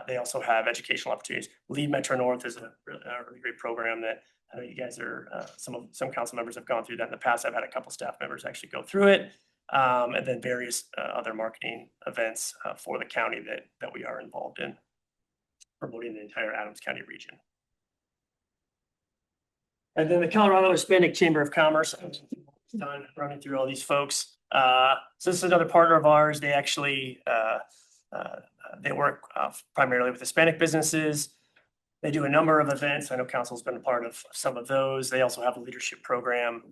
They also have educational opportunities. Lead Metro North is a really great program that I know you guys are, some council members have gone through that in the past. I've had a couple staff members actually go through it. And then various other marketing events for the county that we are involved in, promoting the entire Adams County region. And then the Colorado Hispanic Chamber of Commerce. I'm done running through all these folks. So this is another partner of ours. They actually, they work primarily with Hispanic businesses. They do a number of events. I know council's been a part of some of those. They also have a leadership program.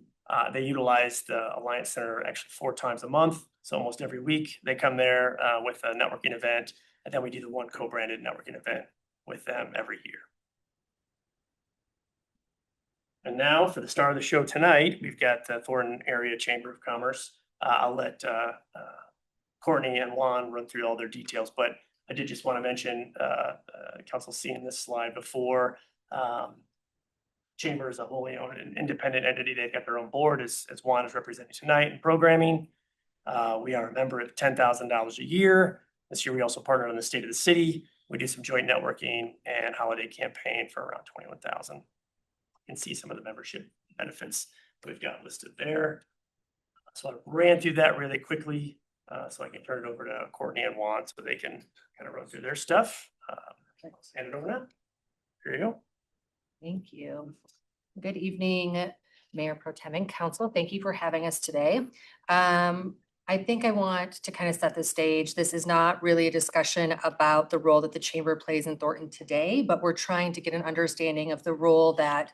They utilize the Alliance Center actually 4 times a month. So almost every week they come there with a networking event. And then we do the one co-branded networking event with them every year. And now for the star of the show tonight, we've got the Thornton Area Chamber of Commerce. I'll let Courtney and Juan run through all their details, but I did just want to mention, council's seen this slide before. Chamber is a wholly owned and independent entity. They've got their own board, as Juan is representing tonight in programming. We are a member at $10,000 a year. This year we also partnered on the state of the city. We do some joint networking and holiday campaign for around $21,000. You can see some of the membership benefits that we've got listed there. So I ran through that really quickly, so I can turn it over to Courtney and Juan so they can kind of run through their stuff. I'll hand it over now. Here you go. Thank you. Good evening, Mayor Pro Tem and Council. Thank you for having us today. I think I want to kind of set the stage. This is not really a discussion about the role that the Chamber plays in Thornton today, but we're trying to get an understanding of the role that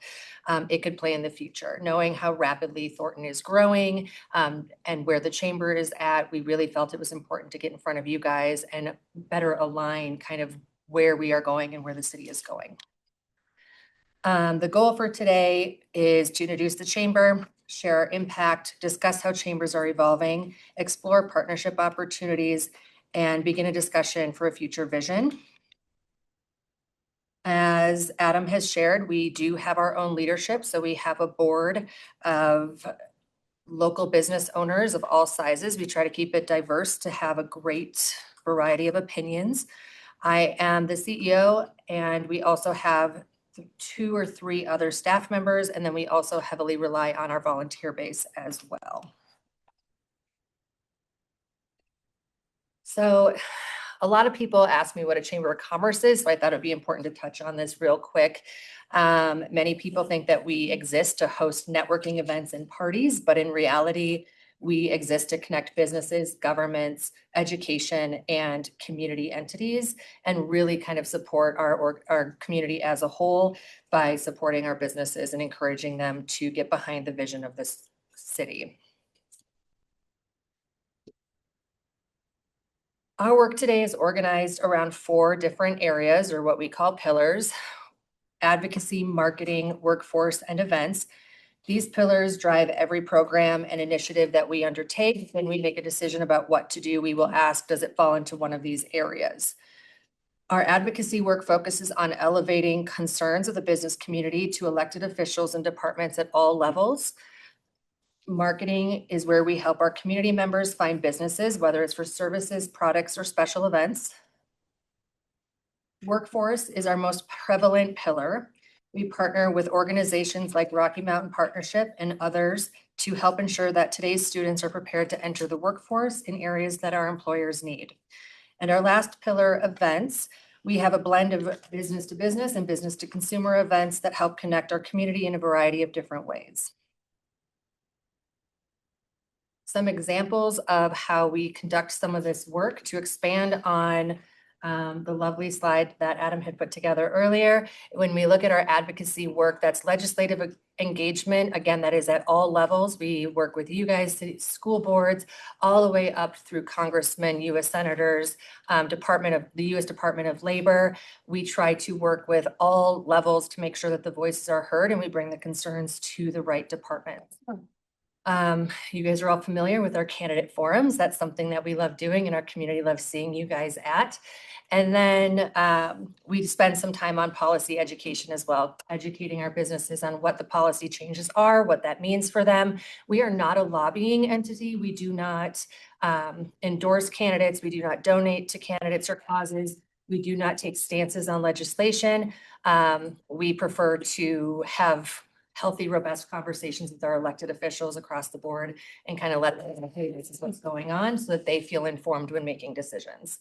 it could play in the future. Knowing how rapidly Thornton is growing and where the Chamber is at, we really felt it was important to get in front of you guys and better align kind of where we are going and where the city is going. The goal for today is to introduce the Chamber, share our impact, discuss how chambers are evolving, explore partnership opportunities, and begin a discussion for a future vision. As Adam has shared, we do have our own leadership. So we have a board of local business owners of all sizes. We try to keep it diverse to have a great variety of opinions. I am the CEO, and we also have 2 or 3 other staff members, and then we also heavily rely on our volunteer base as well. So a lot of people ask me what a chamber of commerce is, so I thought it'd be important to touch on this real quick. Many people think that we exist to host networking events and parties, but in reality, we exist to connect businesses, governments, education, and community entities, and really kind of support our community as a whole by supporting our businesses and encouraging them to get behind the vision of this city. Our work today is organized around 4 different areas, or what we call pillars: advocacy, marketing, workforce, and events. These pillars drive every program and initiative that we undertake. When we make a decision about what to do, we will ask, does it fall into one of these areas? Our advocacy work focuses on elevating concerns of the business community to elected officials and departments at all levels. Marketing is where we help our community members find businesses, whether it's for services, products, or special events. Workforce is our most prevalent pillar. We partner with organizations like Rocky Mountain Partnership and others to help ensure that today's students are prepared to enter the workforce in areas that our employers need. And our last pillar, events, we have a blend of business to business and business to consumer events that help connect our community in a variety of different ways. Some examples of how we conduct some of this work to expand on the lovely slide that Adam had put together earlier. When we look at our advocacy work, that's legislative engagement. Again, that is at all levels. We work with you guys, school boards, all the way up through congressmen, U.S. senators, the U.S. Department of Labor. We try to work with all levels to make sure that the voices are heard and we bring the concerns to the right departments. You guys are all familiar with our candidate forums. That's something that we love doing and our community loves seeing you guys at. And then we spend some time on policy education as well, educating our businesses on what the policy changes are, what that means for them. We are not a lobbying entity. We do not endorse candidates. We do not donate to candidates or causes. We do not take stances on legislation. We prefer to have healthy, robust conversations with our elected officials across the board and kind of let them know, hey, this is what's going on, so that they feel informed when making decisions.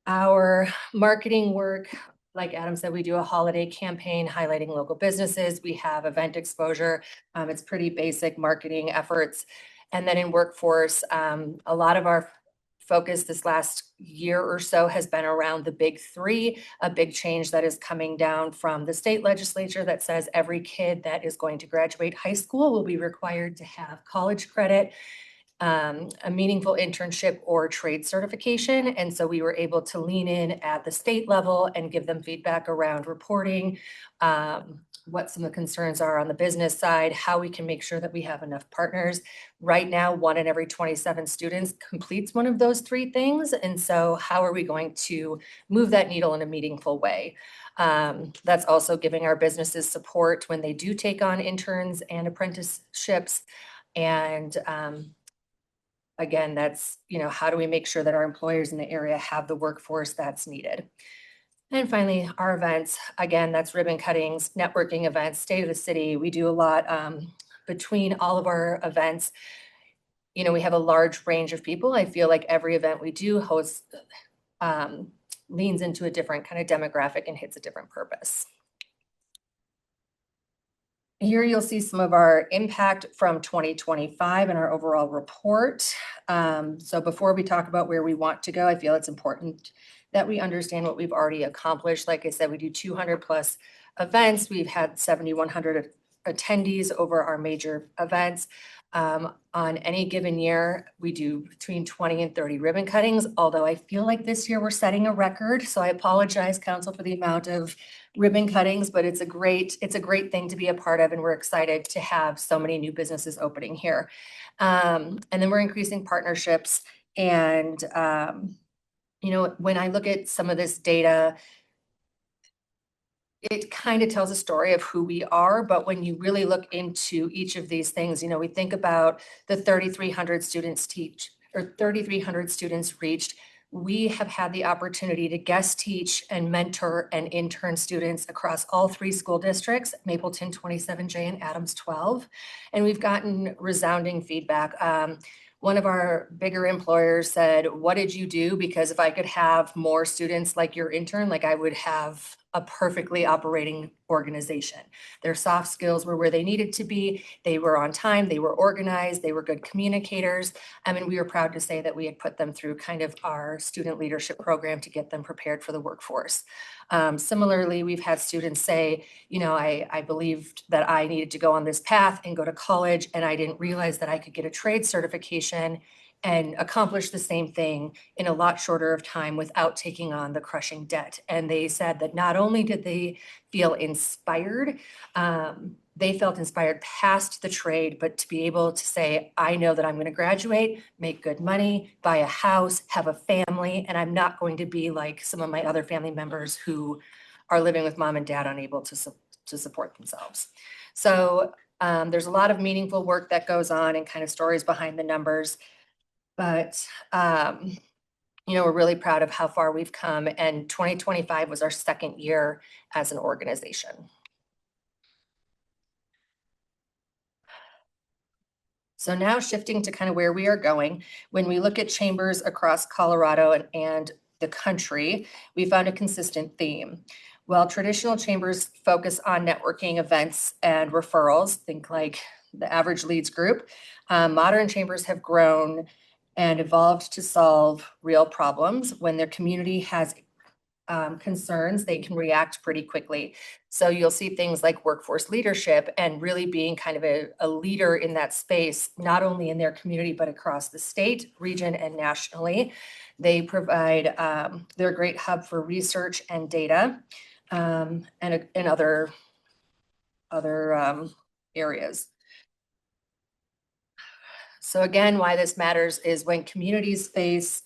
Our marketing work, like Adam said, we do a holiday campaign highlighting local businesses. We have event exposure. It's pretty basic marketing efforts. And then in workforce, a lot of our focus this last year or so has been around the big 3, a big change that is coming down from the state legislature that says every kid that is going to graduate high school will be required to have college credit, a meaningful internship or trade certification. And so we were able to lean in at the state level and give them feedback around reporting, what some of the concerns are on the business side, how we can make sure that we have enough partners. Right now, 1 in every 27 students completes one of those 3 things. And so how are we going to move that needle in a meaningful way? That's also giving our businesses support when they do take on interns and apprenticeships. And again, that's, how do we make sure that our employers in the area have the workforce that's needed? And finally, our events, again, that's ribbon cuttings, networking events, state of the city. We do a lot between all of our events. We have a large range of people. I feel like every event we do host leans into a different kind of demographic and hits a different purpose. Here you'll see some of our impact from 2025 in our overall report. So before we talk about where we want to go, I feel it's important that we understand what we've already accomplished. Like I said, we do 200 plus events. We've had 7,100 attendees over our major events. On any given year, we do between 20 and 30 ribbon cuttings, although I feel like this year we're setting a record. So I apologize, Council, for the amount of ribbon cuttings, but it's a great thing to be a part of, and we're excited to have so many new businesses opening here. And then we're increasing partnerships. And when I look at some of this data, it kind of tells a story of who we are, but when you really look into each of these things, we think about the 3,300 students reached. we have had the opportunity to guest teach and mentor and intern students across all 3 school districts, Mapleton 27J and Adams 12. And we've gotten resounding feedback. One of our bigger employers said, "What did you do? Because if I could have more students like your intern, like I would have a perfectly operating organization." Their soft skills were where they needed to be. They were on time, they were organized, they were good communicators. And we were proud to say that we had put them through kind of our student leadership program to get them prepared for the workforce. Similarly, we've had students say, you know, I believed that I needed to go on this path and go to college, and I didn't realize that I could get a trade certification and accomplish the same thing in a lot shorter of time without taking on the crushing debt. And they said that not only did they feel inspired, they felt inspired past the trade, but to be able to say, I know that I'm going to graduate, make good money, buy a house, have a family, and I'm not going to be like some of my other family members who are living with mom and dad unable to support themselves. So there's a lot of meaningful work that goes on and kind of stories behind the numbers. But, you know, we're really proud of how far we've come, and 2025 was our 2nd year as an organization. So now shifting to kind of where we are going, when we look at chambers across Colorado and the country, we found a consistent theme. While traditional chambers focus on networking events and referrals, think like the average leads group, modern chambers have grown and evolved to solve real problems. When their community has concerns, they can react pretty quickly. So you'll see things like workforce leadership and really being kind of a leader in that space, not only in their community, but across the state, region, and nationally. They provide, they're a great hub for research and data and other areas. So again, why this matters is when communities face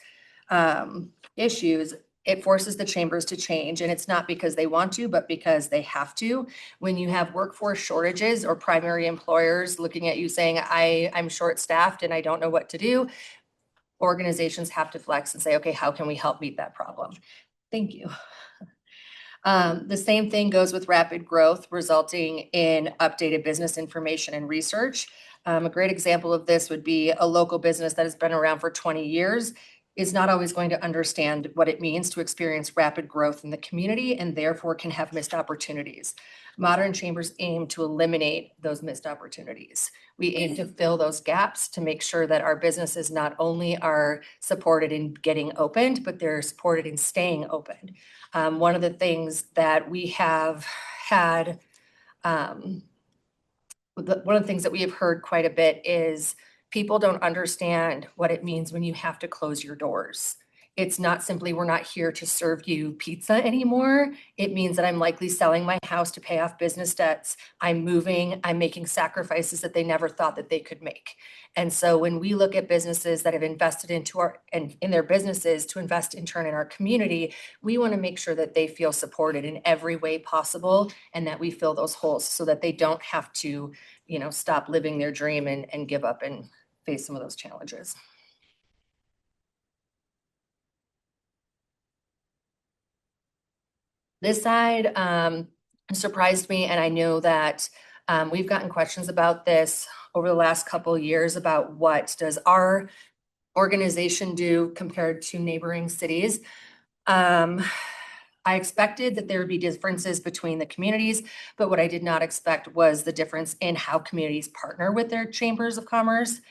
issues, it forces the chambers to change. And it's not because they want to, but because they have to. When you have workforce shortages or primary employers looking at you saying, I'm short-staffed and I don't know what to do, organizations have to flex and say, okay, how can we help meet that problem? Thank you. The same thing goes with rapid growth, resulting in updated business information and research. A great example of this would be a local business that has been around for 20 years is not always going to understand what it means to experience rapid growth in the community and therefore can have missed opportunities. Modern chambers aim to eliminate those missed opportunities. We aim to fill those gaps to make sure that our businesses not only are supported in getting opened, but they're supported in staying open. One of the things that we have had, one of the things that we have heard quite a bit is people don't understand what it means when you have to close your doors. It's not simply, we're not here to serve you pizza anymore. It means that I'm likely selling my house to pay off business debts. I'm moving, I'm making sacrifices that they never thought that they could make. And so when we look at businesses that have invested into in their businesses to invest in turn in our community, we want to make sure that they feel supported in every way possible and that we fill those holes so that they don't have to, you know, stop living their dream and give up and face some of those challenges. This side surprised me, and I know that we've gotten questions about this over the last couple of years about what does our organization do compared to neighboring cities. I expected that there would be differences between the communities, but what I did not expect was the difference in how communities partner with their chambers of commerce.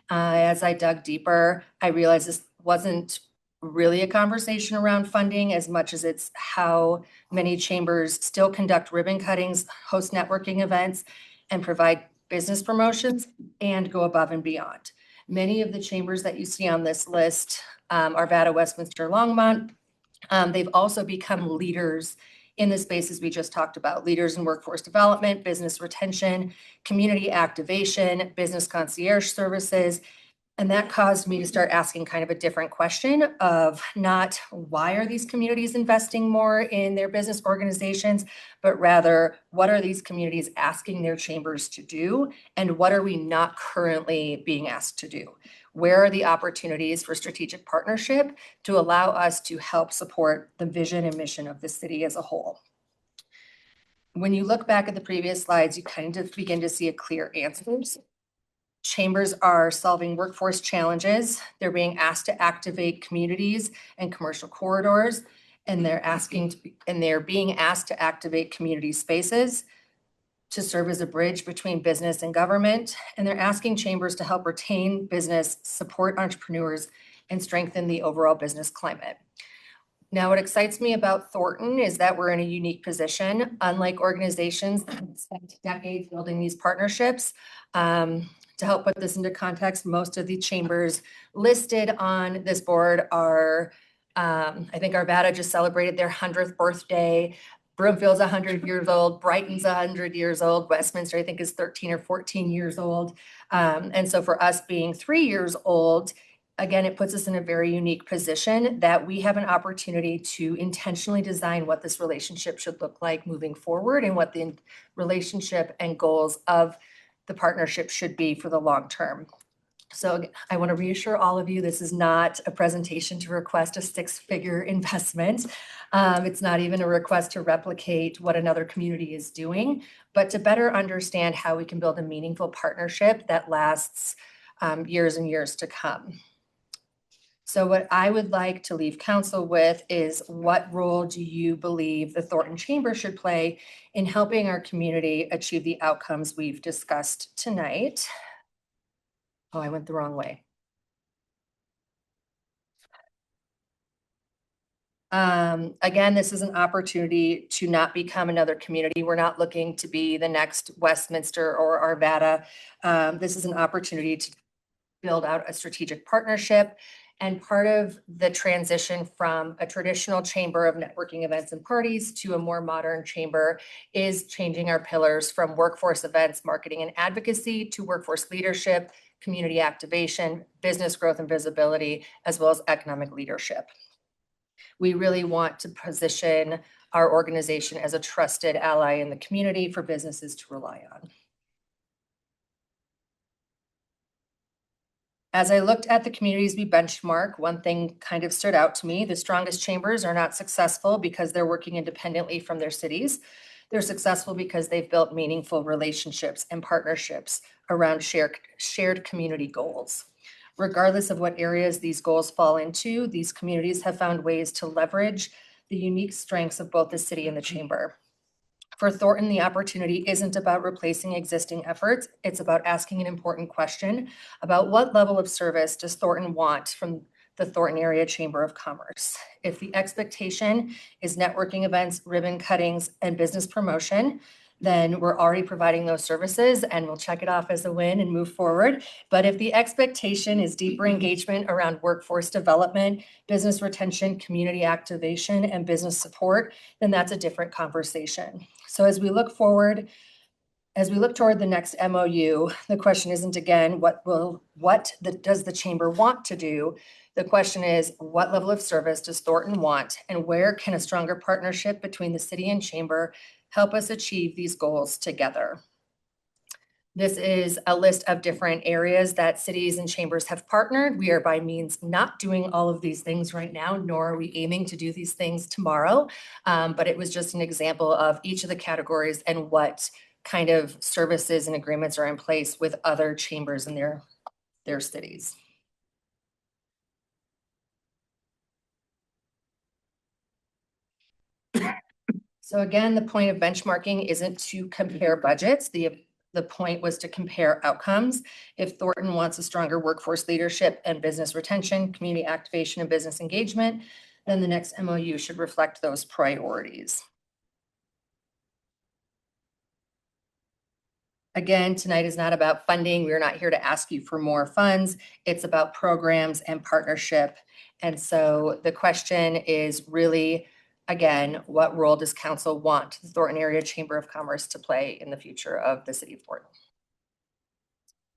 As I dug deeper, I realized this wasn't really a conversation around funding as much as it's how many chambers still conduct ribbon cuttings, host networking events, and provide business promotions and go above and beyond. Many of the chambers that you see on this list, Arvada, Westminster, Longmont, they've also become leaders in the spaces we just talked about, leaders in workforce development, business retention, community activation, business concierge services. And that caused me to start asking kind of a different question of not why are these communities investing more in their business organizations, but rather what are these communities asking their chambers to do and what are we not currently being asked to do? Where are the opportunities for strategic partnership to allow us to help support the vision and mission of the city as a whole? When you look back at the previous slides, you kind of begin to see a clear answers. Chambers are solving workforce challenges. They're being asked to activate communities and commercial corridors, and they're being asked to activate community spaces to serve as a bridge between business and government. And they're asking chambers to help retain business, support entrepreneurs, and strengthen the overall business climate. Now, what excites me about Thornton is that we're in a unique position. Unlike organizations that have spent decades building these partnerships, to help put this into context, most of the chambers listed on this board are, I think Arvada just celebrated their 100th birthday. Broomfield's 100 years old, Brighton's 100 years old, Westminster, I think, is 13 or 14 years old. And so for us being 3 years old, again, it puts us in a very unique position that we have an opportunity to intentionally design what this relationship should look like moving forward and what the relationship and goals of the partnership should be for the long term. So I want to reassure all of you, this is not a presentation to request a six-figure investment. It's not even a request to replicate what another community is doing, but to better understand how we can build a meaningful partnership that lasts years and years to come. So what I would like to leave council with is, what role do you believe the Thornton Chamber should play in helping our community achieve the outcomes we've discussed tonight? Oh, I went the wrong way. Again, this is an opportunity to not become another community. We're not looking to be the next Westminster or Arvada. This is an opportunity to build out a strategic partnership. And part of the transition from a traditional chamber of networking events and parties to a more modern chamber is changing our pillars from workforce events, marketing and advocacy, to workforce leadership, community activation, business growth and visibility, as well as economic leadership. We really want to position our organization as a trusted ally in the community for businesses to rely on. As I looked at the communities we benchmark, one thing kind of stood out to me. The strongest chambers are not successful because they're working independently from their cities. They're successful because they've built meaningful relationships and partnerships around shared community goals. Regardless of what areas these goals fall into, these communities have found ways to leverage the unique strengths of both the city and the chamber. For Thornton, the opportunity isn't about replacing existing efforts. It's about asking an important question about what level of service does Thornton want from the Thornton Area Chamber of Commerce. If the expectation is networking events, ribbon cuttings, and business promotion, then we're already providing those services and we'll check it off as a win and move forward. But if the expectation is deeper engagement around workforce development, business retention, community activation, and business support, then that's a different conversation. So as we look forward, as we look toward the next MOU, the question isn't, again, does the chamber want to do? The question is, what level of service does Thornton want, and where can a stronger partnership between the city and chamber help us achieve these goals together? This is a list of different areas that cities and chambers have partnered. We are by means not doing all of these things right now, nor are we aiming to do these things tomorrow. But it was just an example of each of the categories and what kind of services and agreements are in place with other chambers in their cities. So again, the point of benchmarking isn't to compare budgets. The point was to compare outcomes. If Thornton wants a stronger workforce leadership and business retention, community activation, and business engagement, then the next MOU should reflect those priorities. Again, tonight is not about funding. We're not here to ask you for more funds. It's about programs and partnership. And so the question is really, again, what role does council want the Thornton Area Chamber of Commerce to play in the future of the city of Thornton?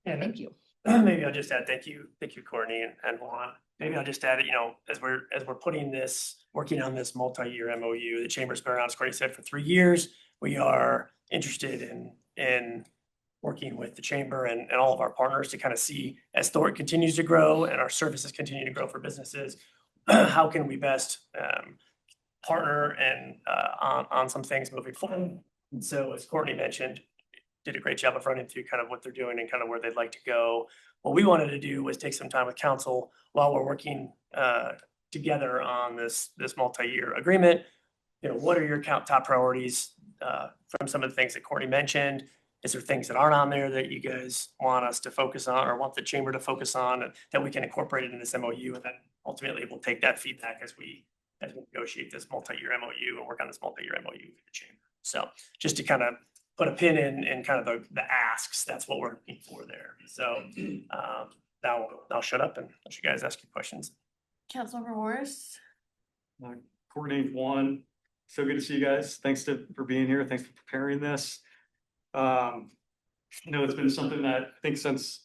And thank you. Maybe I'll just add, thank you, Courtney and Juan. Maybe I'll just add that, as we're working on this multi-year MOU, the chamber's been around, as Courtney said, for 3 years. We are interested in working with the chamber and all of our partners to kind of see as Thornton continues to grow and our services continue to grow for businesses, how can we best partner and on some things moving forward. And so as Courtney mentioned, did a great job of running through kind of what they're doing and kind of where they'd like to go. What we wanted to do was take some time with council while we're working together on this multi-year agreement. You know, what are your top priorities from some of the things that Courtney mentioned? Is there things that aren't on there that you guys want us to focus on or want the chamber to focus on and that we can incorporate it in this MOU? And then ultimately we'll take that feedback as we negotiate this multi-year MOU and work on this multi-year MOU with the chamber. So just to kind of put a pin in kind of the asks, that's what we're looking for there. So now I'll shut up and let you guys ask your questions. Councilmember Morris. Courtney, Juan, so good to see you guys. Thanks for being here. Thanks for preparing this. You know, it's been something that I think since,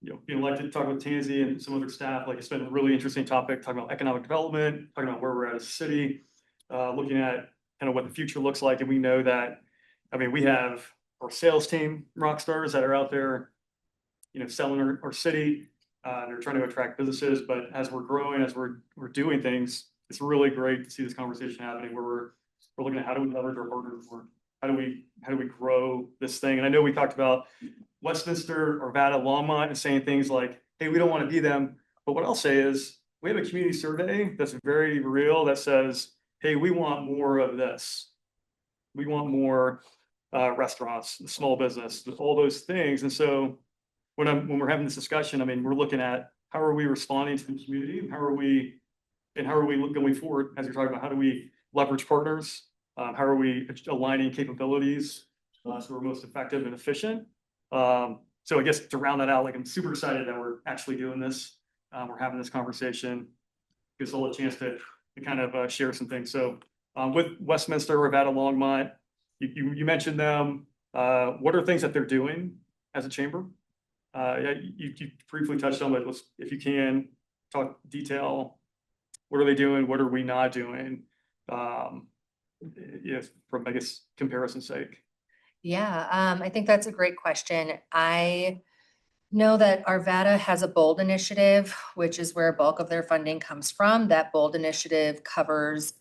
you know, being elected, talking with Tansy and some other staff, like it's been a really interesting topic, talking about economic development, talking about where we're at as a city, looking at kind of what the future looks like. And we know that, I mean, we have our sales team, rock stars that are out there, you know, selling our city. They're trying to attract businesses, but as we're growing, as we're doing things, it's really great to see this conversation happening where we're looking at how do we leverage our partners more. How do we grow this thing? And I know we talked about Westminster, Arvada, Longmont, and saying things like, hey, we don't want to be them. But what I'll say is we have a community survey that's very real that says, hey, we want more of this. We want more restaurants, small business, all those things. And so when we're having this discussion, I mean, we're looking at how are we responding to the community? How are we going forward as you're talking about how do we leverage partners? How are we aligning capabilities so we're most effective and efficient? So I guess to round that out, like I'm super excited that we're actually doing this. We're having this conversation. Gives us all a chance to kind of share some things. So with Westminster, Arvada, Longmont, you mentioned them. What are things that they're doing as a chamber? You briefly touched on it. If you can talk detail, what are they doing? What are we not doing? Yes, from I guess comparison's sake. Yeah, I think that's a great question. I know that Arvada has a BOLD initiative, which is where a bulk of their funding comes from. That BOLD initiative covers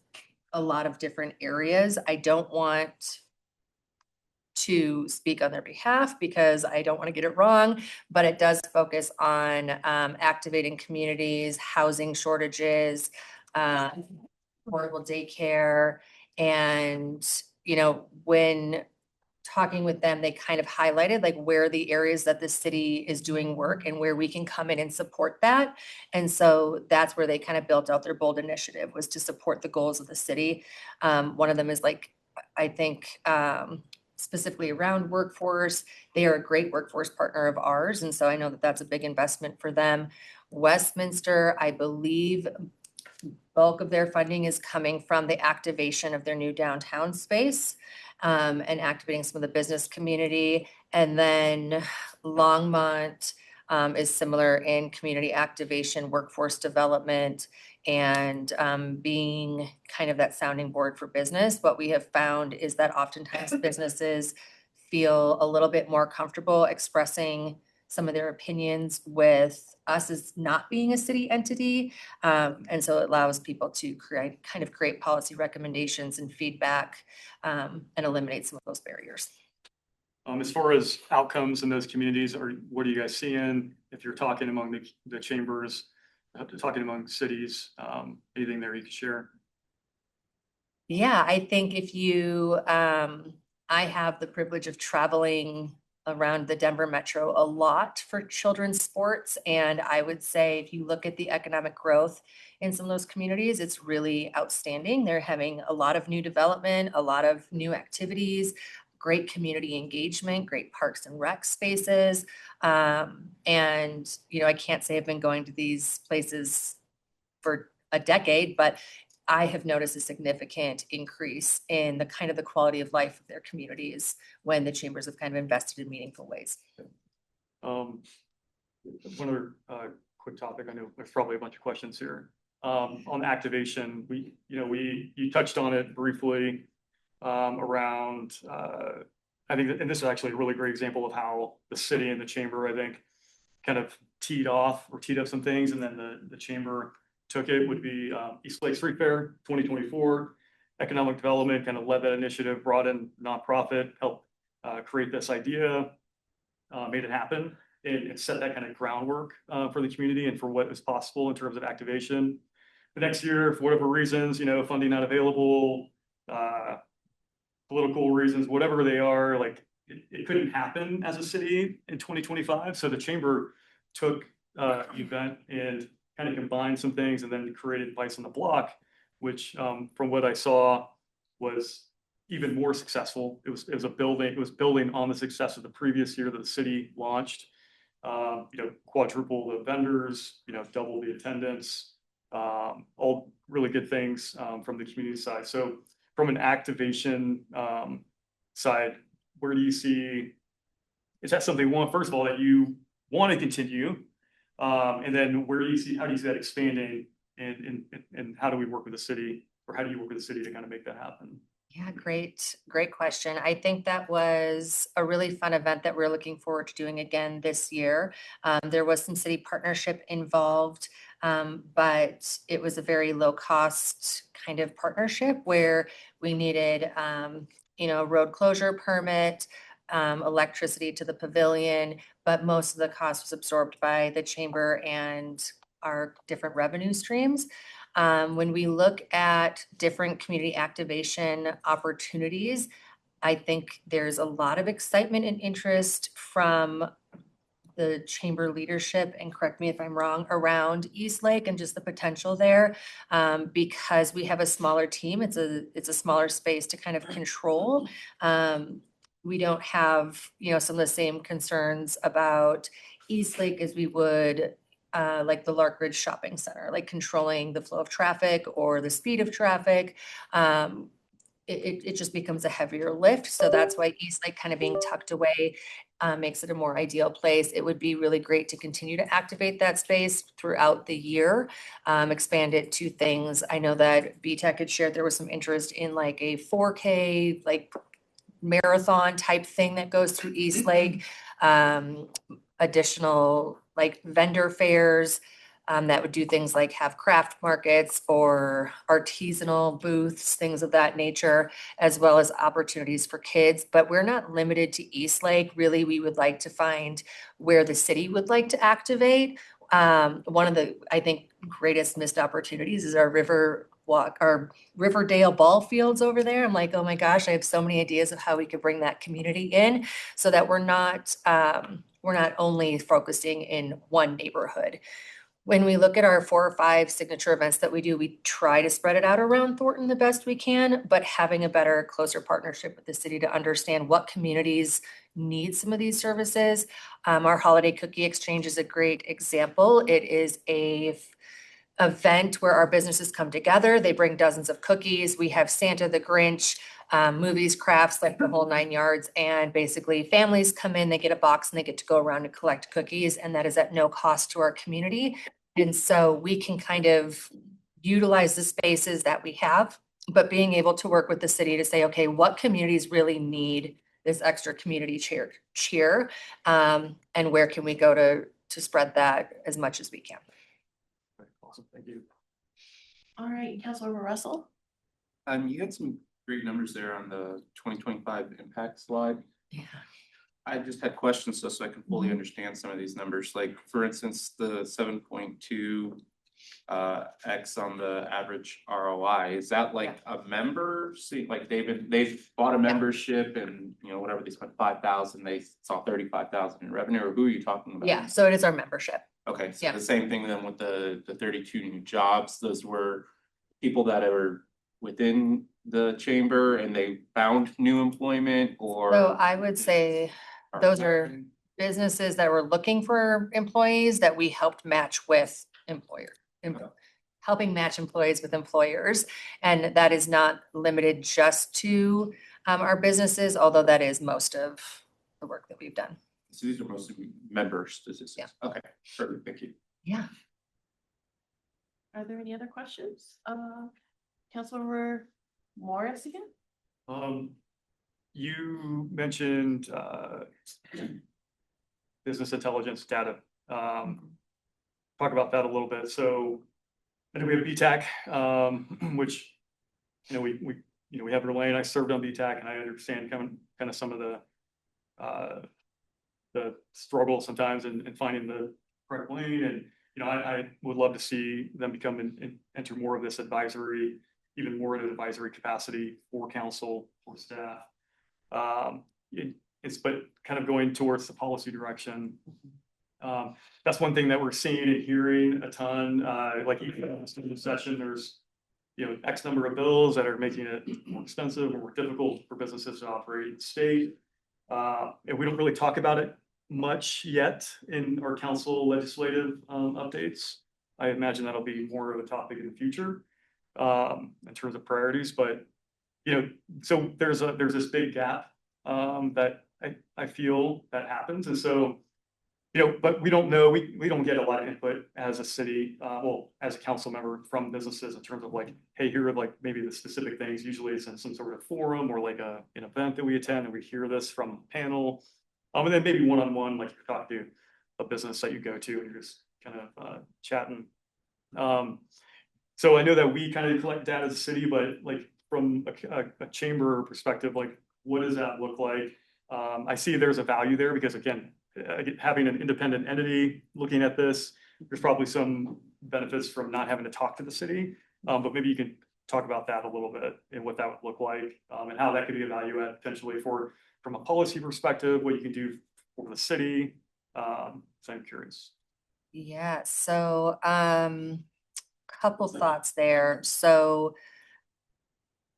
a lot of different areas. I don't want to speak on their behalf because I don't want to get it wrong, but it does focus on activating communities, housing shortages, affordable daycare. And, you know, when talking with them, they kind of highlighted like where the areas that the city is doing work and where we can come in and support that. And so that's where they kind of built out their BOLD initiative, was to support the goals of the city. One of them is like, I think, specifically around workforce. They are a great workforce partner of ours. And so I know that that's a big investment for them. Westminster, I believe, bulk of their funding is coming from the activation of their new downtown space and activating some of the business community. And then Longmont is similar in community activation, workforce development, and being kind of that sounding board for business. What we have found is that oftentimes businesses feel a little bit more comfortable expressing some of their opinions with us as not being a city entity. And so it allows people to create policy recommendations and feedback and eliminate some of those barriers. As far as outcomes in those communities, what are you guys seeing? If you're talking among the chambers, talking among cities, anything there you could share? Yeah, I think if you, I have the privilege of traveling around the Denver metro a lot for children's sports. And I would say if you look at the economic growth in some of those communities, it's really outstanding. They're having a lot of new development, a lot of new activities, great community engagement, great parks and rec spaces. And, you know, I can't say I've been going to these places for a decade, but I have noticed a significant increase in the kind of the quality of life of their communities when the chambers have kind of invested in meaningful ways. One other quick topic. I know there's probably a bunch of questions here. On activation, you touched on it briefly around I think, and this is actually a really great example of how the city and the chamber, I think, kind of teed up some things, and then the chamber took it, would be East Lake Street Fair 2024. Economic development kind of led that initiative, brought in nonprofit, helped create this idea, made it happen, and set that kind of groundwork for the community and for what is possible in terms of activation. The next year, for whatever reasons, funding not available, political reasons, whatever they are, like it couldn't happen as a city in 2025. So the chamber took event and kind of combined some things and then created Vice on the Block, which from what I saw was even more successful. It was building on the success of the previous year that the city launched. Quadruple the vendors, double the attendance, all really good things from the community side. So from an activation side, where do you see, is that something, first of all, that you want to continue? And then how do you see that expanding, and how do we work with the city, or how do you work with the city to kind of make that happen? Yeah, great question. I think that was a really fun event that we're looking forward to doing again this year. There was some city partnership involved, but it was a very low cost kind of partnership where we needed, road closure permit, electricity to the pavilion, but most of the cost was absorbed by the chamber and our different revenue streams. When we look at different community activation opportunities, I think there's a lot of excitement and interest from the chamber leadership, and correct me if I'm wrong, around East Lake and just the potential there. Because we have a smaller team, it's a smaller space to kind of control. We don't have, some of the same concerns about East Lake as we would like the Lark Ridge Shopping Center, like controlling the flow of traffic or the speed of traffic. It just becomes a heavier lift. So that's why East Lake kind of being tucked away makes it a more ideal place. It would be really great to continue to activate that space throughout the year, expand it to things. I know that BTEC had shared there was some interest in like a 4K, like marathon type thing that goes through East Lake. Additional like vendor fairs that would do things like have craft markets or artisanal booths, things of that nature, as well as opportunities for kids. But we're not limited to East Lake. Really, we would like to find where the city would like to activate. One of the, I think, greatest missed opportunities is our Riverdale ball fields over there. I'm like, oh my gosh, I have so many ideas of how we could bring that community in so that we're not only focusing in one neighborhood. When we look at our 4 or 5 signature events that we do, we try to spread it out around Thornton the best we can, but having a better, closer partnership with the city to understand what communities need some of these services. Our holiday cookie exchange is a great example. It is a event where our businesses come together. They bring dozens of cookies. We have Santa the Grinch, movies, crafts, like the whole 9 yards. And basically families come in, they get a box and they get to go around and collect cookies. And that is at no cost to our community. And so we can kind of utilize the spaces that we have, but being able to work with the city to say, okay, what communities really need this extra community cheer, and where can we go to spread that as much as we can. Awesome, thank you. All right, Councilmember Russell. You had some great numbers there on the 2025 impact slide. Yeah. I just had questions so I can fully understand some of these numbers. Like, for instance, the 7.2 X on the average ROI, is that like a member? See, like they've bought a membership and whatever, they spent 5,000, they saw 35,000 in revenue, or who are you talking about? Yeah, so it is our membership. Okay, so Yeah. the same thing then with the 32 new jobs, those were people that are within the chamber and they found new employment, or? So I would say those are businesses that were looking for employees that we helped match with helping match employees with employers. And that is not limited just to our businesses, although that is most of the work that we've done. So these are mostly members, businesses? Yeah. Okay, perfect, thank you. Yeah. Are there any other questions? Councilmember Morris again? you mentioned business intelligence data. Talk about that a little bit. So I know we have BTAC, which, we have Relay. I served on BTAC, and I understand kind of some of the struggle sometimes in finding the correct lane. And, I would love to see them become and enter more of this advisory, even more in an advisory capacity for council, for staff. It's but kind of going towards the policy direction. That's one thing that we're seeing and hearing a ton, like even in the student session, there's, X number of bills that are making it more expensive or more difficult for businesses to operate in the state. And we don't really talk about it much yet in our council legislative updates. I imagine that'll be more of a topic in the future in terms of priorities. But, so there's this big gap that I feel that happens. And so, but we don't know, we don't get a lot of input as a city, as a council member from businesses in terms of like, hey, here are like maybe the specific things. Usually it's in some sort of forum or like an event that we attend and we hear this from a panel. And then maybe one-on-one, like you're talking to a business that you go to and you're just kind of chatting. So I know that we kind of collect data as a city, but like from a chamber perspective, like what does that look like? I see there's a value there because again, having an independent entity looking at this, there's probably some benefits from not having to talk to the city. But maybe you can talk about that a little bit and what that would look like, and how that could be a value add potentially from a policy perspective, what you can do for the city. So I'm curious. Yeah, so couple thoughts there. So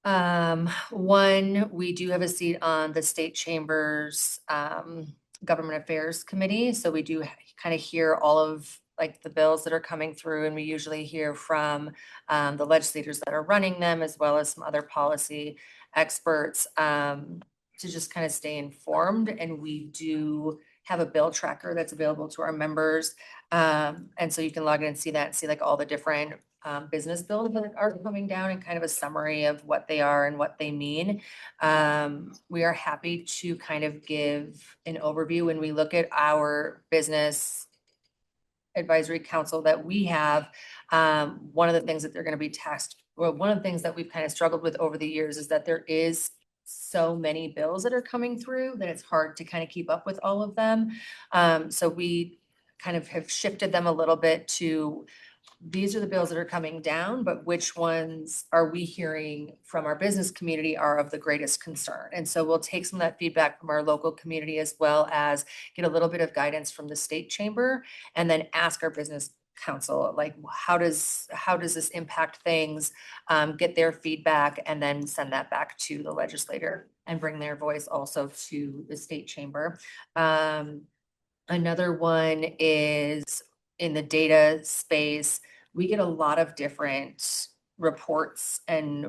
one, we do have a seat on the state chamber's government affairs committee. So we do kind of hear all of like the bills that are coming through, and we usually hear from the legislators that are running them, as well as some other policy experts to just kind of stay informed. And we do have a bill tracker that's available to our members. And so you can log in and see that and see like all the different business bills that are coming down and kind of a summary of what they are and what they mean. We are happy to kind of give an overview when we look at our business advisory council that we have. One of the things that they're going to be tasked, well, one of the things that we've kind of struggled with over the years is that there is so many bills that are coming through that it's hard to kind of keep up with all of them. So we kind of have shifted them a little bit to these are the bills that are coming down, but which ones are we hearing from our business community are of the greatest concern? And so we'll take some of that feedback from our local community as well as get a little bit of guidance from the state chamber and then ask our business council, like, how does this impact things, get their feedback and then send that back to the legislator and bring their voice also to the state chamber. Another one is in the data space. We get a lot of different reports and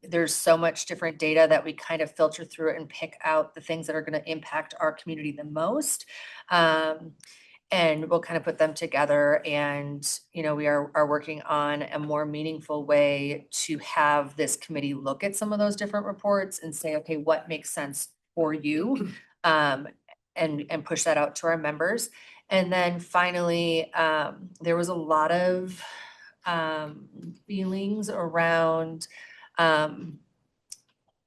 there's so much different data that we kind of filter through it and pick out the things that are going to impact our community the most. And we'll kind of put them together and, we are working on a more meaningful way to have this committee look at some of those different reports and say, okay, what makes sense for you? And push that out to our members. And then finally, there was a lot of feelings around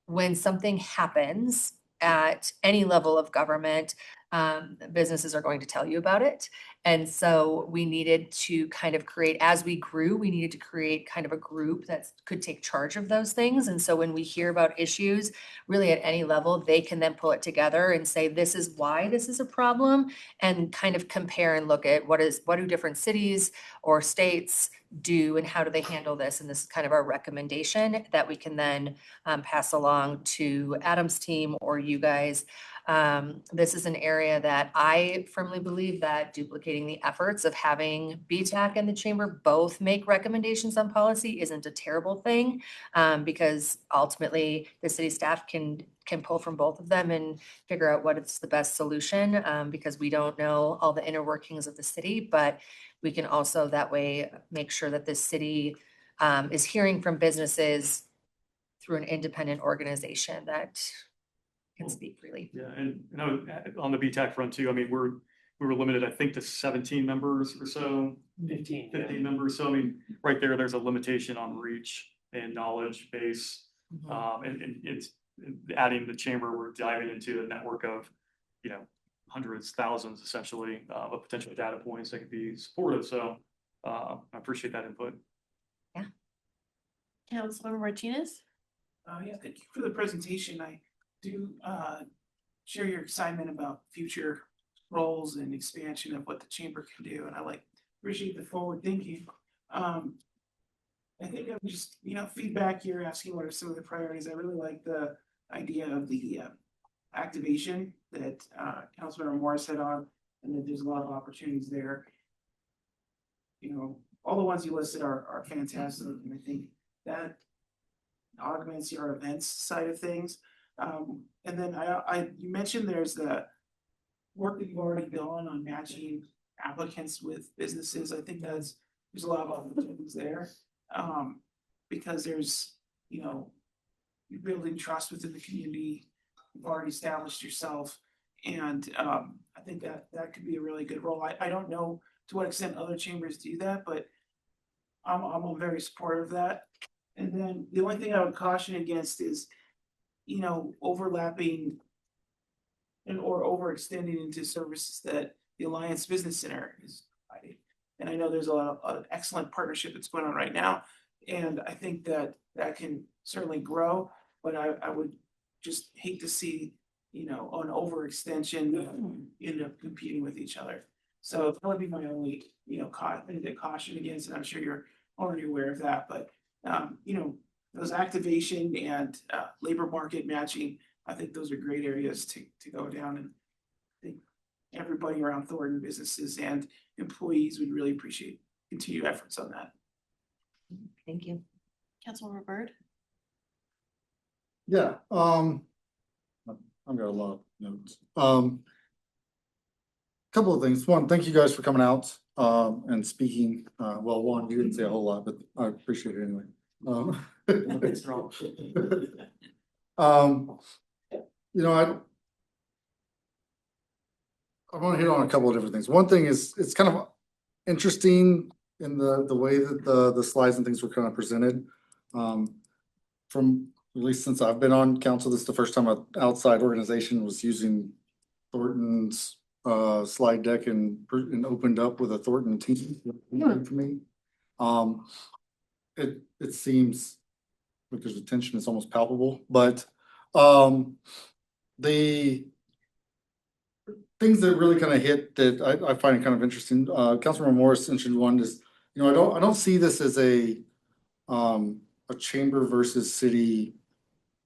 when something happens at any level of government, businesses are going to tell you about it. And so we needed to kind of create, as we grew, we needed to create kind of a group that could take charge of those things. And so when we hear about issues, really at any level, they can then pull it together and say, this is why this is a problem, and kind of compare and look at what do different cities or states do and how do they handle this. And this is kind of our recommendation that we can then pass along to Adam's team or you guys. This is an area that I firmly believe that duplicating the efforts of having BTAC and the chamber both make recommendations on policy isn't a terrible thing, because ultimately the city staff can pull from both of them and figure out what is the best solution, because we don't know all the inner workings of the city, but we can also that way make sure that the city is hearing from businesses through an independent organization that can speak freely. Yeah, and you know, on the BTAC front too, I mean, we were limited, I think, to 17 members or so. 15. 15 members, so I mean, right there, there's a limitation on reach and knowledge base. And it's adding the chamber, we're diving into a network of, you know, hundreds, thousands essentially, of potential data points that could be supportive, so I appreciate that input. Councilmember Martinez? Yeah, thank you for the presentation. I do share your excitement about future roles and expansion of what the chamber can do, and I appreciate the forward thinking. I think I'm just, feedback here, asking what are some of the priorities. I really like the idea of the activation that Councilmember Morris had on, and that there's a lot of opportunities there. All the ones you listed are fantastic, and I think that augments your events side of things. And then you mentioned there's the work that you've already done on matching applicants with businesses. I think there's a lot of opportunities there. Because there's, you're building trust within the community, you've already established yourself. And I think that could be a really good role. I don't know to what extent other chambers do that, but I'm very supportive of that. And then the only thing I would caution against is, overlapping or overextending into services that the Alliance Business Center is providing. And I know there's a lot of excellent partnership that's going on right now. And I think that can certainly grow, but I would just hate to see, an overextension end up competing with each other. So that would be my only, caution against, and I'm sure you're already aware of that, but, those activation and labor market matching, I think those are great areas to go down, and I think everybody around Thornton, businesses and employees, would really appreciate continued efforts on that. Thank you. Councilmember Byrd? Yeah, I've got a lot of notes. Couple of things. One, thank you guys for coming out and speaking. Well, one, you didn't say a whole lot, but I appreciate it anyway. Nothing's wrong. I want to hit on a couple of different things. One thing is, it's kind of interesting in the way that the slides and things were kind of presented. From at least since I've been on council, this is the first time an outside organization was using Thornton's slide deck and opened up with a Thornton team for me. It seems like there's a tension that's almost palpable, but the things that really kind of hit that I find it kind of interesting. Councilmember Morris mentioned one is, I don't see this as a chamber versus city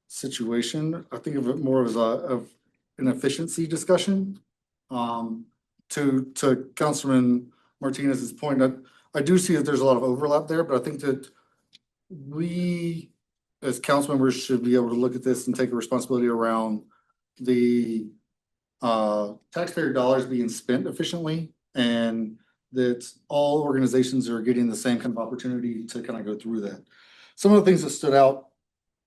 situation. I think of it more as an efficiency discussion. To Councilman Martinez's point, I do see that there's a lot of overlap there, but I think that we as council members should be able to look at this and take a responsibility around the taxpayer dollars being spent efficiently, and that all organizations are getting the same kind of opportunity to kind of go through that. Some of the things that stood out,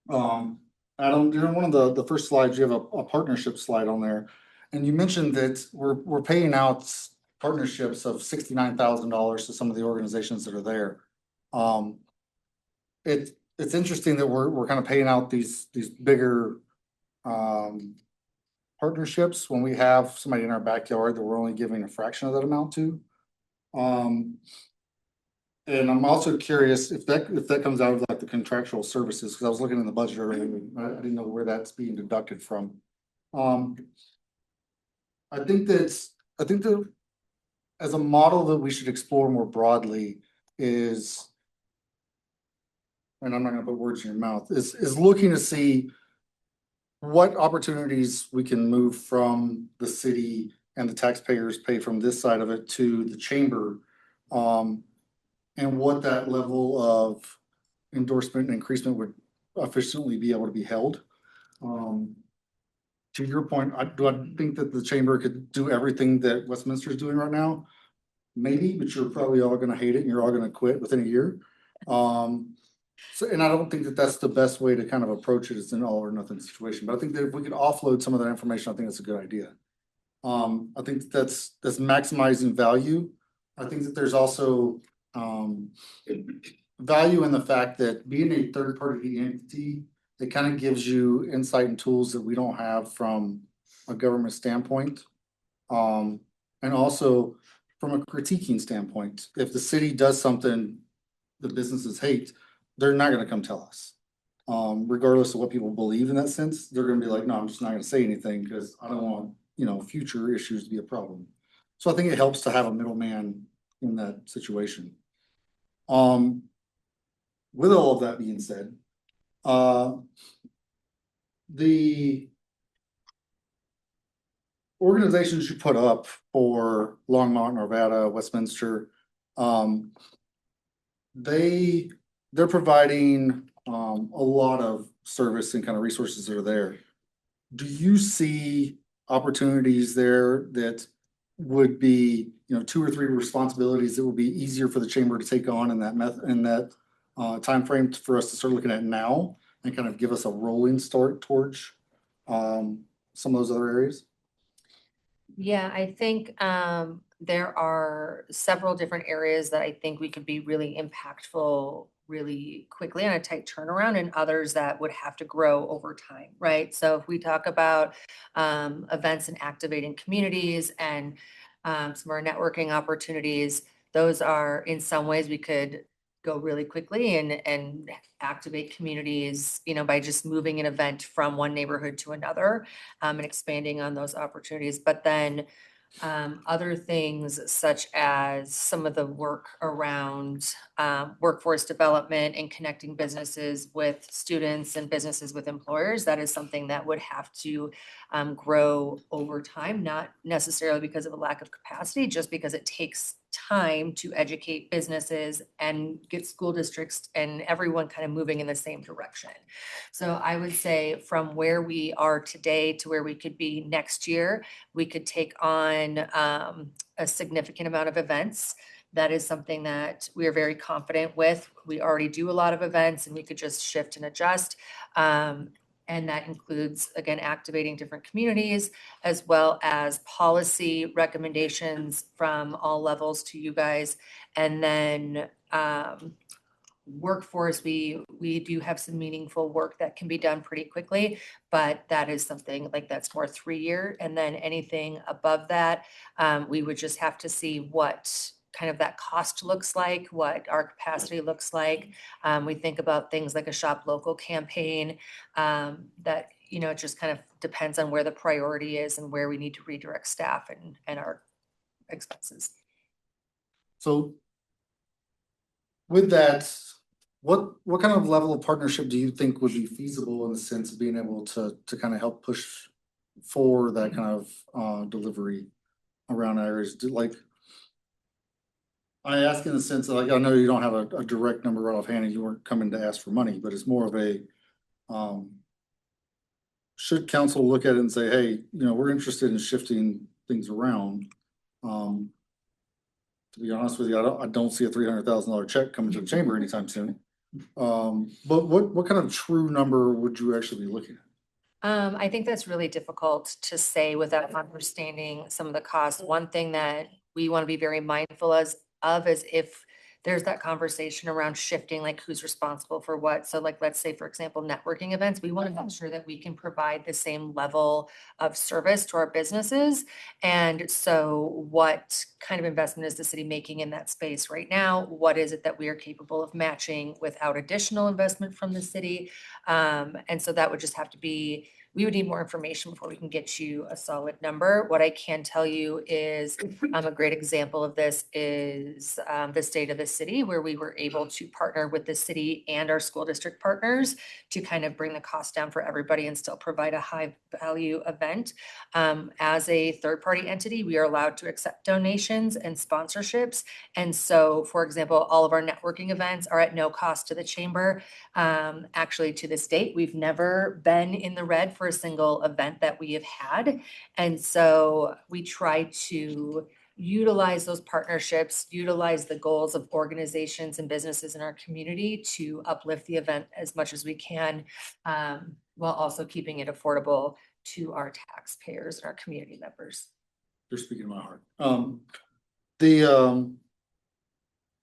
Adam, during one of the first slides, you have a partnership slide on there, and you mentioned that we're paying out partnerships of $69,000 to some of the organizations that are there. It's interesting that we're kind of paying out these bigger partnerships when we have somebody in our backyard that we're only giving a fraction of that amount to. And I'm also curious if that comes out of like the contractual services, because I was looking in the budget earlier, I didn't know where that's being deducted from. I think that as a model that we should explore more broadly is, and I'm not gonna put words in your mouth, is looking to see what opportunities we can move from the city and the taxpayers pay from this side of it to the chamber. And what that level of endorsement and increasement would efficiently be able to be held. To your point, do I think that the chamber could do everything that Westminster is doing right now? Maybe, but you're probably all gonna hate it and you're all gonna quit within a year. So, and I don't think that that's the best way to kind of approach it, is an all or nothing situation, but I think that if we could offload some of that information, I think that's a good idea. I think that's maximizing value. I think that there's also, value in the fact that being a third party entity, it kind of gives you insight and tools that we don't have from a government standpoint. And also from a critiquing standpoint, if the city does something the businesses hate, they're not gonna come tell us. Regardless of what people believe in that sense, they're gonna be like, no, I'm just not gonna say anything because I don't want, future issues to be a problem. So I think it helps to have a middleman in that situation. With all of that being said, the organizations you put up for Longmont, Arvada, Westminster, they're providing a lot of service and kind of resources that are there. Do you see opportunities there that would be, 2 or 3 responsibilities that would be easier for the chamber to take on in that timeframe for us to start looking at now and kind of give us a rolling start towards some of those other areas? Yeah, I think there are several different areas that I think we could be really impactful really quickly on a tight turnaround, and others that would have to grow over time, right? So if we talk about events and activating communities and some of our networking opportunities, those are in some ways we could go really quickly and activate communities, by just moving an event from one neighborhood to another, and expanding on those opportunities. But then other things such as some of the work around workforce development and connecting businesses with students and businesses with employers, that is something that would have to grow over time, not necessarily because of a lack of capacity, just because it takes time to educate businesses and get school districts and everyone kind of moving in the same direction. So I would say from where we are today to where we could be next year, we could take on a significant amount of events. That is something that we are very confident with. We already do a lot of events and we could just shift and adjust. And that includes, again, activating different communities, as well as policy recommendations from all levels to you guys. And then workforce, we do have some meaningful work that can be done pretty quickly, but that is something like that's more 3-year. And then anything above that, we would just have to see what kind of that cost looks like, what our capacity looks like. We think about things like a shop local campaign, that, it just kind of depends on where the priority is and where we need to redirect staff and our expenses. So with that, what kind of level of partnership do you think would be feasible in the sense of being able to kind of help push for that kind of delivery around areas? I ask in the sense of, like, I know you don't have a direct number right offhand and you weren't coming to ask for money, but it's more of a, should council look at it and say, hey, we're interested in shifting things around. To be honest with you, I don't see a $300,000 check coming to the chamber anytime soon. But what kind of true number would you actually be looking at? I think that's really difficult to say without understanding some of the costs. One thing that we want to be very mindful of is if there's that conversation around shifting, like who's responsible for what. So like, let's say, for example, networking events, we want to make sure that we can provide the same level of service to our businesses. And so what kind of investment is the city making in that space right now? What is it that we are capable of matching without additional investment from the city? And so that would just have to be, we would need more information before we can get you a solid number. What I can tell you is a great example of this is the state of the city, where we were able to partner with the city and our school district partners to kind of bring the cost down for everybody and still provide a high value event. As a third party entity, we are allowed to accept donations and sponsorships. And so, for example, all of our networking events are at no cost to the chamber. Actually, to this date, we've never been in the red for a single event that we have had. And so we try to utilize those partnerships, utilize the goals of organizations and businesses in our community to uplift the event as much as we can, while also keeping it affordable to our taxpayers and our community members. You're speaking my heart.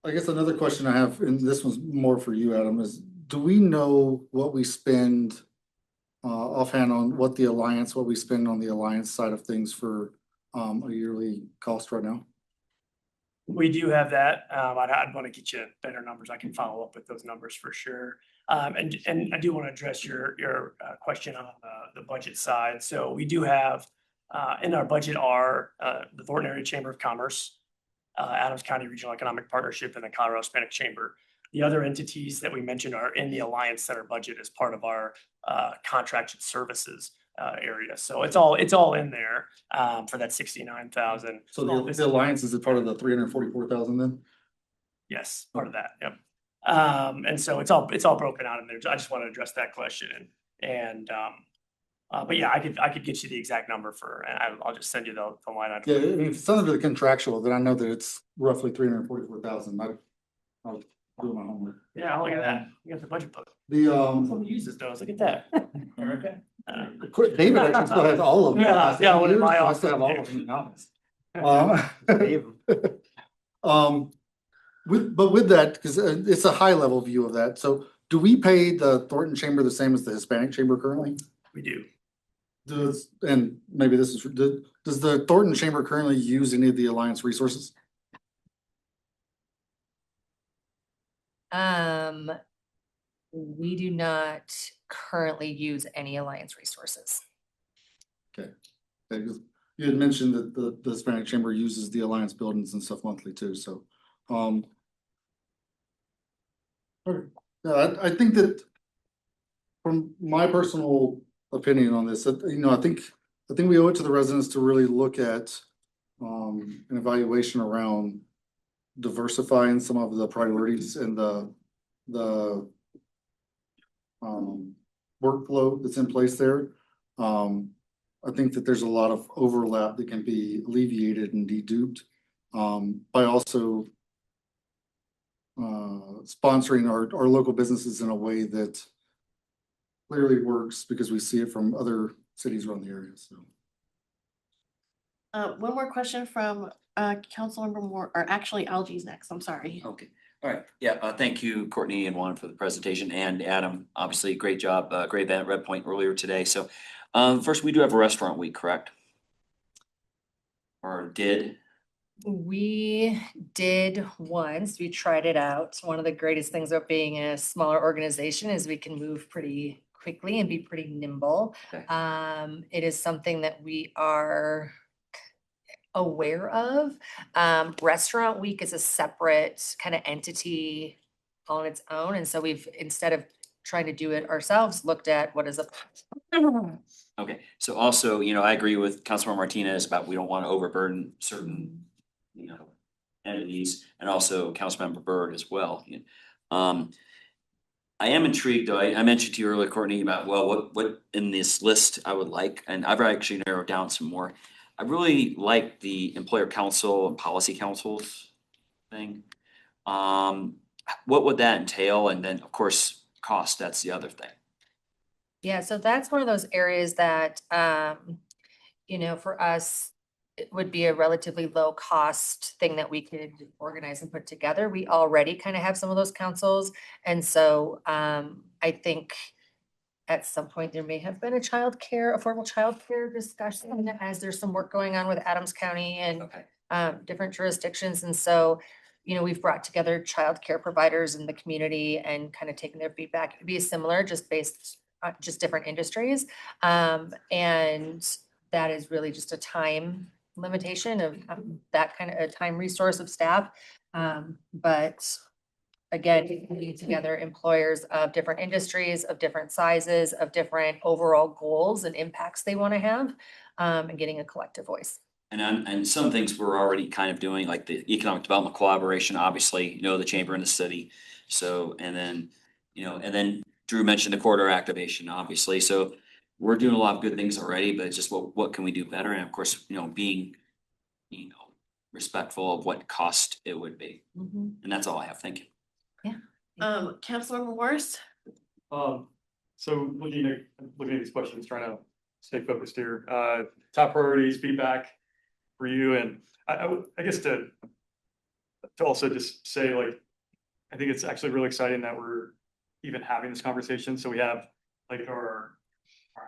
I guess another question I have, and this one's more for you, Adam, is do we know what we spend offhand on what we spend on the Alliance side of things for a yearly cost right now? We do have that. I'd want to get you better numbers. I can follow up with those numbers for sure. And I do want to address your question on the budget side. So we do have in our budget are the Thornton Area Chamber of Commerce, Adams County Regional Economic Partnership, and the Colorado Hispanic Chamber. The other entities that we mentioned are in the Alliance Center budget as part of our contracted services area. So it's all in there for that 69,000. So the Alliance is a part of the 344,000 then? Yes, part of that. Yep. And so it's all broken out in there. I just want to address that question but yeah, I could get you the exact number and I'll just send you the line item. Yeah, if it's under the contractual, then I know that it's roughly 344,000. I'll do my homework. Yeah, look at that. You got the budget book. Someone uses those. Look at that. Okay. David actually still has all of them. Yeah, what in my I still have all of them. With that, because it's a high level view of that. So do we pay the Thornton Chamber the same as the Hispanic Chamber currently? We do. And maybe this is, does the Thornton Chamber currently use any of the Alliance resources? We do not currently use any Alliance resources. Okay. Because you had mentioned that the Hispanic Chamber uses the Alliance buildings and stuff monthly too, so. I think that from my personal opinion on this, I think we owe it to the residents to really look at an evaluation around diversifying some of the priorities and the workflow that's in place there. I think that there's a lot of overlap that can be alleviated and deduped by also sponsoring our local businesses in a way that clearly works because we see it from other cities around the area. So one more question from Councilmember Moore, or actually Algie's next. I'm sorry. Okay. All right. Yeah. Thank you, Courtney and Juan, for the presentation, and Adam. Obviously, great job. Great event at Red Point earlier today. So, first, we do have a restaurant week, correct? Or did? We did once. We tried it out. One of the greatest things about being a smaller organization is we can move pretty quickly and be pretty nimble. Okay. It is something that we are aware of. Restaurant week is a separate kind of entity on its own. And so we've, instead of trying to do it ourselves, looked at what is a. Okay. So also, I agree with Councilmember Martinez about we don't want to overburden certain, entities, and also Councilmember Byrd as well. I am intrigued though. I mentioned to you earlier, Courtney, about, well, what in this list I would like, and I've actually narrowed down some more. I really like the employer council and policy councils thing. What would that entail? And then, of course, cost, that's the other thing. Yeah, so that's one of those areas that, for us, it would be a relatively low cost thing that we could organize and put together. We already kind of have some of those councils. And so I think at some point there may have been a affordable childcare discussion as there's some work going on with Adams County and different jurisdictions. And so, we've brought together childcare providers in the community and kind of taken their feedback. It'd be similar, just based on just different industries. And that is really just a time limitation of that kind of a time resource of staff. But again, putting together employers of different industries, of different sizes, of different overall goals and impacts they want to have, and getting a collective voice. And some things we're already kind of doing, like the economic development collaboration, obviously, the chamber in the city. So, and then Drew mentioned the corridor activation, obviously. So we're doing a lot of good things already, but it's just what can we do better? And of course, being, respectful of what cost it would be. Mhm. And that's all I have. Thank you. Councilmember Morris? So looking at these questions, trying to stay focused here, top priorities, feedback for you, and I guess to also just say, like, I think it's actually really exciting that we're even having this conversation. So we have like our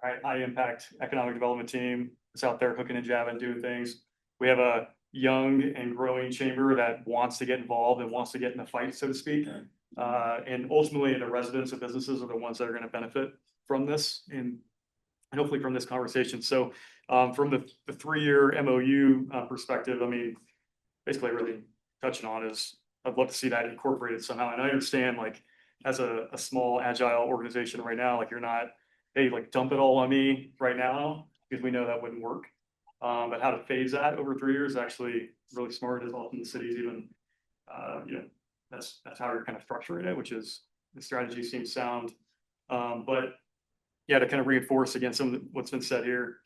high impact economic development team that's out there hooking and jabbing, doing things. We have a young and growing chamber that wants to get involved and wants to get in the fight, so to speak. And ultimately, the residents of businesses are the ones that are going to benefit from this and hopefully from this conversation. So from the 3-year MOU perspective, I mean, basically everything touching on is I'd love to see that incorporated somehow. And I understand, like, as a small agile organization right now, like, you're not, hey, like, dump it all on me right now, because we know that wouldn't work. But how to phase that over 3 years is actually really smart, as often the cities even, that's how you're kind of structuring it, which is the strategy seems sound. But yeah, to kind of reinforce again some of what's been said here,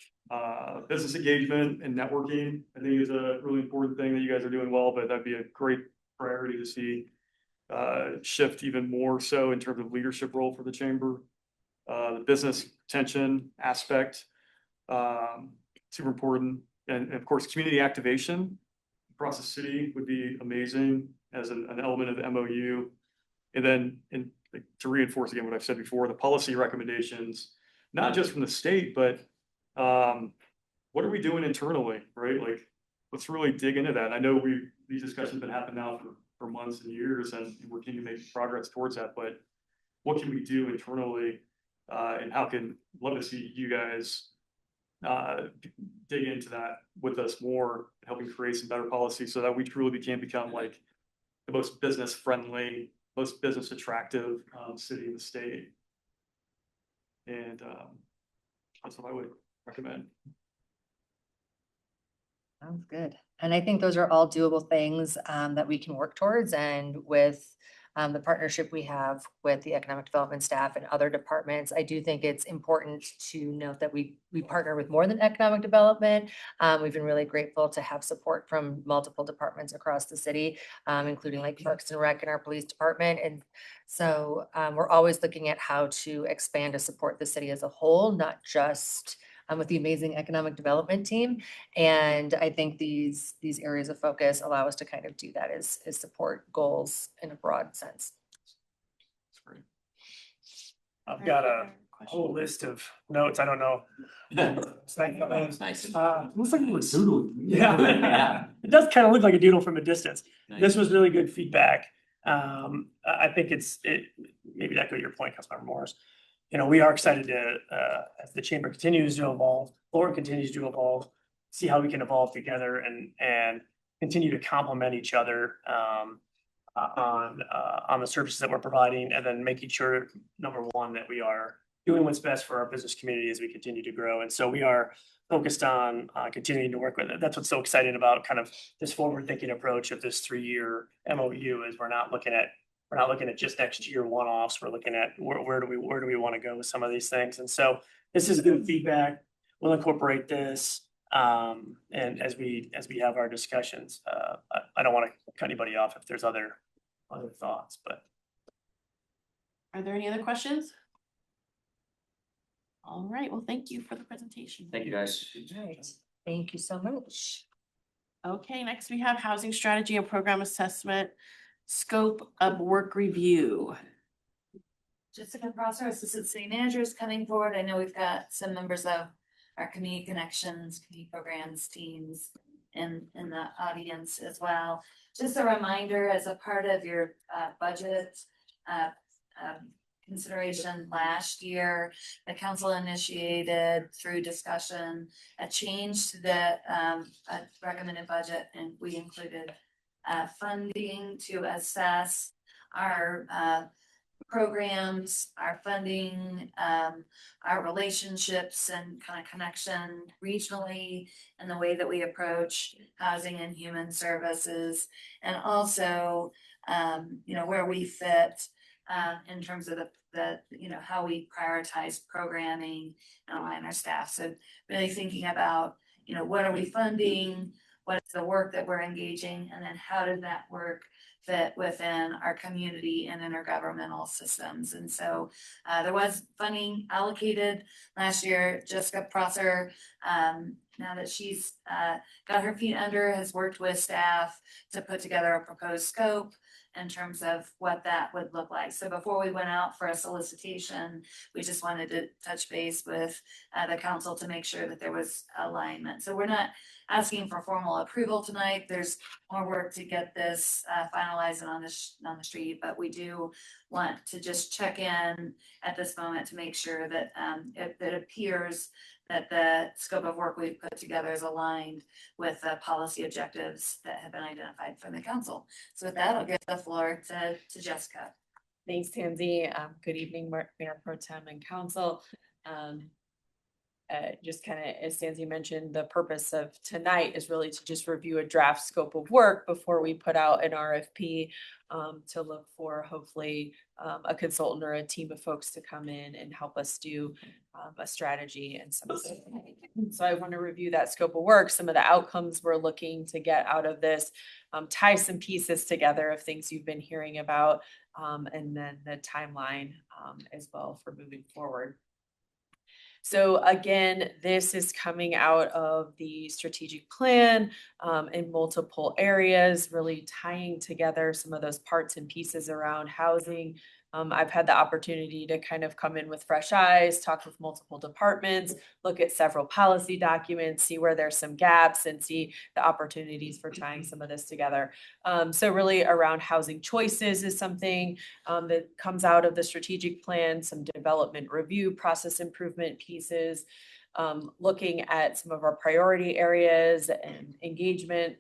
business engagement and networking, I think, is a really important thing that you guys are doing well, but that'd be a great priority to see shift even more so in terms of leadership role for the chamber. The business retention aspect, super important. And of course, community activation across the city would be amazing as an element of the MOU. And then to reinforce again what I've said before, the policy recommendations, not just from the state, but what are we doing internally, right? Like, let's really dig into that. And I know these discussions have been happening now for months and years, and we're continuing to make progress towards that. But what can we do internally, and how can love to see you guys dig into that with us more, helping create some better policy so that we truly can become like the most business friendly, most business attractive city in the state. And that's what I would recommend. Sounds good. And I think those are all doable things that we can work towards. And with the partnership we have with the economic development staff and other departments, I do think it's important to note that we partner with more than economic development. We've been really grateful to have support from multiple departments across the city, including like Parks and Rec and our police department. And so we're always looking at how to expand to support the city as a whole, not just with the amazing economic development team. And I think these areas of focus allow us to kind of do that as support goals in a broad sense. That's great. I've got a whole list of notes. I don't know. Nice. Looks like you were doodling. Yeah. Yeah. It does kind of look like a doodle from a distance. Nice. This was really good feedback. I think maybe to echo your point, Councilmember Morris. We are excited to, as the chamber continues to evolve, or continues to evolve, see how we can evolve together and continue to complement each other on the services that we're providing, and then making sure, number one, that we are doing what's best for our business community as we continue to grow. And so we are focused on continuing to work with it. That's what's so exciting about kind of this forward-thinking approach of this 3-year MOU is we're not looking at just next year one-offs. We're looking at where do we want to go with some of these things. And so this is good feedback. We'll incorporate this. And as we have our discussions, I don't want to cut anybody off if there's other thoughts, but. Are there any other questions? All right, well, thank you for the presentation. Thank you, guys. All right. Thank you so much. Okay, next we have housing strategy and program assessment, scope of work review. Jessica Prosser, Assistant City Manager, is coming forward. I know we've got some members of our community connections, community programs teams in the audience as well. Just a reminder, as a part of your budget consideration last year, the council initiated through discussion a change to the recommended budget, and we included funding to assess our programs, our funding, our relationships and kind of connection regionally, and the way that we approach housing and human services, and also where we fit in terms of the how we prioritize programming and align our staff. So really thinking about what are we funding, what is the work that we're engaging, and then how does that work fit within our community and intergovernmental systems. And so there was funding allocated last year. Jessica Prosser, now that she's got her feet under, has worked with staff to put together a proposed scope in terms of what that would look like. So before we went out for a solicitation, we just wanted to touch base with the council to make sure that there was alignment. So we're not asking for formal approval tonight. There's more work to get this finalized and on the street, but we do want to just check in at this moment to make sure that it appears that the scope of work we've put together is aligned with the policy objectives that have been identified from the council. So with that, I'll give the floor to Jessica. Thanks, Tansy. Good evening, Mayor Pro Tem and Council. Just kind of, as Tansy mentioned, the purpose of tonight is really to just review a draft scope of work before we put out an RFP to look for hopefully a consultant or a team of folks to come in and help us do a strategy and some. So I want to review that scope of work, some of the outcomes we're looking to get out of this, tie some pieces together of things you've been hearing about, and then the timeline as well for moving forward. So again, this is coming out of the strategic plan in multiple areas, really tying together some of those parts and pieces around housing. I've had the opportunity to kind of come in with fresh eyes, talk with multiple departments, look at several policy documents, see where there's some gaps and see the opportunities for tying some of this together. So really around housing choices is something that comes out of the strategic plan, some development review, process improvement pieces, looking at some of our priority areas and engagement,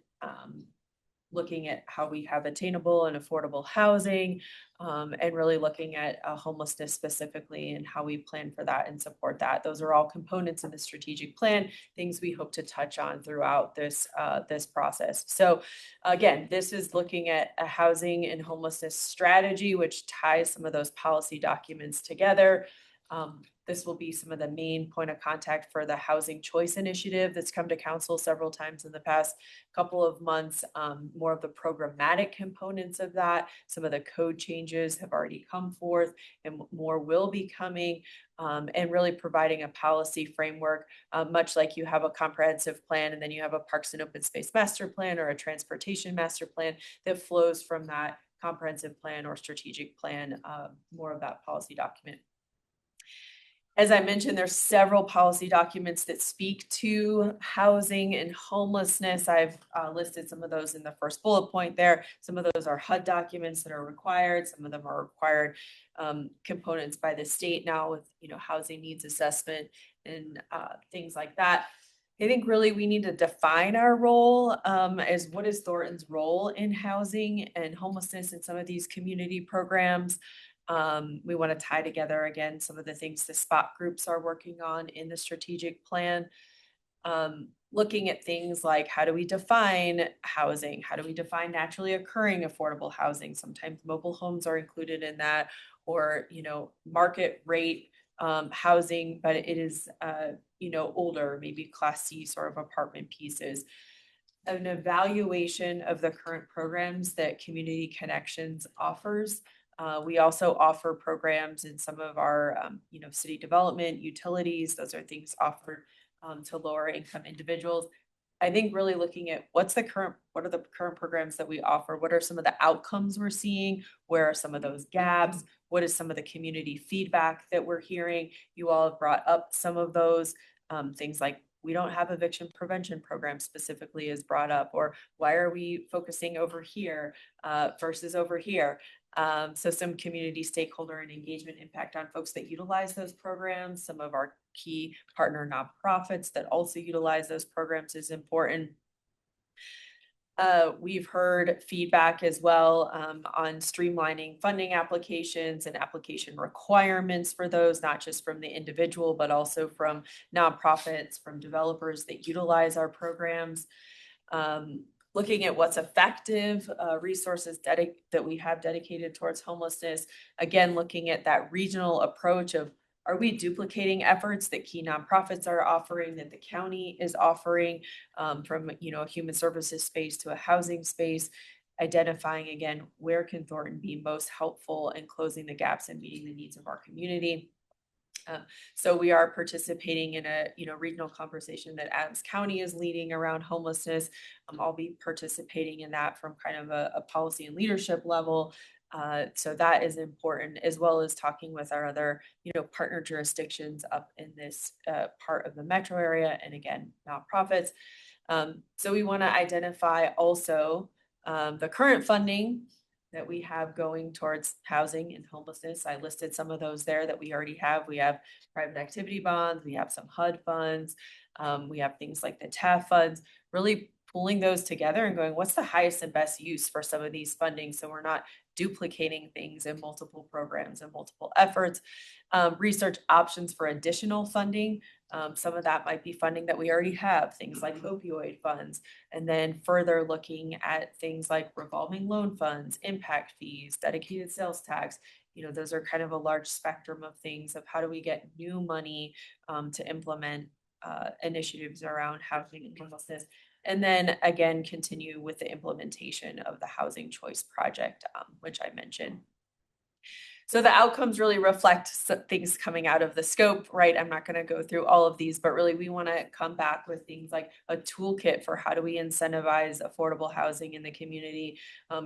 looking at how we have attainable and affordable housing, and really looking at homelessness specifically and how we plan for that and support that. Those are all components of the strategic plan, things we hope to touch on throughout this process. So again, this is looking at a housing and homelessness strategy, which ties some of those policy documents together. This will be some of the main point of contact for the Housing Choice Initiative that's come to council several times in the past couple of months. More of the programmatic components of that. Some of the code changes have already come forth and more will be coming, and really providing a policy framework, much like you have a comprehensive plan and then you have a Parks and Open Space Master Plan or a Transportation Master Plan that flows from that comprehensive plan or strategic plan, more of that policy document. As I mentioned, there's several policy documents that speak to housing and homelessness. I've listed some of those in the first bullet point there. Some of those are HUD documents that are required. Some of them are required components by the state now with, housing needs assessment and things like that. I think really we need to define our role as what is Thornton's role in housing and homelessness in some of these community programs. We want to tie together again some of the things the spot groups are working on in the strategic plan. Looking at things like how do we define housing? How do we define naturally occurring affordable housing? Sometimes mobile homes are included in that, or market rate housing, but it is older, maybe Class C sort of apartment pieces. An evaluation of the current programs that Community Connections offers. We also offer programs in some of our, city development, utilities. Those are things offered to lower income individuals. I think really looking at what are the current programs that we offer? What are some of the outcomes we're seeing? Where are some of those gaps? What is some of the community feedback that we're hearing? You all have brought up some of those things like we don't have eviction prevention program specifically is brought up, or why are we focusing over here versus over here? So some community stakeholder and engagement impact on folks that utilize those programs. Some of our key partner nonprofits that also utilize those programs is important. We've heard feedback as well on streamlining funding applications and application requirements for those, not just from the individual, but also from nonprofits, from developers that utilize our programs. Looking at what's effective resources that we have dedicated towards homelessness. Again, looking at that regional approach of are we duplicating efforts that key nonprofits are offering, that the county is offering, from, a human services space to a housing space? Identifying again, where can Thornton be most helpful in closing the gaps and meeting the needs of our community? So we are participating in a regional conversation that Adams County is leading around homelessness. I'll be participating in that from kind of a policy and leadership level. So that is important, as well as talking with our other partner jurisdictions up in this part of the metro area, and again, nonprofits. So we want to identify also the current funding that we have going towards housing and homelessness. I listed some of those there that we already have. We have private activity bonds, we have some HUD funds, we have things like the TAF funds, really pulling those together and going, what's the highest and best use for some of these funding? So we're not duplicating things in multiple programs and multiple efforts. Research options for additional funding. Some of that might be funding that we already have, things like opioid funds, and then further looking at things like revolving loan funds, impact fees, dedicated sales tax. Those are kind of a large spectrum of things of how do we get new money to implement initiatives around housing and homelessness. And then again, continue with the implementation of the Housing Choice Project, which I mentioned. So the outcomes really reflect things coming out of the scope, right? I'm not going to go through all of these, but really we want to come back with things like a toolkit for how do we incentivize affordable housing in the community?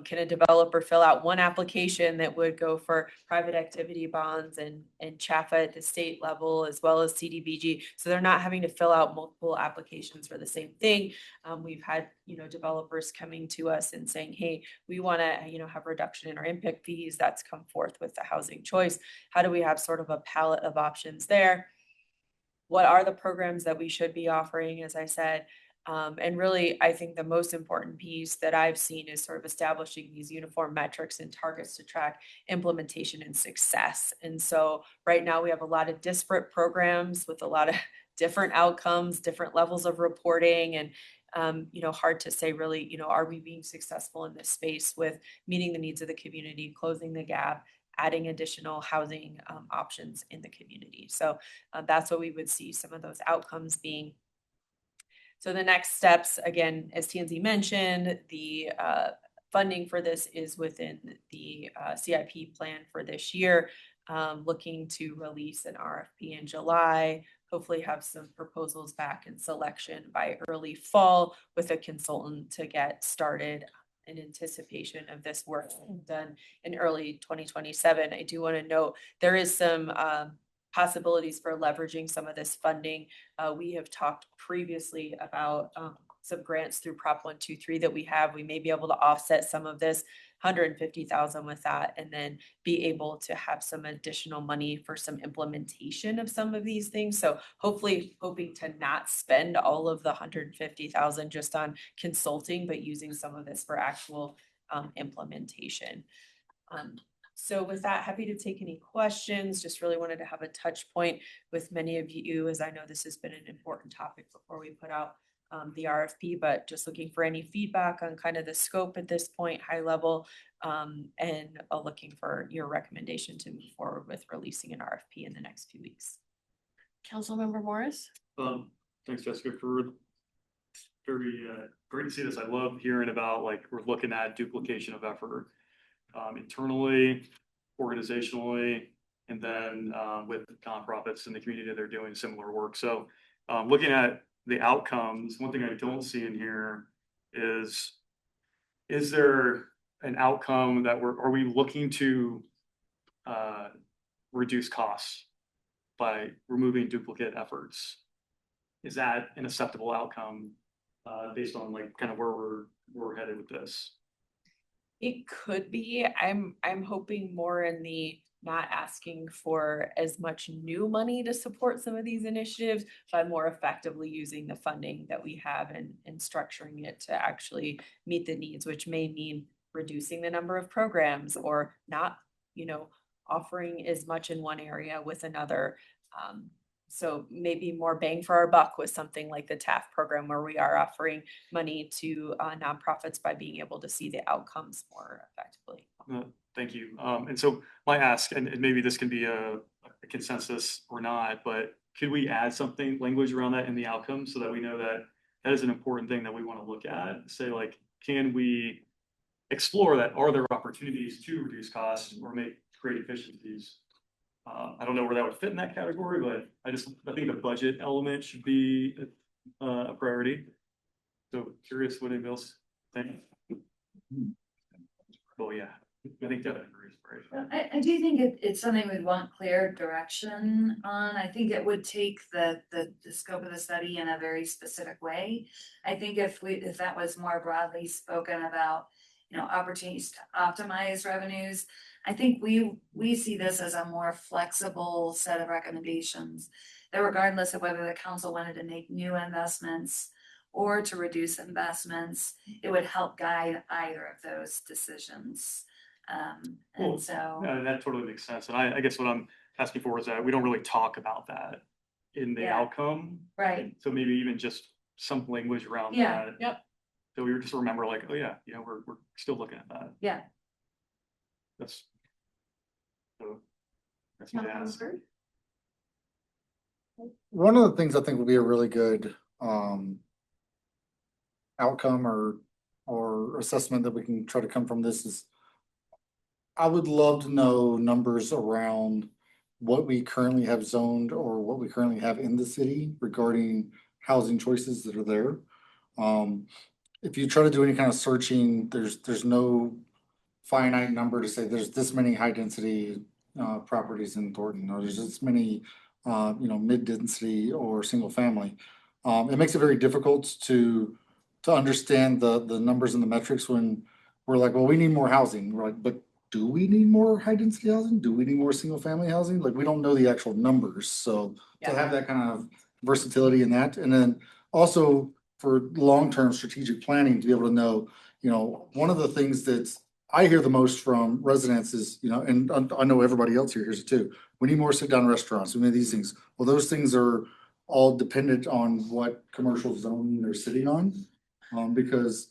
Can a developer fill out one application that would go for private activity bonds and CHAFA at the state level, as well as CDBG? So they're not having to fill out multiple applications for the same thing. We've had, developers coming to us and saying, hey, we want to, have reduction in our impact fees. That's come forth with the housing choice. How do we have sort of a palette of options there? What are the programs that we should be offering, as I said? And really, I think the most important piece that I've seen is sort of establishing these uniform metrics and targets to track implementation and success. And so right now we have a lot of disparate programs with a lot of different outcomes, different levels of reporting, and hard to say really, are we being successful in this space with meeting the needs of the community, closing the gap, adding additional housing options in the community. So that's what we would see some of those outcomes being. So the next steps, again, as TNZ mentioned, the funding for this is within the CIP plan for this year, looking to release an RFP in July, hopefully have some proposals back in selection by early fall with a consultant to get started in anticipation of this work done in early 2027. I do want to note there is some possibilities for leveraging some of this funding. We have talked previously about some grants through Prop 123 that we have. We may be able to offset some of this, 150,000 with that, and then be able to have some additional money for some implementation of some of these things. So hopefully hoping to not spend all of the 150,000 just on consulting, but using some of this for actual implementation. So with that, happy to take any questions. Just really wanted to have a touch point with many of you, as I know this has been an important topic before we put out the RFP, but just looking for any feedback on kind of the scope at this point, high level, and looking for your recommendation to move forward with releasing an RFP in the next few weeks. Councilmember Morris? Thanks, Jessica, for very great to see this. I love hearing about we're looking at duplication of effort internally, organizationally, and then with nonprofits in the community that are doing similar work. So looking at the outcomes, one thing I don't see in here is there an outcome that are we looking to reduce costs by removing duplicate efforts? Is that an acceptable outcome based on kind of where we're headed with this? It could be. I'm hoping more in the not asking for as much new money to support some of these initiatives, but more effectively using the funding that we have and structuring it to actually meet the needs, which may mean reducing the number of programs or not, offering as much in one area with another. So maybe more bang for our buck with something like the TAF program, where we are offering money to nonprofits by being able to see the outcomes more effectively. Thank you. And so my ask, and maybe this can be a consensus or not, but could we add something, language around that in the outcome so that we know that that is an important thing that we want to look at? Say like, can we explore that? Are there opportunities to reduce costs or create efficiencies? I don't know where that would fit in that category, but I think the budget element should be a priority. So curious what anybody else think. Oh, yeah, I think Devin agrees, right? I do think it's something we'd want clear direction on. I think it would take the scope of the study in a very specific way. I think if that was more broadly spoken about, opportunities to optimize revenues, I think we see this as a more flexible set of recommendations that regardless of whether the council wanted to make new investments or to reduce investments, it would help guide either of those decisions. And so. That totally makes sense. And I guess what I'm asking for is that we don't really talk about that in the outcome. Right. So maybe even just some language around Yeah. that. Yep. So we just remember like, oh yeah, we're still looking at that. Yeah. That's my ask. One of the things I think would be a really good outcome or assessment that we can try to come from this is, I would love to know numbers around what we currently have zoned or what we currently have in the city regarding housing choices that are there. If you try to do any kind of searching, there's no finite number to say there's this many high density properties in Thornton, or there's this many mid density or single family. It makes it very difficult to understand the numbers and the metrics when we're like, well, we need more housing. We're like, but do we need more high density housing? Do we need more single family housing? Like, we don't know the actual numbers. So to have that kind of versatility in that, and then also for long-term strategic planning to be able to know, one of the things that I hear the most from residents is, and I know everybody else here hears it too. We need more sit-down restaurants. We need these things. Well, those things are all dependent on what commercial zone they're sitting on. Because,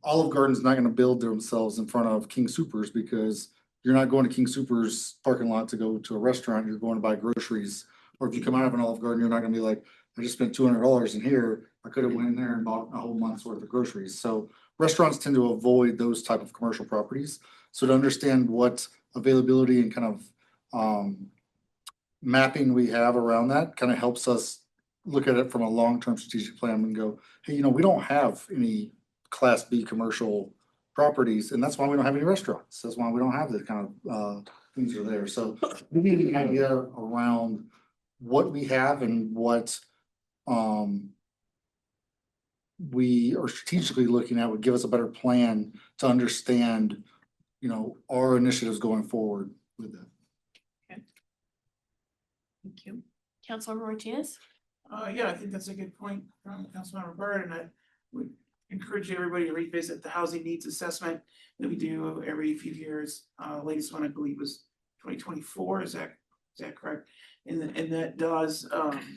Olive Garden's not gonna build themselves in front of King Soopers because you're not going to King Soopers parking lot to go to a restaurant, you're going to buy groceries. Or if you come out of an Olive Garden, you're not gonna be like, I just spent $200 in here, I could have went in there and bought a whole month's worth of groceries. So restaurants tend to avoid those type of commercial properties. So to understand what availability and kind of mapping we have around that kind of helps us look at it from a long-term strategic plan and go, hey, we don't have any Class B commercial properties, and that's why we don't have any restaurants. That's why we don't have the kind of things that are there. So we need an idea around what we have and what we are strategically looking at would give us a better plan to understand, our initiatives going forward with that. Thank you. Councilmember Martinez? Yeah, I think that's a good point from Councilmember Byrd, and I would encourage everybody to revisit the housing needs assessment that we do every few years. Latest one I believe was 2024. Is that correct? And that does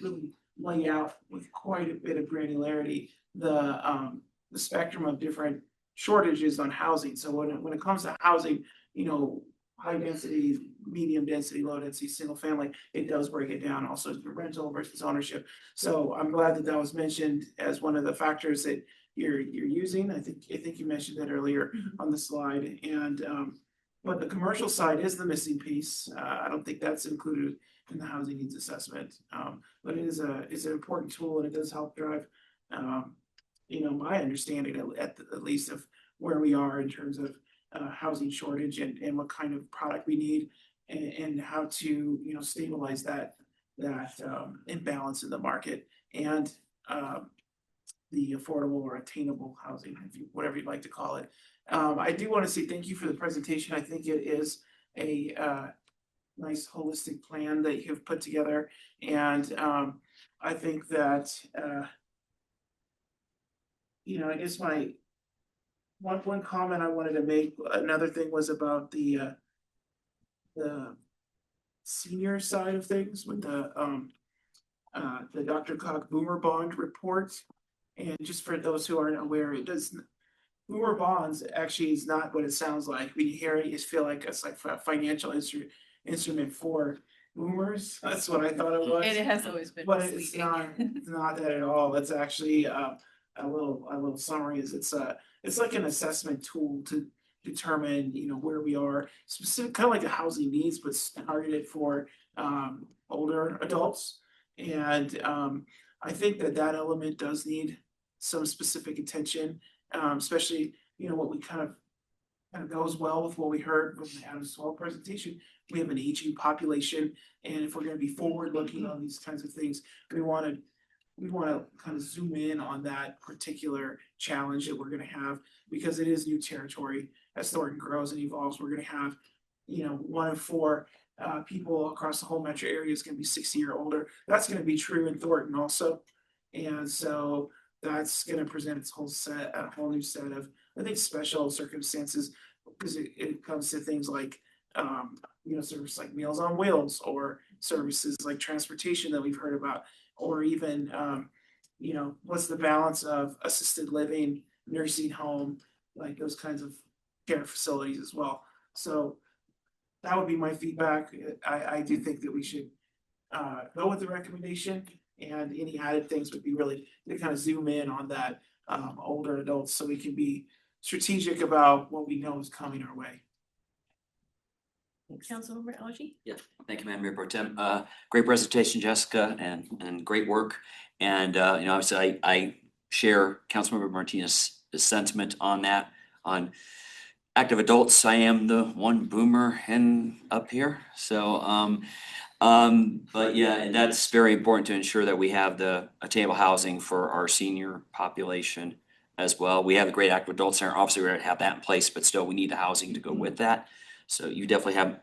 really lay out with quite a bit of granularity the spectrum of different shortages on housing. So when it comes to housing, high density, medium density, low density, single family, it does break it down also to rental versus ownership. So I'm glad that was mentioned as one of the factors that you're using. I think you mentioned that earlier on the slide. And but the commercial side is the missing piece. I don't think that's included in the housing needs assessment. But it is an important tool, and it does help drive my understanding at least of where we are in terms of housing shortage and what kind of product we need and how to stabilize that imbalance in the market and the affordable or attainable housing, whatever you'd like to call it. I do want to say thank you for the presentation. I think it is a nice holistic plan that you've put together, and I think that I guess my one comment I wanted to make, another thing was about the senior side of things with the Dr. Koch Boomer Bond report. And just for those who aren't aware, it does boomer bonds actually is not what it sounds like. When you hear it, you just feel like it's like a financial instrument for boomers. That's what I thought it was. And it has always been But it's misleading. not that at all. It's actually a little summary is it's like an assessment tool to determine, where we are, specific, kind of like a housing needs, but targeted for older adults. And I think that element does need some specific attention, especially, what we kind of goes well with what we heard from the Adams Swell presentation. We have an aging population, and if we're gonna be forward looking on these kinds of things, we wanna kind of zoom in on that particular challenge that we're gonna have, because it is new territory. As Thornton grows and evolves, we're gonna have, 1 in 4 people across the whole metro area is gonna be 60 or older. That's gonna be true in Thornton also. And so that's gonna present a whole new set of, I think, special circumstances, because it comes to things like, service like Meals on Wheels, or services like transportation that we've heard about, or even, what's the balance of assisted living, nursing home, like those kinds of care facilities as well. So that would be my feedback. I do think that we should go with the recommendation, and any added things would be really to kind of zoom in on that older adults, so we can be strategic about what we know is coming our way. Councilmember Elgie? Yeah, thank you, Madam Mayor Pro Tem. Great presentation, Jessica, and great work. And, obviously I share Councilmember Martinez's sentiment on that, on active adults. I am the one boomer and up here. So, but yeah, and that's very important to ensure that we have the attainable housing for our senior population as well. We have a great active adult center. Obviously, we're gonna have that in place, but still we need the housing to go with that. So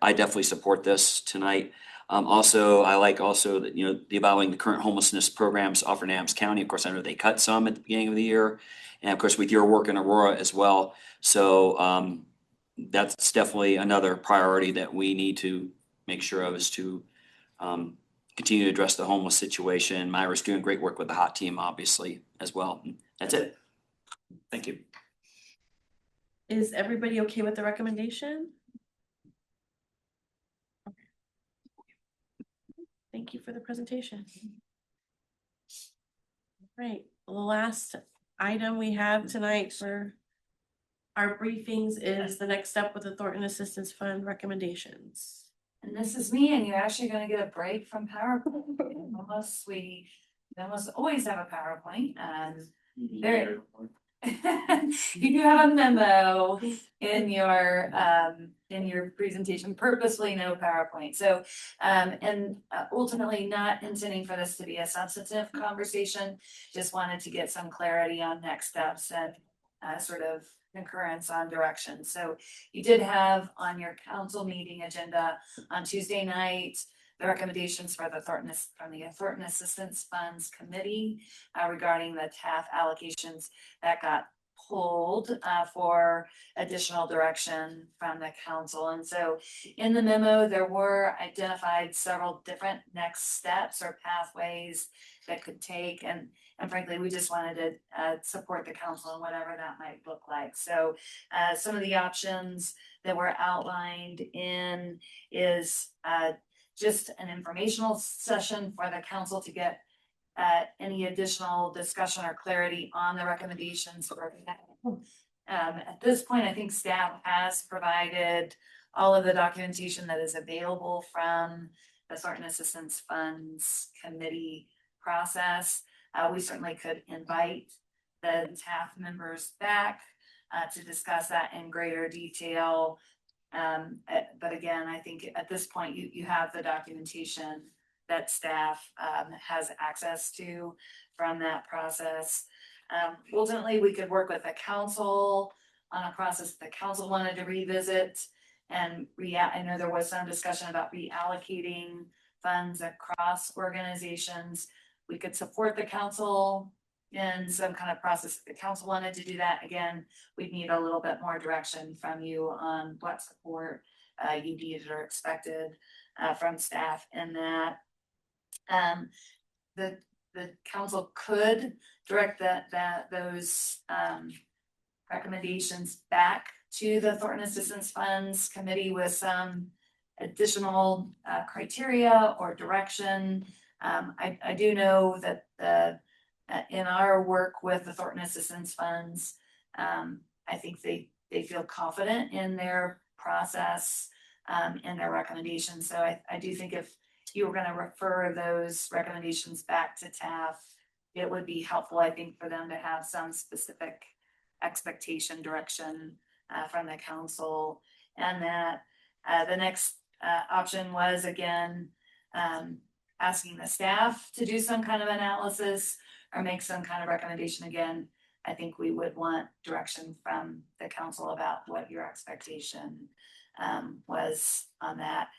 I definitely support this tonight. Also, I like also that, the evaluating the current homelessness programs offered in Adams County. Of course, I know they cut some at the beginning of the year. And of course, with your work in Aurora as well. So, that's definitely another priority that we need to make sure of, is to continue to address the homeless situation. Myra's doing great work with the HOT team, obviously, as well. That's it. Thank you. Is everybody okay with the recommendation? Thank you for the presentation. Right, the last item we have tonight for our briefings is the next step with the Thornton Assistance Fund recommendations. And this is me, and you're actually gonna get a break from PowerPoint. We almost always have a PowerPoint, and there. You do have a memo in your presentation, purposely no PowerPoint. So, and ultimately not intending for this to be a substantive conversation, just wanted to get some clarity on next steps and sort of concurrence on direction. So you did have on your council meeting agenda on Tuesday night the recommendations for the Thornton Assistance Funds Committee regarding the TAF allocations that got pulled for additional direction from the council. And so in the memo, there were identified several different next steps or pathways that could take, and frankly, we just wanted to support the council in whatever that might look like. So some of the options that were outlined in is just an informational session for the council to get any additional discussion or clarity on the recommendations. At this point, I think staff has provided all of the documentation that is available from the Thornton Assistance Funds Committee process. We certainly could invite the TAF members back to discuss that in greater detail. But again, I think at this point, you have the documentation that staff has access to from that process. Ultimately, we could work with the council on a process the council wanted to revisit, and I know there was some discussion about reallocating funds across organizations. We could support the council in some kind of process. If the council wanted to do that, again, we'd need a little bit more direction from you on what support you needed or expected from staff in that. The council could direct those recommendations back to the Thornton Assistance Funds Committee with some additional criteria or direction. I do know that in our work with the Thornton Assistance Funds, I think they feel confident in their process and their recommendations. So I do think if you were gonna refer those recommendations back to TAF, it would be helpful, I think, for them to have some specific expectation direction from the council. And that the next option was, again, asking the staff to do some kind of analysis or make some kind of recommendation. Again, I think we would want direction from the council about what your expectation was on that.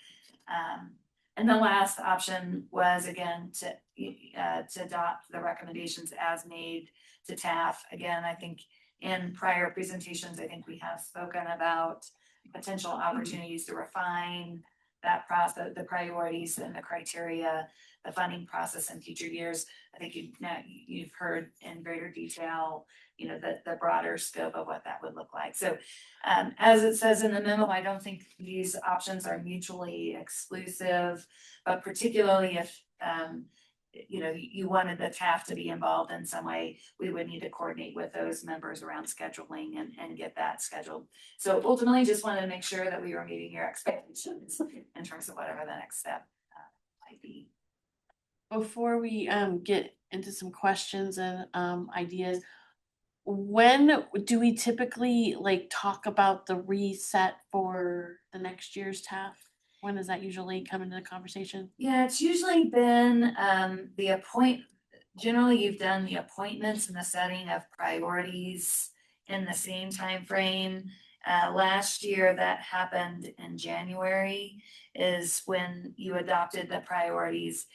And the last option was, again, to adopt the recommendations as made to TAF. Again, I think in prior presentations, I think we have spoken about potential opportunities to refine that process, the priorities and the criteria, the funding process in future years. I think you've heard in greater detail, the broader scope of what that would look like. So as it says in the memo, I don't think these options are mutually exclusive, but particularly if you wanted the TAF to be involved in some way, we would need to coordinate with those members around scheduling and get that scheduled. So ultimately, just wanted to make sure that we were meeting your expectations in terms of whatever the next step might be. Before we get into some questions and ideas, when do we typically talk about the reset for the next year's TAF? When does that usually come into the conversation? Yeah, it's usually been generally you've done the appointments and the setting of priorities in the same time frame. Last year that happened in January is when you adopted the priorities,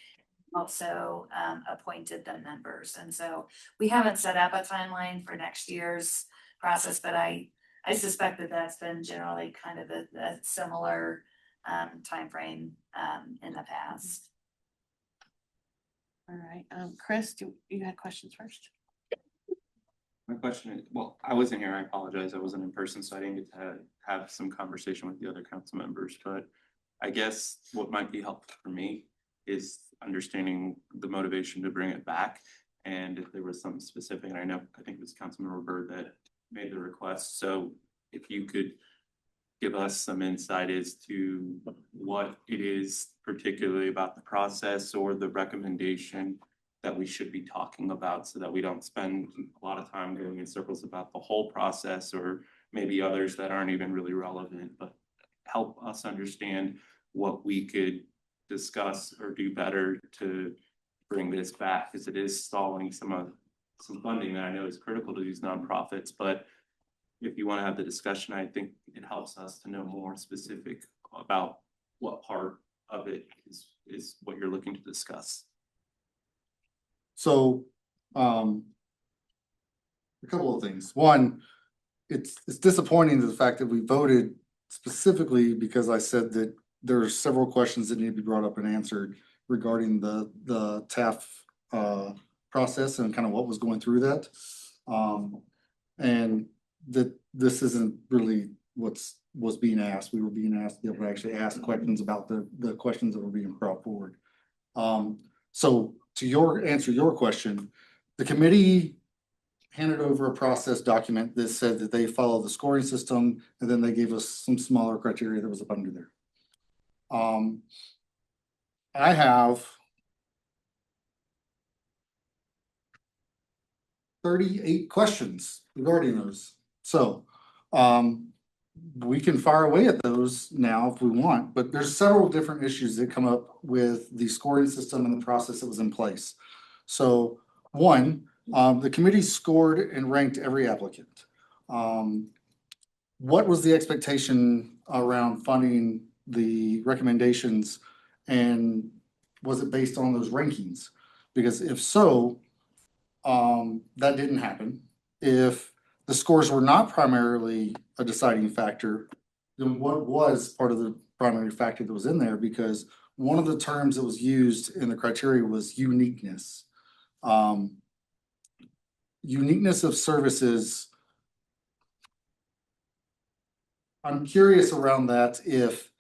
also appointed the members. And so we haven't set up a timeline for next year's process, but I suspect that that's been generally kind of a similar timeframe in the past. All right, Chris, you had questions first? My question is, well, I wasn't here, I apologize, I wasn't in person, so I didn't get to have some conversation with the other council members, but I guess what might be helpful for me is understanding the motivation to bring it back. And if there was something specific, and I think it was Councilmember Byrd that made the request. So if you could give us some insight as to what it is particularly about the process or the recommendation that we should be talking about, so that we don't spend a lot of time going in circles about the whole process, or maybe others that aren't even really relevant, but help us understand what we could discuss or do better to bring this back, because it is stalling some funding that I know is critical to these nonprofits. But if you want to have the discussion, I think it helps us to know more specific about what part of it is what you're looking to discuss. So, a couple of things. One, it's disappointing the fact that we voted specifically because I said that there are several questions that need to be brought up and answered regarding the TAF process and kind of what was going through that. And that this isn't really was being asked. We were being asked to be able to actually ask questions about the questions that were being brought forward. So to answer your question, the committee handed over a process document that said that they follow the scoring system, and then they gave us some smaller criteria that was up under there. I have 38 questions regarding those. So we can fire away at those now if we want, but there's several different issues that come up with the scoring system and the process that was in place. So one, the committee scored and ranked every applicant. What was the expectation around funding the recommendations, and was it based on those rankings? Because if so, that didn't happen. If the scores were not primarily a deciding factor, then what was part of the primary factor that was in there? Because one of the terms that was used in the criteria was uniqueness. Uniqueness of services I'm curious around that if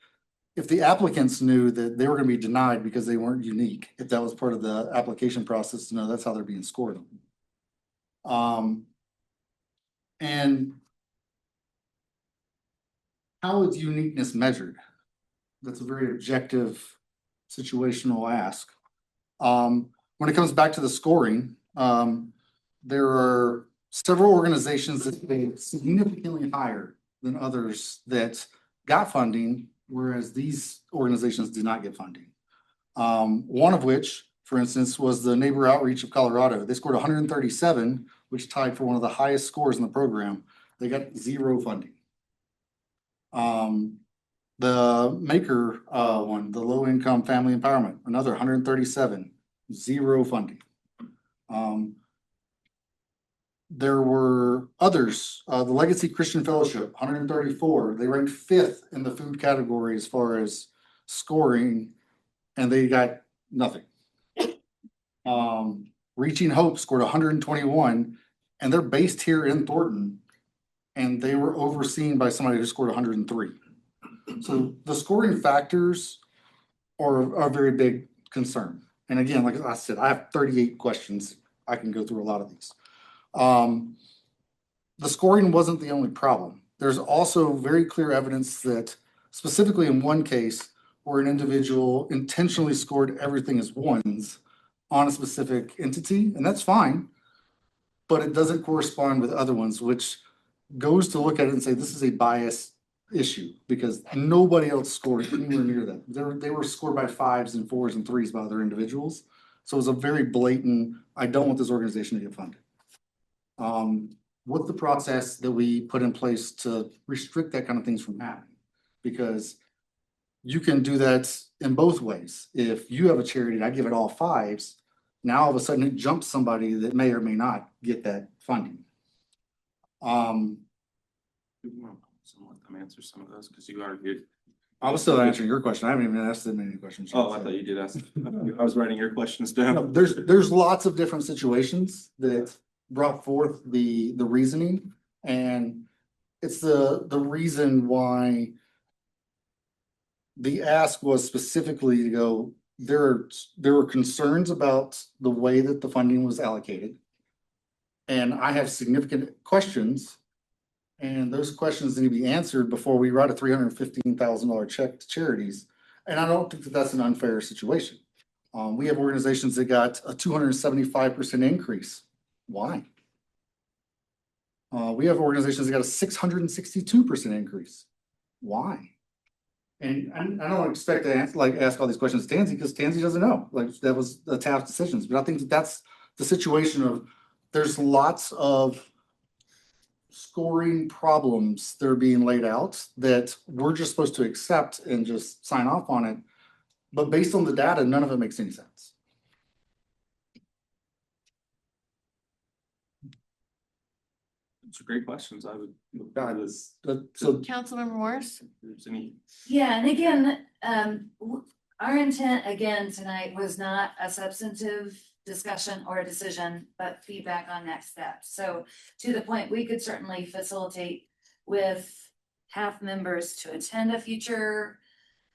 the applicants knew that they were gonna be denied because they weren't unique, if that was part of the application process, to know that's how they're being scored. And how is uniqueness measured? That's a very objective situational ask. When it comes back to the scoring, there are several organizations that stayed significantly higher than others that got funding, whereas these organizations did not get funding. One of which, for instance, was the Neighbor Outreach of Colorado. They scored 137, which tied for one of the highest scores in the program. They got 0 funding. The Maker one, the Low Income Family Empowerment, another 137, 0 funding. There were others, the Legacy Christian Fellowship, 134. They ranked 5th in the food category as far as scoring, and they got nothing. Reaching Hope scored 121, and they're based here in Thornton, and they were overseen by somebody who scored 103. So the scoring factors are a very big concern. And again, like I said, I have 38 questions. I can go through a lot of these. The scoring wasn't the only problem. There's also very clear evidence that, specifically in one case, where an individual intentionally scored everything as ones on a specific entity, and that's fine, but it doesn't correspond with other ones, which goes to look at it and say, this is a bias issue, because nobody else scored anywhere near that. They were scored by 5s and 4s and 3s by other individuals. So it was a very blatant, I don't want this organization to get funded. What's the process that we put in place to restrict that kind of things from happening? Because you can do that in both ways. If you have a charity and I give it all 5s, now all of a sudden it jumps somebody that may or may not get that funding. Answer some of those, because you argued. I was still answering your question. I haven't even asked them any questions. Oh, I thought you did ask. I was writing your questions down. No, there's lots of different situations that brought forth the reasoning, and it's the reason why the ask was specifically to go, there were concerns about the way that the funding was allocated. And I have significant questions, and those questions need to be answered before we write a $315,000 check to charities. And I don't think that that's an unfair situation. We have organizations that got a 275% increase. Why? We have organizations that got a 662% increase. Why? And I don't expect to ask all these questions to Tansy, because Tansy doesn't know. Like, that was the TAF decisions. But I think that that's the situation of, there's lots of scoring problems that are being laid out that we're just supposed to accept and just sign off on it. But based on the data, none of it makes any sense. Those are great questions. I would. So Councilmember Morris? If there's any. Yeah, and again, our intent again tonight was not a substantive discussion or a decision, but feedback on next steps. So to the point, we could certainly facilitate with TAF members to attend a future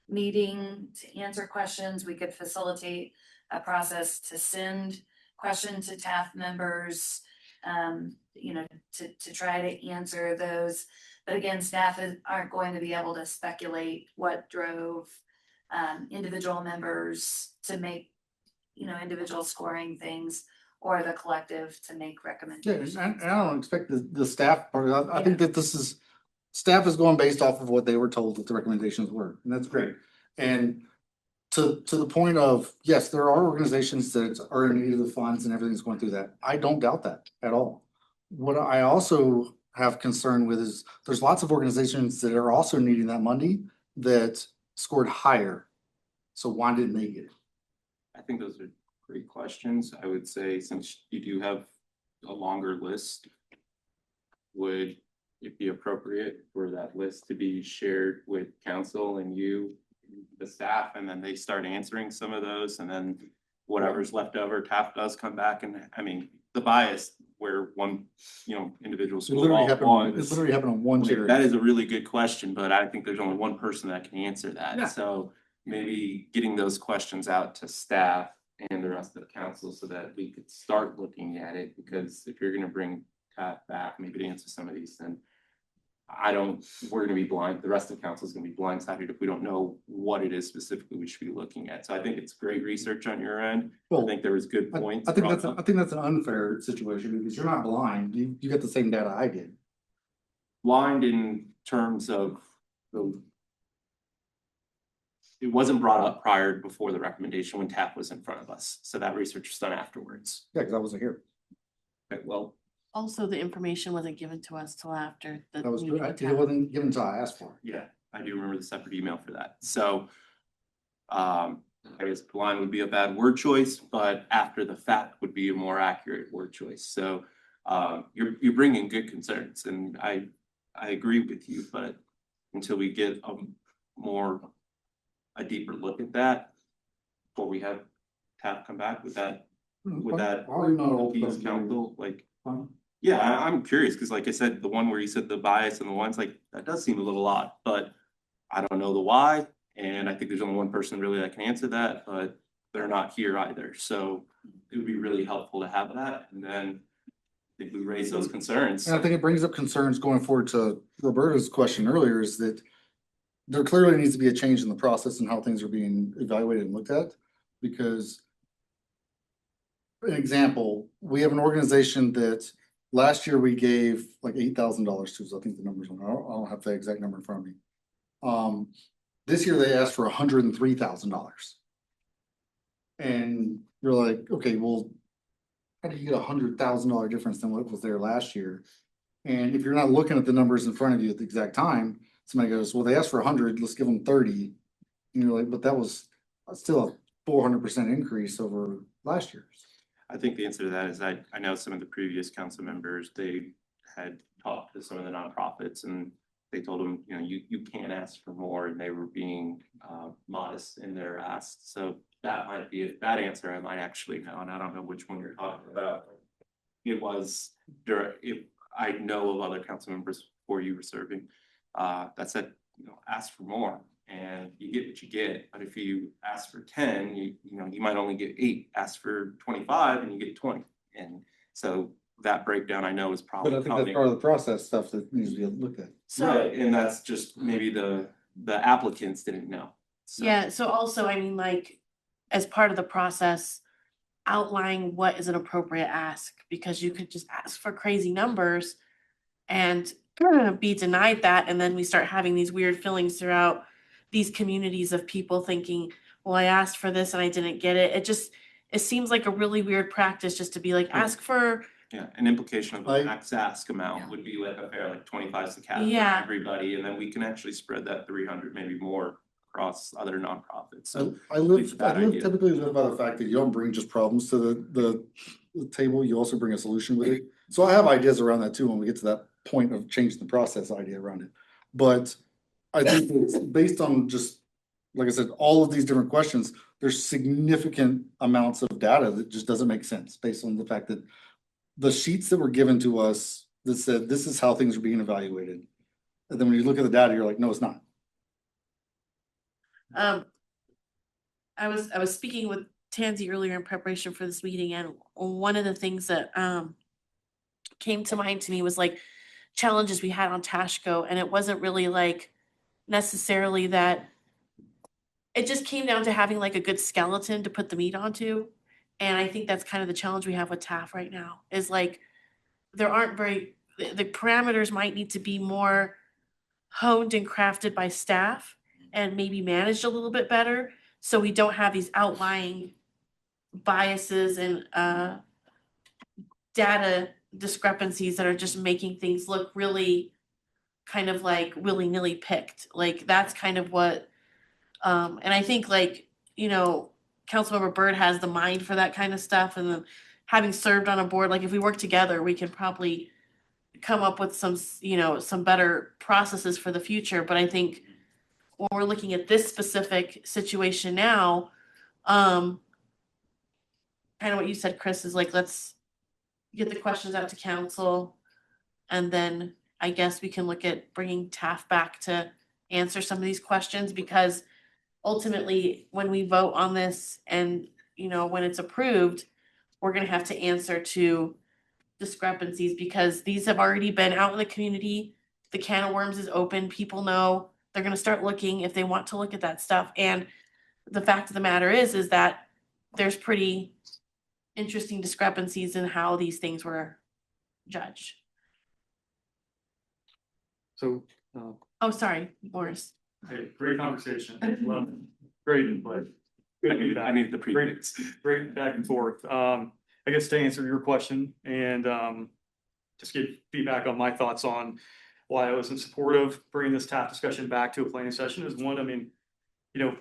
meeting to answer questions. We could facilitate a process to send questions to TAF members, to try to answer those. But again, staff aren't going to be able to speculate what drove individual members to make individual scoring things, or the collective to make recommendations. yeah, and I don't expect the staff part. I think that staff is going based off of what they were told that the recommendations were, and that's great. And to the point of, yes, there are organizations that are in need of the funds and everything's going through that. I don't doubt that at all. What I also have concern with is there's lots of organizations that are also needing that money that scored higher. So why didn't they get it? I think those are great questions. I would say, since you do have a longer list, would it be appropriate for that list to be shared with council and you, the staff, and then they start answering some of those, and then whatever's left over, TAF does come back, and I mean, the bias, where one, individual It school literally all happened, it wants. literally happened on one Like, charity. that is a really good question, but I think there's only one person that can answer Yeah. that. So maybe getting those questions out to staff and the rest of the council so that we could start looking at it, because if you're gonna bring Pat back, maybe to answer some of these, then we're gonna be blind, the rest of the council is gonna be blindsided if we don't know what it is specifically we should be looking at. So I think it's great research on your end. I Well, think there was good I points. think brought that's, up. I think that's an unfair situation because you're not blind. You get the same data I did. Blind in terms of it wasn't brought up before the recommendation when TAP was in front of us. So that research was done afterwards. Yeah, because I wasn't here. Okay, well, Also, the information wasn't given to us till after the That was meeting good. with It TAP. wasn't given until I asked for it. yeah, I do remember the separate email for that. So I guess blind would be a bad word choice, but after the fact would be a more accurate word choice. So you're bringing good concerns, and I agree with you, but until we get a deeper look at that, before we have TAP come back with that, I'll email piece those council, like, Fine. yeah, I'm curious, because like I said, the one where you said the bias and the ones like, that does seem a little odd, but I don't know the why, and I think there's only one person really that can answer that, but they're not here either, so it would be really helpful to have that, and then I think we raise those concerns. And I think it brings up concerns going forward to Roberta's question earlier is that there clearly needs to be a change in the process and how things are being evaluated and looked at. Because an example, we have an organization that last year we gave like $8,000 to, so I think the numbers, I don't have the exact number in front of me. This year they asked for $103,000. And you're like, okay, well, how do you get $100,000 difference than what was there last year? And if you're not looking at the numbers in front of you at the exact time, somebody goes, well, they asked for 100, let's give them 30. And you're like, but that was still a 400% increase over last year's. I think the answer to that is I know some of the previous council members, they had talked to some of the nonprofits and they told them, you can't ask for more, and they were being modest in their asks. So that might be that answer I might actually know, and I don't know which one you're talking about. It was I know of other council members before you were serving that said, ask for more and you get what you get. But if you ask for 10, you might only get 8. Ask for 25 and you get 20. And so that breakdown I know is probably. But I think that's part of the process stuff that needs to be looked at. So, right, and that's just maybe the applicants didn't know. So. yeah, so also, I mean, like, as part of the process, outlining what is an appropriate ask, because you could just ask for crazy numbers and be denied that, and then we start having these weird feelings throughout these communities of people thinking, well, I asked for this and I didn't get it. It seems like a really weird practice just to be like, ask for. Yeah, an implication of the max ask amount would be like a fair, like 25 is the cap for everybody, and then we can actually spread that 300, maybe more across other nonprofits. So I typically live by the fact that you don't bring just problems to the table, you also bring a solution with it. So I have ideas around that too when we get to that point of changing the process idea around it. But I think it's based on just, like I said, all of these different questions, there's significant amounts of data that just doesn't make sense based on the fact that the sheets that were given to us that said this is how things are being evaluated. And then when you look at the data, you're like, no, it's not. I was speaking with Tansy earlier in preparation for this meeting, and one of the things that came to mind to me was like challenges we had on Tashco, and it wasn't really like necessarily that. It just came down to having like a good skeleton to put the meat onto. And I think that's kind of the challenge we have with TAF right now is like, there aren't the parameters might need to be more honed and crafted by staff and maybe managed a little bit better. So we don't have these outlying biases and data discrepancies that are just making things look really kind of like willy-nilly picked. Like that's kind of what, and I think like, Councilmember Byrd has the mind for that kind of stuff. And then having served on a board, like if we work together, we can probably come up with some better processes for the future. But I think when we're looking at this specific situation now, kind of what you said, Chris, is like, let's get the questions out to council. And then I guess we can look at bringing TAF back to answer some of these questions, because ultimately, when we vote on this and, you know, when it's approved, we're gonna have to answer to discrepancies, because these have already been out in the community. The can of worms is open. People know they're gonna start looking if they want to look at that stuff. And the fact of the matter is that there's pretty interesting discrepancies in how these things were judged. So, Oh, sorry, Morris. hey, great conversation. Love it. Great input. Good feedback. I need the prefix. Great back and forth. I guess to answer your question and just give feedback on my thoughts on why I was in support of bringing this TAP discussion back to a planning session is one, I mean, you know,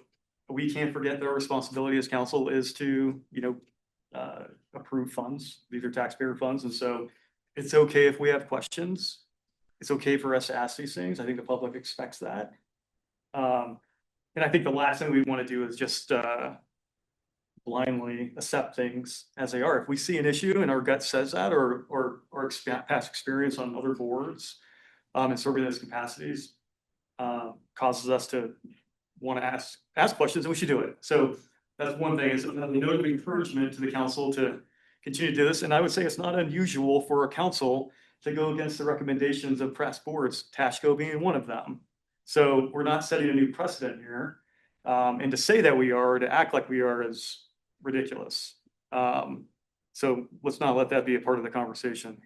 we can't forget that our responsibility as council is to, you know, approve funds. These are taxpayer funds. And so it's okay if we have questions. It's okay for us to ask these things. I think the public expects that. And I think the last thing we want to do is just blindly accept things as they are. If we see an issue and our gut says that, or past experience on other boards in serving those capacities causes us to want to ask questions, and we should do it. So that's one thing, is a note of encouragement to the council to continue to do this. And I would say it's not unusual for a council to go against the recommendations of past boards, Tashco being one of them. So we're not setting a new precedent here. And to say that we are, to act like we are, is ridiculous. So let's not let that be a part of the conversation.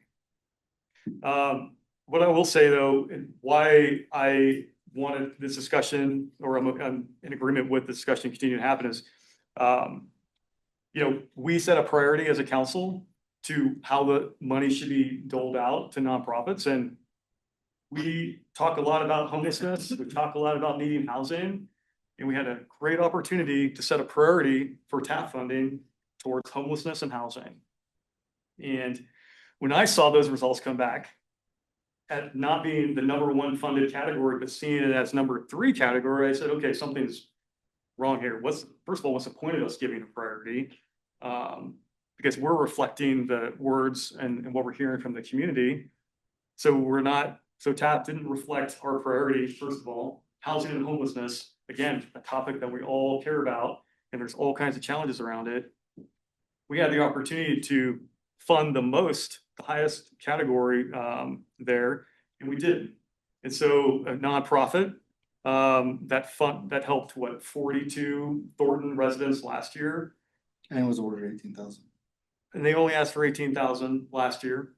What I will say though, and why I wanted this discussion, or I'm in agreement with the discussion continue to happen, is, you know, we set a priority as a council to how the money should be doled out to nonprofits. And we talk a lot about homelessness, we talk a lot about needing housing, and we had a great opportunity to set a priority for TAP funding towards homelessness and housing. And when I saw those results come back at not being the #1 funded category, but seeing it as #3 category, I said, okay, something's wrong here. First of all, what's the point of us giving a priority? Because we're reflecting the words and what we're hearing from the community. So TAP didn't reflect our priority. First of all, housing and homelessness, again, a topic that we all care about, and there's all kinds of challenges around it. We had the opportunity to fund the highest category there, and we did. And so a nonprofit that helped 42 Thornton residents last year. And it was ordered 18,000. And they only asked for 18,000 last year.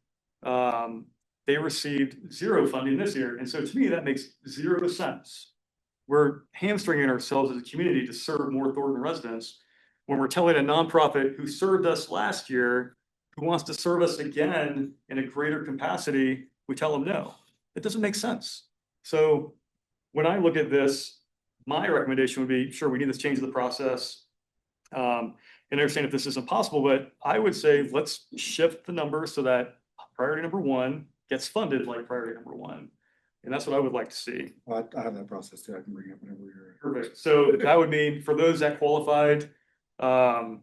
They received 0 funding this year. And so to me, that makes 0 sense. We're hamstringing ourselves as a community to serve more Thornton residents when we're telling a nonprofit who served us last year, who wants to serve us again in a greater capacity, we tell them no. It doesn't make sense. So when I look at this, my recommendation would be, sure, we need this change of the process. And understand if this isn't possible, but I would say let's shift the number so that priority #1 gets funded like priority #1. And that's what I would like to see. Well, I have that process too. I can bring it up whenever you're. Perfect. So that would mean for those that qualified in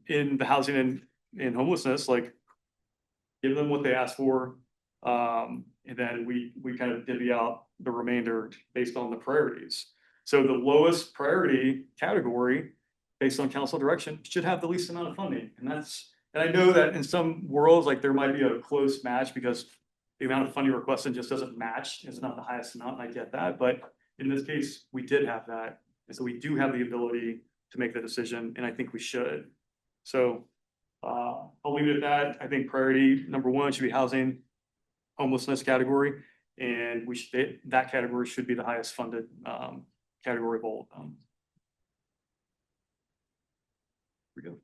the housing and in homelessness, like give them what they asked for. And then we kind of divvy out the remainder based on the priorities. So the lowest priority category based on council direction should have the least amount of funding. And I know that in some worlds, like there might be a close match because the amount of funding requested just doesn't match. It's not the highest amount, and I get that. But in this case, we did have that. And so we do have the ability to make the decision, and I think we should. So I'll leave it at that. I think priority #1 should be housing, homelessness category, and that category should be the highest funded category of all of them. Here we go.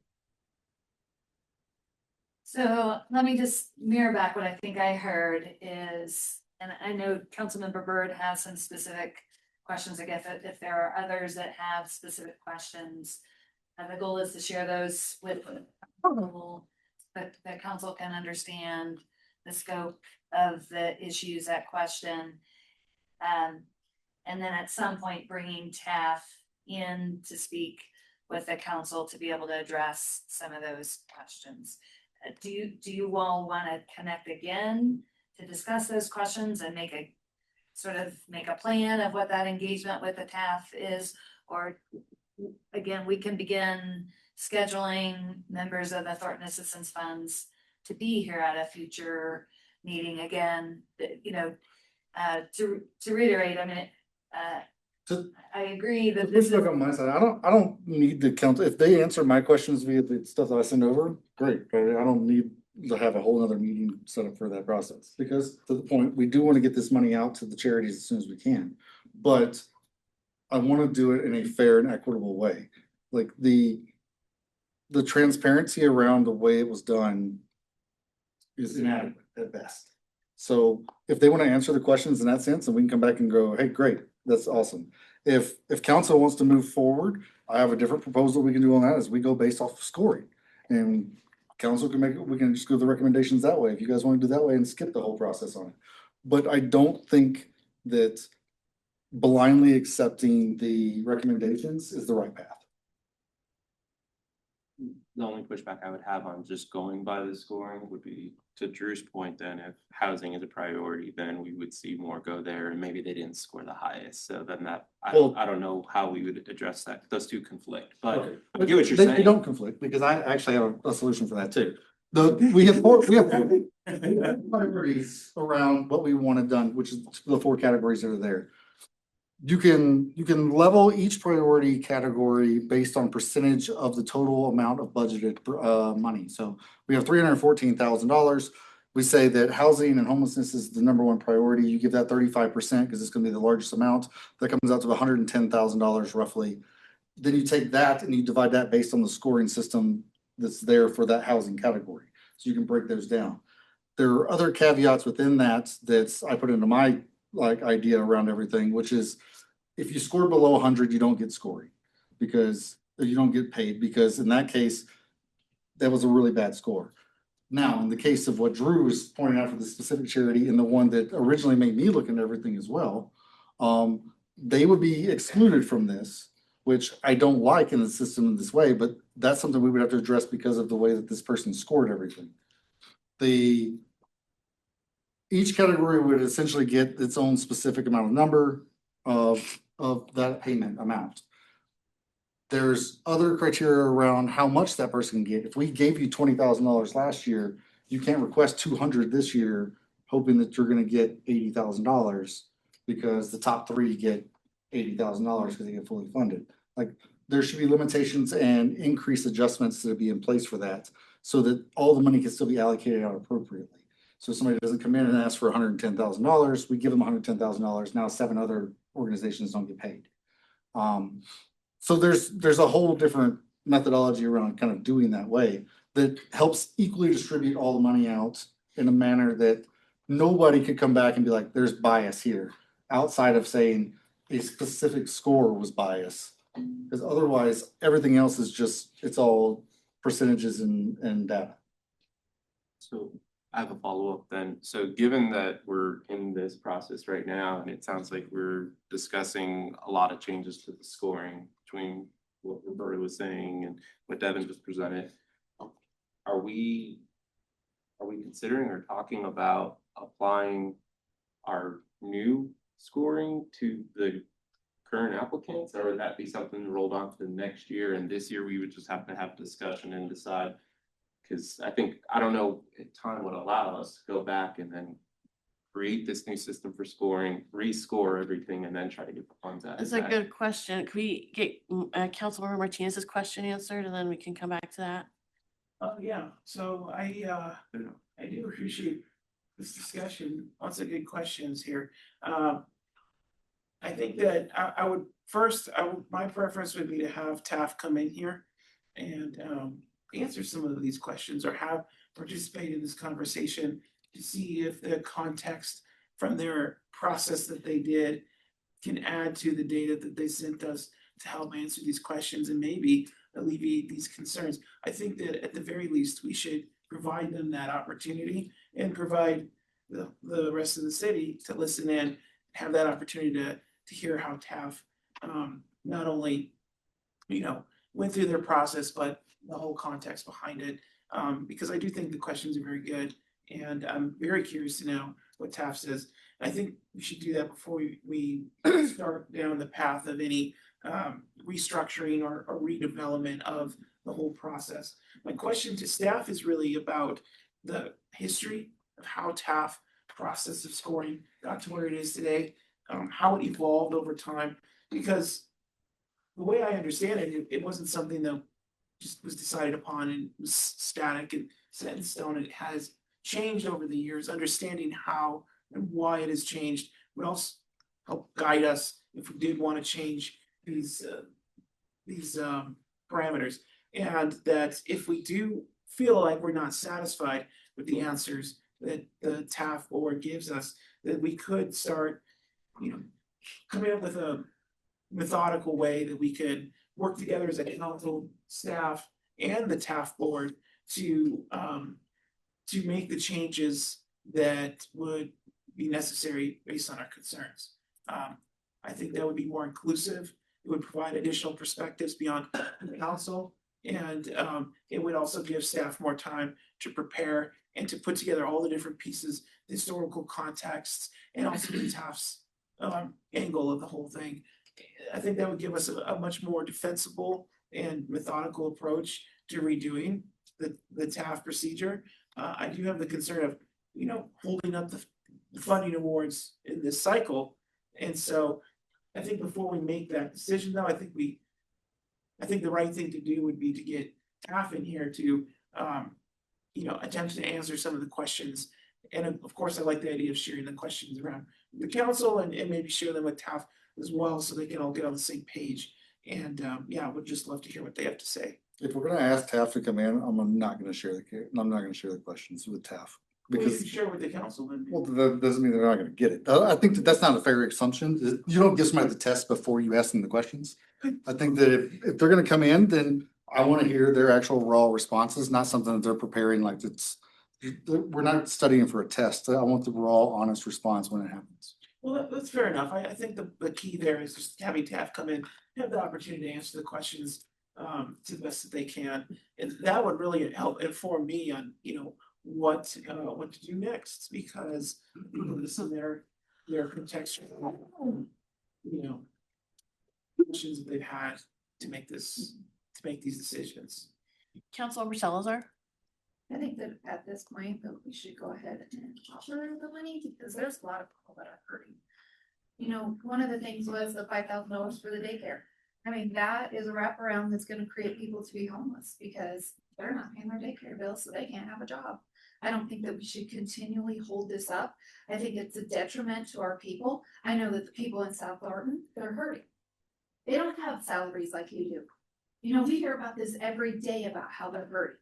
So let me just mirror back what I think I heard is, and I know Councilmember Byrd has some specific questions. I guess if there are others that have specific questions, the goal is to share those with but the council can understand the scope of the issues at question. And then at some point bringing TAF in to speak with the council to be able to address some of those questions. do you all wanna connect again to discuss those questions and make a plan of what that engagement with the TAF is? Or again, we can begin scheduling members of the Thornton Assistance Funds to be here at a future meeting again, to reiterate, I mean, I agree that this Let's look on my side. I don't need the council. If they answer my questions via the stuff that I send over, great. But I don't need to have a whole nother meeting set up for that process. Because to the point, we do want to get this money out to the charities as soon as we can. But I want to do it in a fair and equitable way. Like the transparency around the way it was done is inadequate at best. So if they want to answer the questions in that sense, then we can come back and go, hey, great, that's awesome. If council wants to move forward, I have a different proposal we can do on that as we go based off of scoring. And council can we can just go the recommendations that way. If you guys want to do that way and skip the whole process on it. But I don't think that blindly accepting the recommendations is the right path. The only pushback I would have on just going by the scoring would be, to Drew's point, then if housing is a priority, then we would see more go there, and maybe they didn't score the highest. So then I don't know how we would address that. Those two conflict, but Okay. I get what you're They saying. don't conflict because I actually have a solution for that too. We have four categories around what we wanted done, which is the four categories that are there. You can level each priority category based on percentage of the total amount of budgeted money. So we have $314,000. We say that housing and homelessness is the number one priority. You give that 35% because it's going to be the largest amount. That comes out to $110,000 roughly. Then you take that and you divide that based on the scoring system that's there for that housing category. So you can break those down. There are other caveats within that I put into my idea around everything, which is if you score below 100, you don't get scoring because you don't get paid, because in that case, that was a really bad score. Now, in the case of what Drew was pointing out for the specific charity and the one that originally made me look into everything as well, they would be excluded from this, which I don't like in the system in this way, but that's something we would have to address because of the way that this person scored everything. Each category would essentially get its own specific amount of number of that payment amount. There's other criteria around how much that person can get. If we gave you $20,000 last year, you can't request 200 this year, hoping that you're going to get $80,000 because the top three get $80,000 because they get fully funded. Like there should be limitations and increased adjustments to be in place for that, so that all the money can still be allocated out appropriately. So if somebody doesn't come in and ask for $110,000, we give them $110,000. Now 7 other organizations don't get paid. So there's a whole different methodology around kind of doing that way that helps equally distribute all the money out in a manner that nobody could come back and be like, there's bias here, outside of saying a specific score was bias. Because otherwise, everything else is just, it's all percentages and data. So I have a follow-up then. So given that we're in this process right now, and it sounds like we're discussing a lot of changes to the scoring between what Roberta was saying and what Devin just presented, are we considering or talking about applying our new scoring to the current applicants, or would that be something rolled on to the next year, and this year we would just have to have a discussion and decide? Because I don't know if time would allow us to go back and then create this new system for scoring, rescore everything, and then try to get the funds out. That's a good question. Could we get Councilmember Martinez's question answered and then we can come back to that? Yeah, so I do appreciate this discussion. Lots of good questions here. I think that my preference would be to have TAF come in here and answer some of these questions, or have participate in this conversation to see if the context from their process that they did can add to the data that they sent us to help answer these questions and maybe alleviate these concerns. I think that at the very least, we should provide them that opportunity and provide the rest of the city to listen in, have that opportunity to hear how TAF not only, went through their process, but the whole context behind it. because I do think the questions are very good. And I'm very curious to know what TAF says. I think we should do that before we start down the path of any restructuring or redevelopment of the whole process. My question to staff is really about the history of how TAF process of scoring got to where it is today, how it evolved over time, because the way I understand it, it wasn't something that just was decided upon and was static and set in stone. It has changed over the years. Understanding how and why it has changed would also help guide us if we did want to change these parameters. And that if we do feel like we're not satisfied with the answers that the TAF board gives us, that we could start, coming up with a methodical way that we could work together as a council, staff, and the TAF board to make the changes that would be necessary based on our concerns. I think that would be more inclusive. It would provide additional perspectives beyond the council, and it would also give staff more time to prepare and to put together all the different pieces, the historical contexts, and also the TAF's angle of the whole thing. I think that would give us a much more defensible and methodical approach to redoing the TAF procedure. I do have the concern of, holding up the funding awards in this cycle. And so I think before we make that decision, though, I think the right thing to do would be to get TAF in here to, attempt to answer some of the questions. And of course, I like the idea of sharing the questions around the council and maybe share them with TAF as well, so they can all get on the same page. And would just love to hear what they have to say. If we're gonna ask TAF to come in, I'm not gonna share the questions with TAF. Well, you Because, can share with the council then. well, that doesn't mean they're not gonna get it. I think that's not a fair assumption. You don't give somebody the test before you ask them the questions. I think that if they're gonna come in, then I wanna hear their actual raw responses, not something that they're preparing like we're not studying for a test. I want the raw, honest response when it happens. Well, that's fair enough. I think the key there is just having TAF come in, have the opportunity to answer the questions to the best that they can. And that would really help inform me on, what to do next, because this is their contextual, questions that they've had to make these decisions. Councilmember Salazar? I think that at this point that we should go ahead and offer the money, because there's a lot of people that are hurting. One of the things was the $5,000 for the daycare. I mean, that is a wraparound that's gonna create people to be homeless because they're not paying their daycare bills, so they can't have a job. I don't think that we should continually hold this up. I think it's a detriment to our people. I know that the people in South Thornton, they're hurting. They don't have salaries like you do. We hear about this every day about how they're hurting.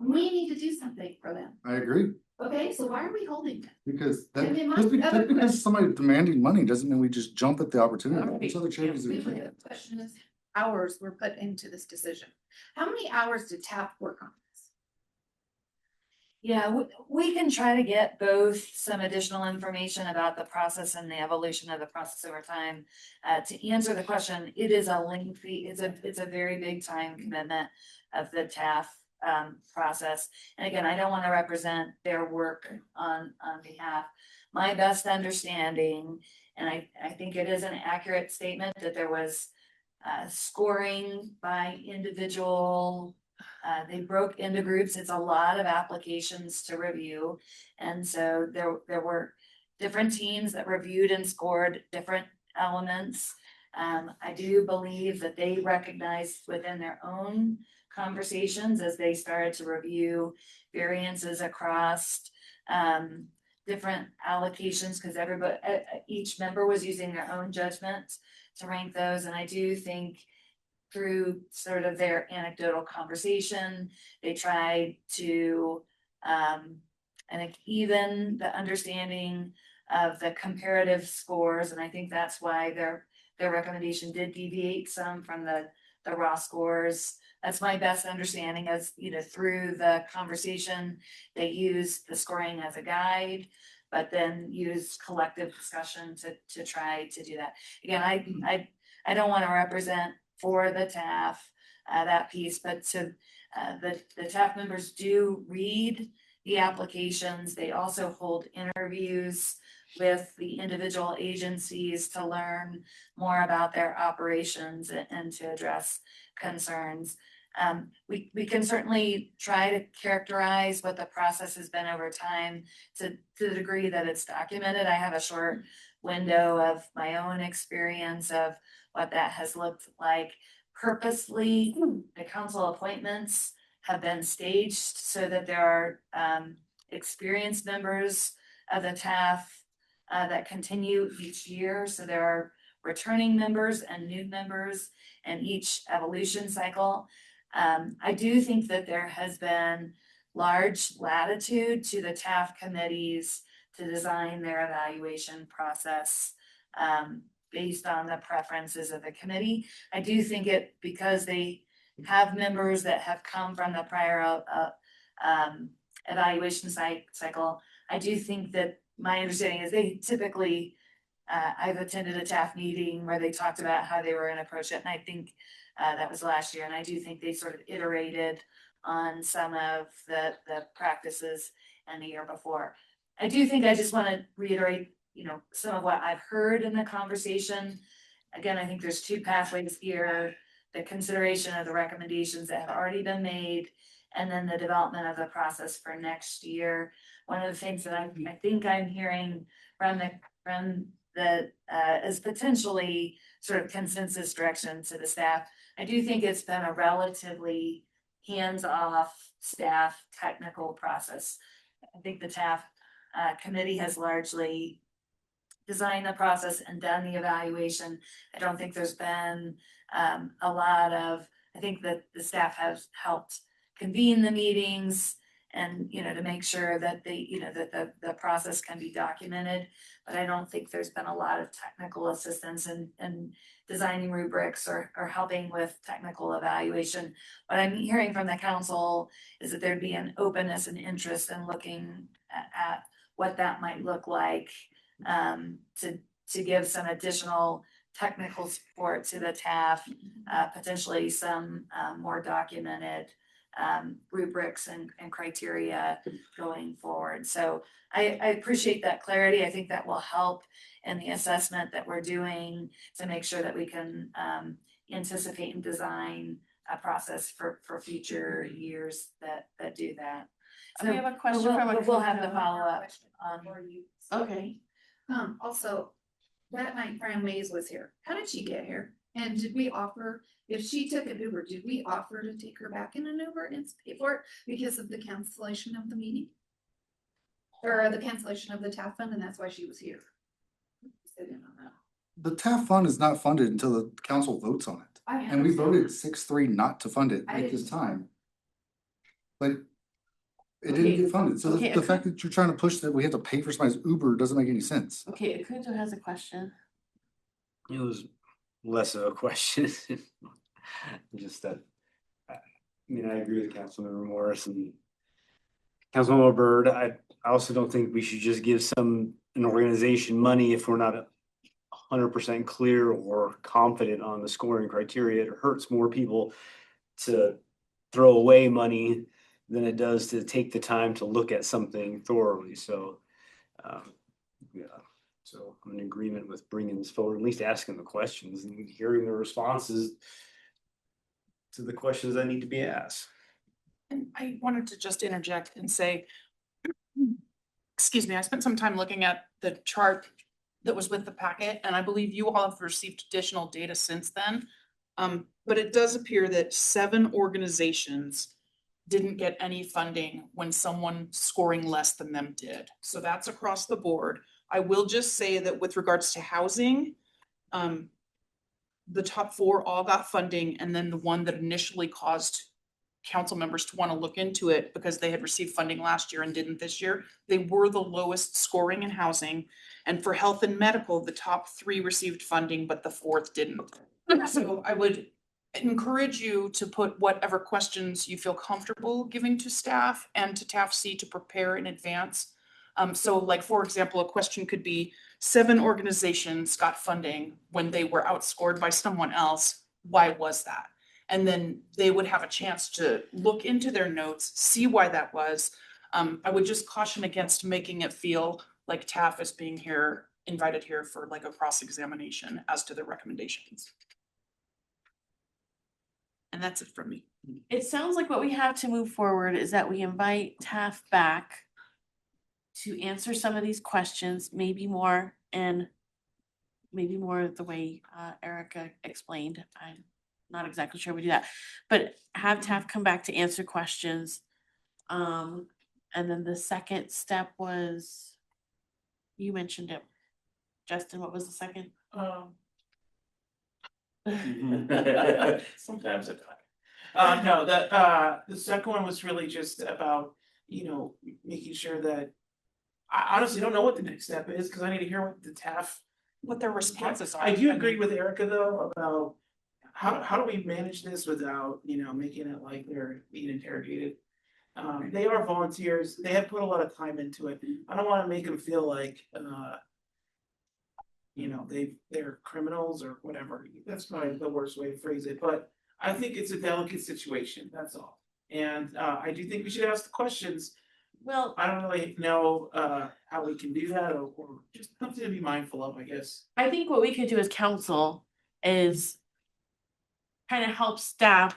We need to do something for them. I agree. Okay, so why are we holding it? Because And then my just other because question- somebody demanding money doesn't mean we just jump at the opportunity. There's other changes. The question is, hours were put into this decision. How many hours did TAF work on this? Yeah, we can try to get both some additional information about the process and the evolution of the process over time. To answer the question, it is a lengthy, it's a very big time commitment of the TAF process. And again, I don't want to represent their work on behalf. My best understanding, and I think it is an accurate statement, that there was scoring by individual. They broke into groups. It's a lot of applications to review. And so there were different teams that reviewed and scored different elements. I do believe that they recognized within their own conversations as they started to review variances across different allocations, because each member was using their own judgment to rank those. And I do think through sort of their anecdotal conversation, they tried to, I think, even the understanding of the comparative scores. And I think that's why their recommendation did deviate some from the raw scores. That's my best understanding, as through the conversation, they use the scoring as a guide, but then use collective discussion to try to do that. Again, I don't want to represent for the TAF that piece, but The TAF members do read the applications. They also hold interviews with the individual agencies to learn more about their operations and to address concerns. We can certainly try to characterize what the process has been over time to the degree that it's documented. I have a short window of my own experience of what that has looked like. Purposely, the council appointments have been staged so that there are experienced members of the TAF that continue each year. So there are returning members and new members in each evolution cycle. I do think that there has been large latitude to the TAF committees to design their evaluation process based on the preferences of the committee. I do think it, because they have members that have come from the prior evaluation cycle, I do think that my understanding is they typically, I've attended a TAF meeting where they talked about how they were going to approach it, and I think that was last year, and I do think they sort of iterated on some of the practices in the year before. I do think I just want to reiterate, some of what I've heard in the conversation. Again, I think there's two pathways here: the consideration of the recommendations that have already been made, and then the development of the process for next year. One of the things that I think I'm hearing from the is potentially sort of consensus direction to the staff. I do think it's been a relatively hands-off staff technical process. I think the TAF committee has largely designed the process and done the evaluation. I don't think there's been a lot of, I think that the staff has helped convene the meetings and, to make sure that the process can be documented. But I don't think there's been a lot of technical assistance in designing rubrics or helping with technical evaluation. What I'm hearing from the council is that there'd be an openness and interest in looking at what that might look like to give some additional technical support to the TAF, potentially some more documented rubrics and criteria going forward. So I appreciate that clarity. I think that will help in the assessment that we're doing to make sure that we can anticipate and design a process for future years that do that. So we have a question from a. We'll have the follow-up. Okay. Also, that night Fran Mays was here. How did she get here? And did we offer, if she took an Uber, did we offer to take her back in an Uber and pay for it because of the cancellation of the meeting? Or the cancellation of the TAF fund, and that's why she was here. The TAF fund is not funded until the council votes on it. And we voted 6-3 not to fund it at this time. But it didn't get funded. So the fact that you're trying to push that we have to pay for somebody's Uber doesn't make any sense. Okay, Akunjo has a question. It was less of a question. Just that, I agree with Councilmember Morris and Councilmember Byrd. I also don't think we should just give an organization money if we're not 100% clear or confident on the scoring criteria. It hurts more people to throw away money than it does to take the time to look at something thoroughly. So, so I'm in agreement with bringing this forward, at least asking the questions and hearing the responses to the questions that need to be asked. And I wanted to just interject and say, excuse me, I spent some time looking at the chart that was with the packet, and I believe you all have received additional data since then. But it does appear that 7 organizations didn't get any funding when someone scoring less than them did. So that's across the board. I will just say that with regards to housing, the top 4 all got funding, and then the one that initially caused council members to want to look into it because they had received funding last year and didn't this year, they were the lowest scoring in housing. And for health and medical, the top 3 received funding, but the 4th didn't. So I would encourage you to put whatever questions you feel comfortable giving to staff and to TAFC to prepare in advance. So like, for example, a question could be 7 organizations got funding when they were outscored by someone else. Why was that? And then they would have a chance to look into their notes, see why that was. I would just caution against making it feel like TAF is being invited here for like a cross-examination as to their recommendations. And that's it from me. It sounds like what we have to move forward is that we invite TAF back to answer some of these questions, maybe more the way Erica explained. I'm not exactly sure we do that, but have TAF come back to answer questions. And then the second step was, you mentioned it. Justin, what was the second? Sometimes I talk. No, the second one was really just about, making sure that I honestly don't know what the next step is because I need to hear what the TAF. What their responses are. I do agree with Erica though about how do we manage this without, making it like they're being interrogated. They are volunteers. They have put a lot of time into it. I don't want to make them feel like, they're criminals or whatever. That's probably the worst way to phrase it, but I think it's a delicate situation, that's all. And I do think we should ask the questions. Well, I don't really know how we can do that or just something to be mindful of, I guess. I think what we could do as council is kind of help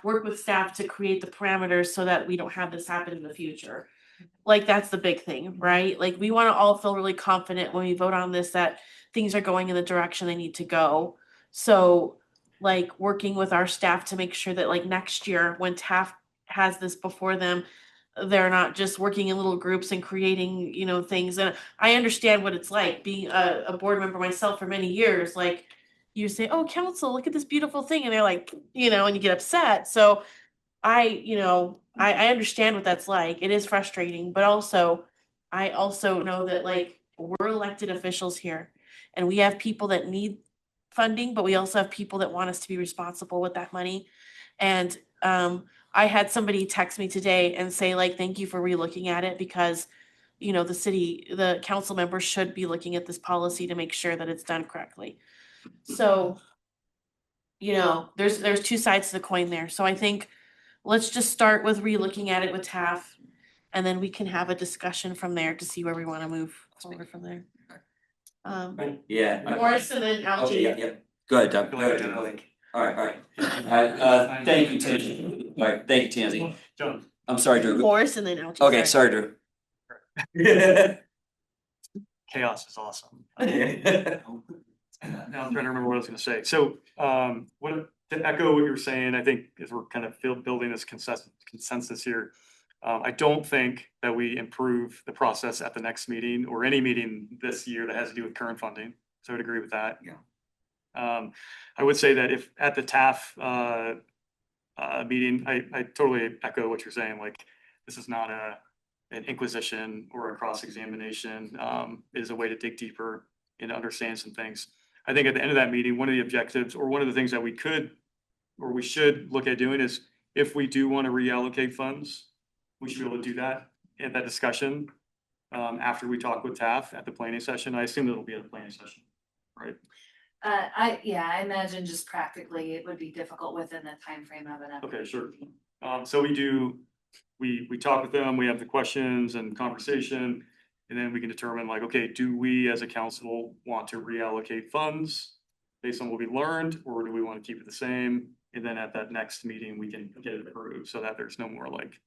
work with staff to create the parameters so that we don't have this happen in the future. Like, that's the big thing, right? Like, we want to all feel really confident when we vote on this that things are going in the direction they need to go. So, like, working with our staff to make sure that, like, next year when TAF has this before them, they're not just working in little groups and creating, things. And I understand what it's like being a board member myself for many years. Like, you say, oh, council, look at this beautiful thing. And they're like, and you get upset. So I understand what that's like. It is frustrating, but I also know that, like, we're elected officials here and we have people that need funding, but we also have people that want us to be responsible with that money. And I had somebody text me today and say, like, thank you for relooking at it because, the council members should be looking at this policy to make sure that it's done correctly. So, there's two sides to the coin there. So I think let's just start with relooking at it with TAF, and then we can have a discussion from there to see where we want to move forward from there. Yeah. Morris and then Algie. Okay, yeah. Go ahead, Doug. Go ahead. All right. Thank you, Tansy. All right, thank you, Tansy. John. I'm sorry, Drew. Morris and then Algie. Okay, sorry, Drew. Chaos is awesome. Now I'm trying to remember what I was gonna say. So, to echo what you were saying, I think as we're kind of building this consensus here, I don't think that we improve the process at the next meeting or any meeting this year that has to do with current funding. So I would agree with that. Yeah. I would say that if at the TAF meeting, I totally echo what you're saying. Like, this is not an inquisition or a cross-examination. It is a way to dig deeper and to understand some things. I think at the end of that meeting, one of the objectives or one of the things that we could or we should look at doing is if we do want to reallocate funds, we should be able to do that at that discussion after we talk with TAF at the planning session. I assume it'll be at the planning session, right? I imagine just practically it would be difficult within the time frame of an. Okay, sure. So we talk with them, we have the questions and conversation, and then we can determine like, okay, do we as a council want to reallocate funds based on what we learned, or do we want to keep it the same? And then at that next meeting, we can get it approved so that there's no more like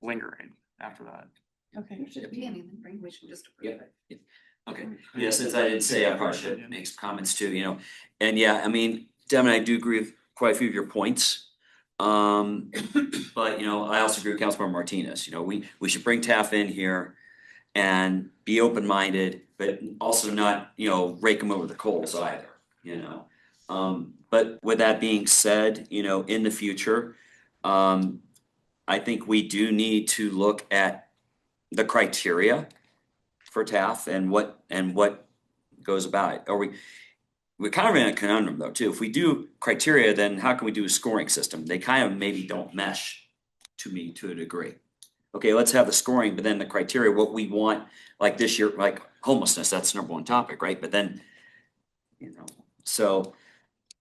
lingering after that. Okay. There shouldn't be any lingering, we should just approve it. Okay, yeah, since I didn't say, I probably should make some comments too, and yeah, I mean, Devin, I do agree with quite a few of your points. But I also agree with Councilmember Martinez, we should bring TAF in here and be open-minded, but also not, rake them over the coals either, But with that being said, in the future, I think we do need to look at the criteria for TAF and what goes about it. We're kind of in a conundrum though too. If we do criteria, then how can we do a scoring system? They kind of maybe don't mesh to me to a degree. Okay, let's have the scoring, but then the criteria, what we want, like this year, like homelessness, that's the #1 topic, right? But then, so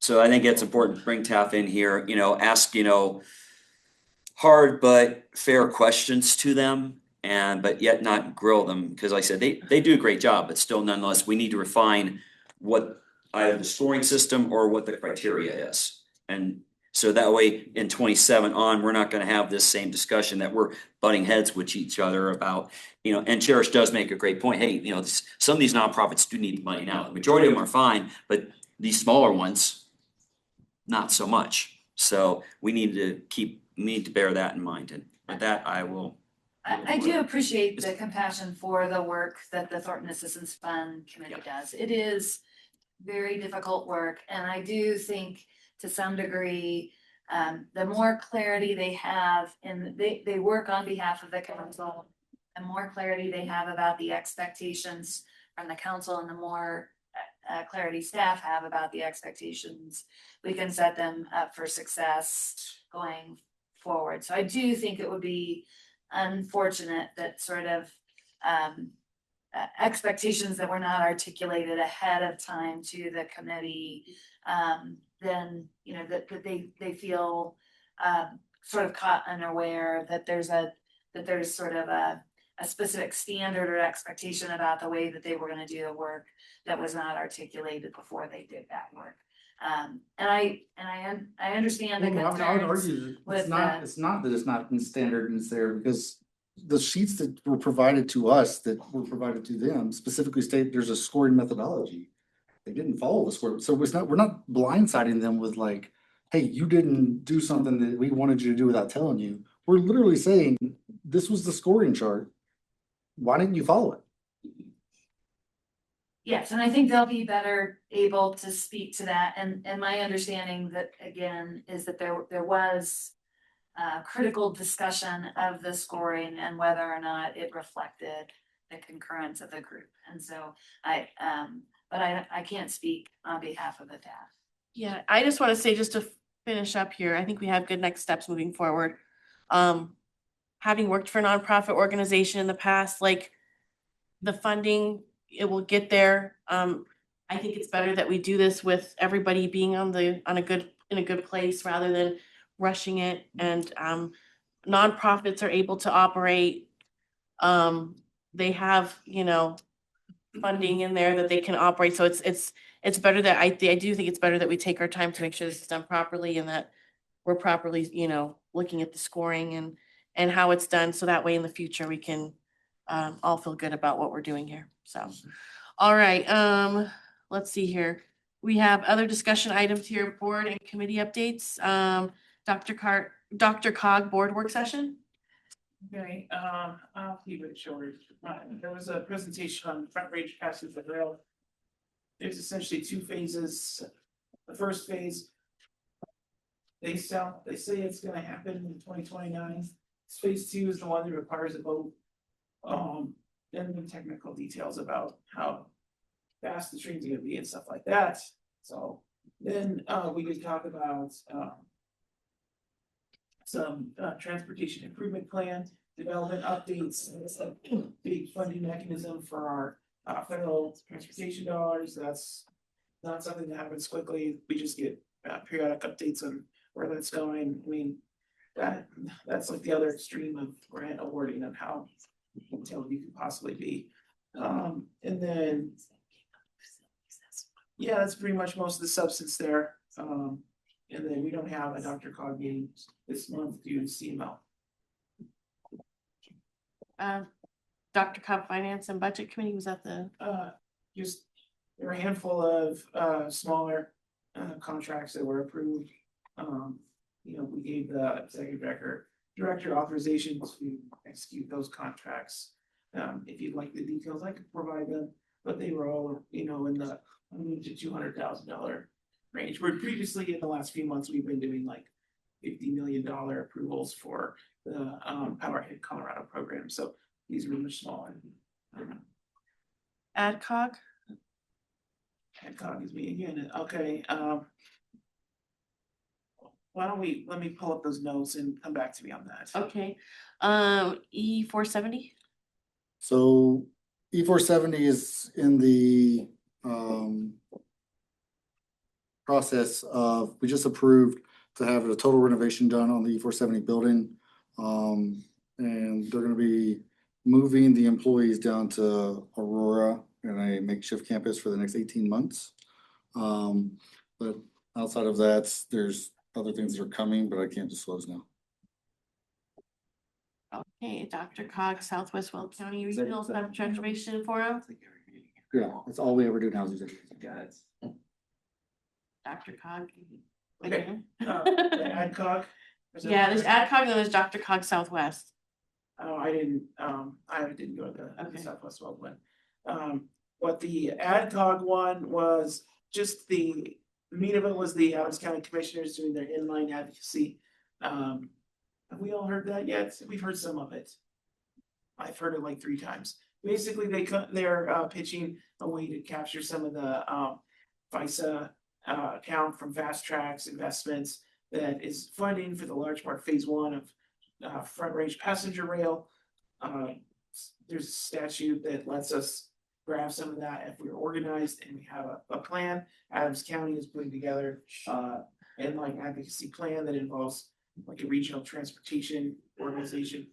So I think it's important to bring TAF in here, ask, hard but fair questions to them but yet not grill them. Because like I said, they do a great job, but still nonetheless, we need to refine what either the scoring system or what the criteria is. And so that way in 27 on, we're not going to have this same discussion that we're butting heads with each other about, and Cherish does make a great point. Hey, some of these nonprofits do need money now. The majority of them are fine, but these smaller ones, not so much. So we need to bear that in mind. And with that, I will. I do appreciate the compassion for the work that the Thornton Assistance Fund Committee does. It is very difficult work, and I do think to some degree, the more clarity they have, and they work on behalf of the council, the more clarity they have about the expectations from the council, and the more clarity staff have about the expectations, we can set them up for success going forward. So I do think it would be unfortunate that sort of expectations that were not articulated ahead of time to the committee, then that they feel sort of caught unaware that there's sort of a specific standard or expectation about the way that they were going to do the work that was not articulated before they did that work. And I understand the Well, I would concerns argue that with it's not that it's not in standard and it's there, because the sheets that were provided to us, that were provided to them, specifically state there's a scoring methodology. They didn't follow the score, so we're not blindsiding them with like, hey, you didn't do something that we wanted you to do without telling you. We're literally saying, this was the scoring chart. Why didn't you follow it? Yes, and I think they'll be better able to speak to that. And my understanding that, again, is that there was critical discussion of the scoring and whether or not it reflected the concurrence of the group. And so I can't speak on behalf of the staff. Yeah, I just want to say, just to finish up here, I think we have good next steps moving forward. Having worked for a nonprofit organization in the past, like the funding, it will get there. I think it's better that we do this with everybody being in a good place rather than rushing it. And nonprofits are able to operate. They have, funding in there that they can operate. So it's better that I do think it's better that we take our time to make sure this is done properly and that we're properly, looking at the scoring and how it's done. So that way in the future, we can all feel good about what we're doing here. So, all right. Let's see here. We have other discussion items here, board and committee updates. Dr. Cog board work session. Okay, I'll keep it short. There was a presentation on Front Range Passes the Rail. There's essentially two phases. The first phase, they say it's gonna happen in 2029. Phase 2 is the one that requires a vote. Then the technical details about how fast the trains are gonna be and stuff like that. So then we could talk about some transportation improvement plan, development updates. It's a big funding mechanism for our federal transportation dollars. That's not something that happens quickly. We just get periodic updates on where that's going. I mean, that's like the other extreme of grant awarding and how detailed you could possibly be. And then, yeah, that's pretty much most of the substance there. And then we don't have a Dr. Cog meeting this month due to CML. Dr. Cobb Finance and Budget Committee was at the Just there were a handful of smaller contracts that were approved. We gave the executive director authorization to execute those contracts. If you'd like the details, I could provide them, but they were all, in the $100,000 to $200,000 range. Where previously in the last few months, we've been doing like $50 million approvals for the Powerhead Colorado program. So these are much smaller. AdCog. AdCog is me again. Okay. Let me pull up those notes and come back to me on that. Okay. E470. So E470 is in the process of, we just approved to have a total renovation done on the E470 building. And they're gonna be moving the employees down to Aurora in a makeshift campus for the next 18 months. But outside of that, there's other things that are coming, but I can't disclose now. Okay, Dr. Cog, Southwest Weld County Regional Transformation Forum. Yeah, that's all we ever do now is executive. Dr. Cog. Okay. The AdCog. Is that- Yeah, there's AdCog and there's Dr. Cog Southwest. Oh, I didn't go to the Okay. Southwest Weld one. What the AdCog one was, just the meat of it was the Adams County Commissioners doing their inline advocacy. Have we all heard that yet? We've heard some of it. I've heard it like 3 times. Basically, they're pitching a way to capture some of the FISA account from Fast Tracks investments that is funding for the large part phase 1 of front range passenger rail. There's a statute that lets us grab some of that if we're organized and we have a plan. Adams County is putting together inline advocacy plan that involves like a regional transportation organization.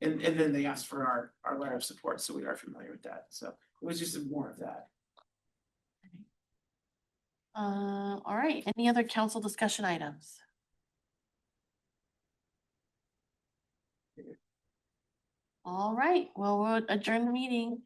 And then they asked for our letter of support, so we are familiar with that. So it was just more of that. All right, any other council discussion items? All right, well, we'll adjourn the meeting.